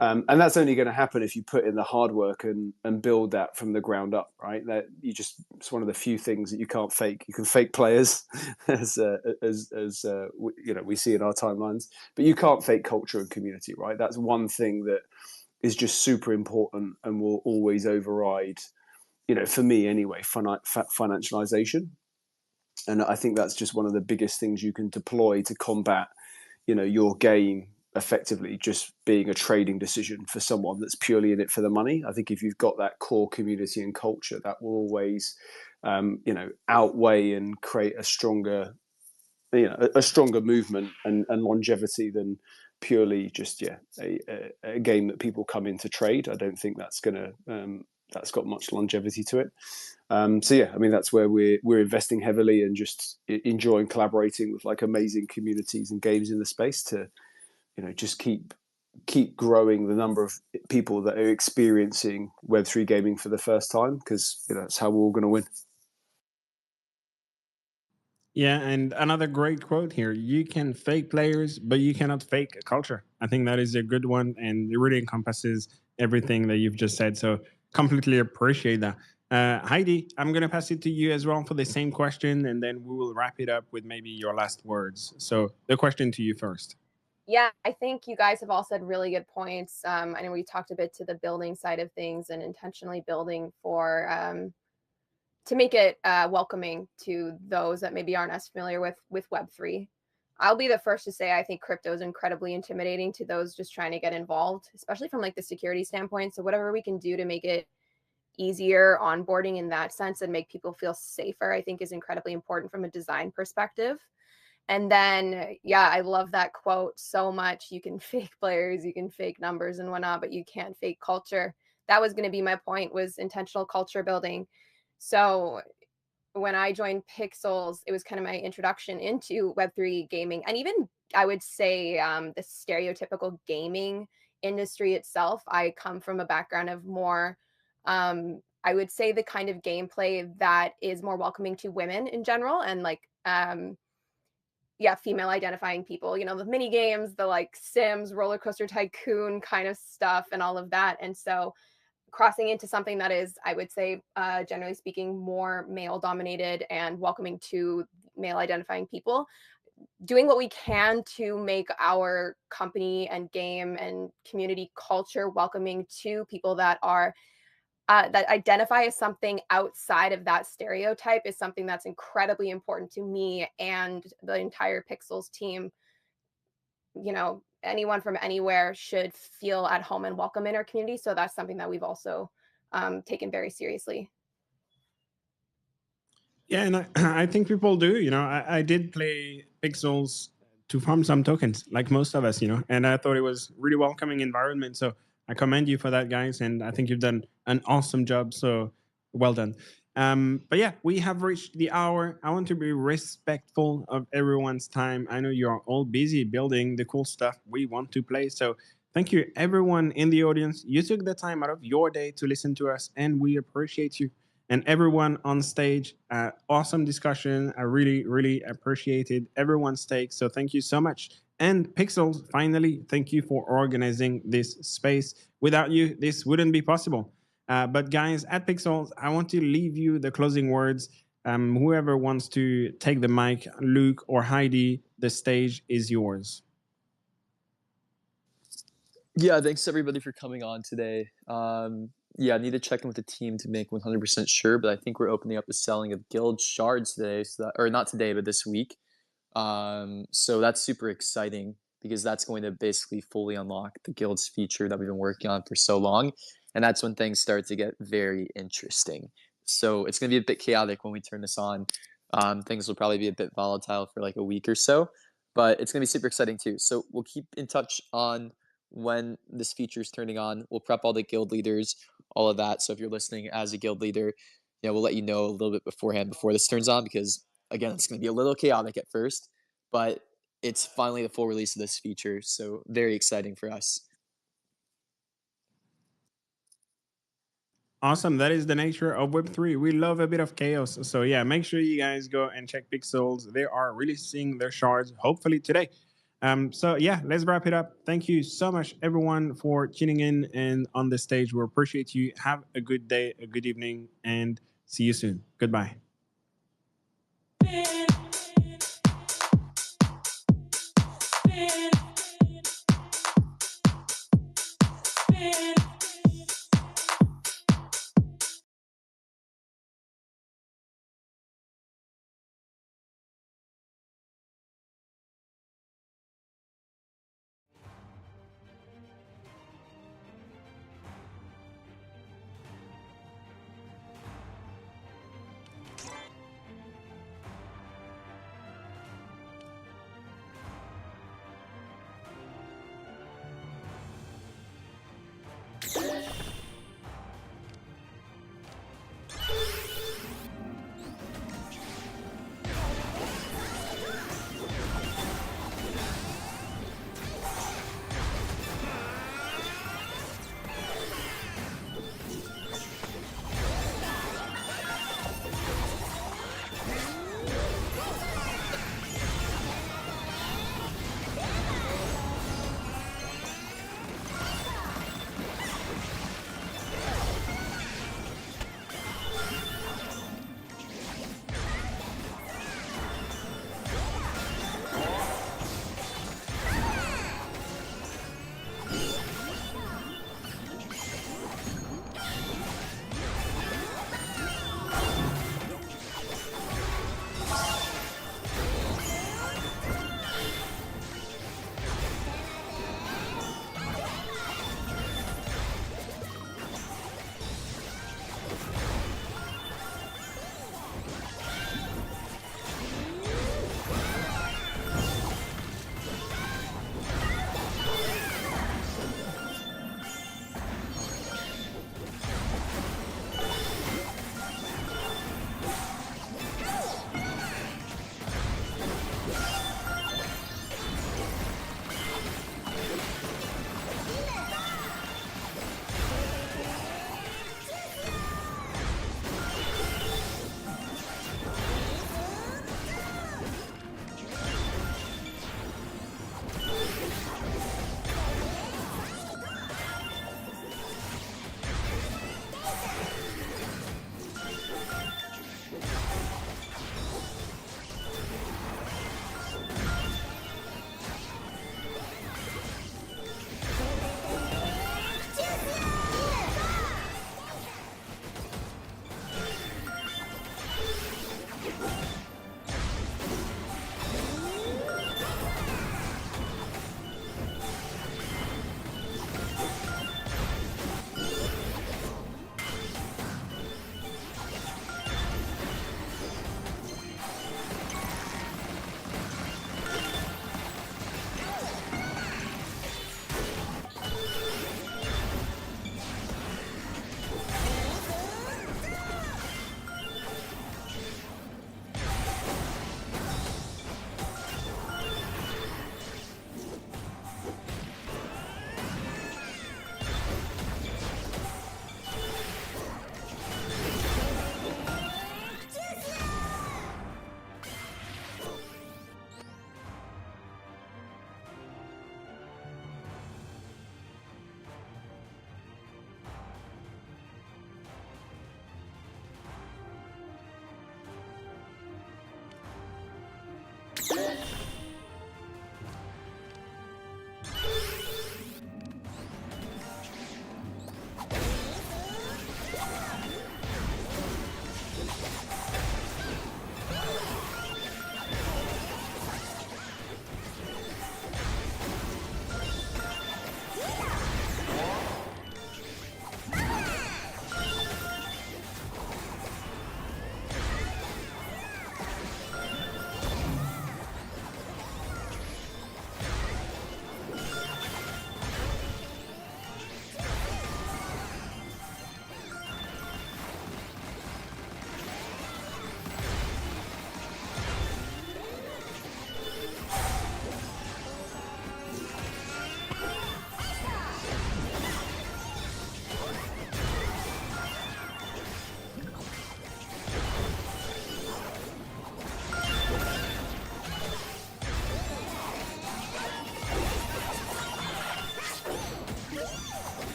And that's only going to happen if you put in the hard work and build that from the ground up, right? It's one of the few things that you can't fake. You can fake players, as we see in our timelines, but you can't fake culture and community, right? That's one thing that is just super important and will always override, for me anyway, financialization. And I think that's just one of the biggest things you can deploy to combat, your game effectively just being a trading decision for someone that's purely in it for the money. I think if you've got that core community and culture, that will always, outweigh and create a stronger movement and longevity than purely just a game that people come in to trade. I don't think that's that's got much longevity to it. I mean, that's where we're investing heavily and just enjoying collaborating with like amazing communities and games in the space to just keep growing the number of people that are experiencing Web3 gaming for the first time, because that's how we're all going to win. Yeah, and another great quote here: "You can fake players, but you cannot fake a culture." I think that is a good one, and it really encompasses everything that you've just said. So completely appreciate that. Heidi, I'm going to pass it to you as well for the same question, and then we will wrap it up with maybe your last words. So the question to you first. Yeah, I think you guys have all said really good points. I know we talked a bit to the building side of things and intentionally building for to make it welcoming to those that maybe aren't as familiar with Web3. I'll be the first to say I think crypto is incredibly intimidating to those just trying to get involved, especially from like the security standpoint. So whatever we can do to make it easier onboarding in that sense and make people feel safer, I think is incredibly important from a design perspective. And then, yeah, I love that quote so much. You can fake players, you can fake numbers and whatnot, but you can't fake culture. That was going to be my point, was intentional culture building. So when I joined Pixels, it was kind of my introduction into Web3 gaming. And even I would say the stereotypical gaming industry itself. I come from a background of more, I would say the kind of gameplay that is more welcoming to women in general, and like, female identifying people, the mini games, the like Sims, Roller Coaster Tycoon kind of stuff, and all of that. And so crossing into something that is, I would say, generally speaking, more male dominated and welcoming to male identifying people, doing what we can to make our company and game and community culture welcoming to people that are that identify as something outside of that stereotype is something that's incredibly important to me and the entire Pixels team. Anyone from anywhere should feel at home and welcome in our community. So that's something that we've also taken very seriously. Yeah, and I think people do. I did play Pixels to farm some tokens, like most of us, and I thought it was really welcoming environment. So I commend you for that, guys, and I think you've done an awesome job. So well done. But yeah, we have reached the hour. I want to be respectful of everyone's time. I know you are all busy building the cool stuff we want to play. So thank you, everyone in the audience. You took the time out of your day to listen to us, and we appreciate you. And everyone on stage, awesome discussion. I really, really appreciated everyone's take. So thank you so much. And Pixels, finally, thank you for organizing this space. Without you, this wouldn't be possible. But guys, at Pixels, I want to leave you the closing words. Whoever wants to take the mic, Luke or Heidi, the stage is yours. Yeah, thanks everybody for coming on today. I need to check in with the team to make 100% sure, but I think we're opening up the selling of guild shards today, or not today, but this week. So that's super exciting. because that's going to basically fully unlock the guild's feature that we've been working on for so long. And that's when things start to get very interesting. So it's going to be a bit chaotic when we turn this on. Things will probably be a bit volatile for like a week or so, but it's going to be super exciting too. So we'll keep in touch on when this feature is turning on. We'll prep all the guild leaders, all of that. So if you're listening as a guild leader, we'll let you know a little bit beforehand before this turns on, because again, it's going to be a little chaotic at first, but it's finally the full release of this feature. So very exciting for us. Awesome. That is the nature of Web3. We love a bit of chaos. So yeah, make sure you guys go and check Pixels. They are releasing their shards hopefully today. So yeah, let's wrap it up. Thank you so much, everyone, for tuning in and on the stage. We appreciate you. Have a good day, a good evening, and see you soon. Goodbye. Man.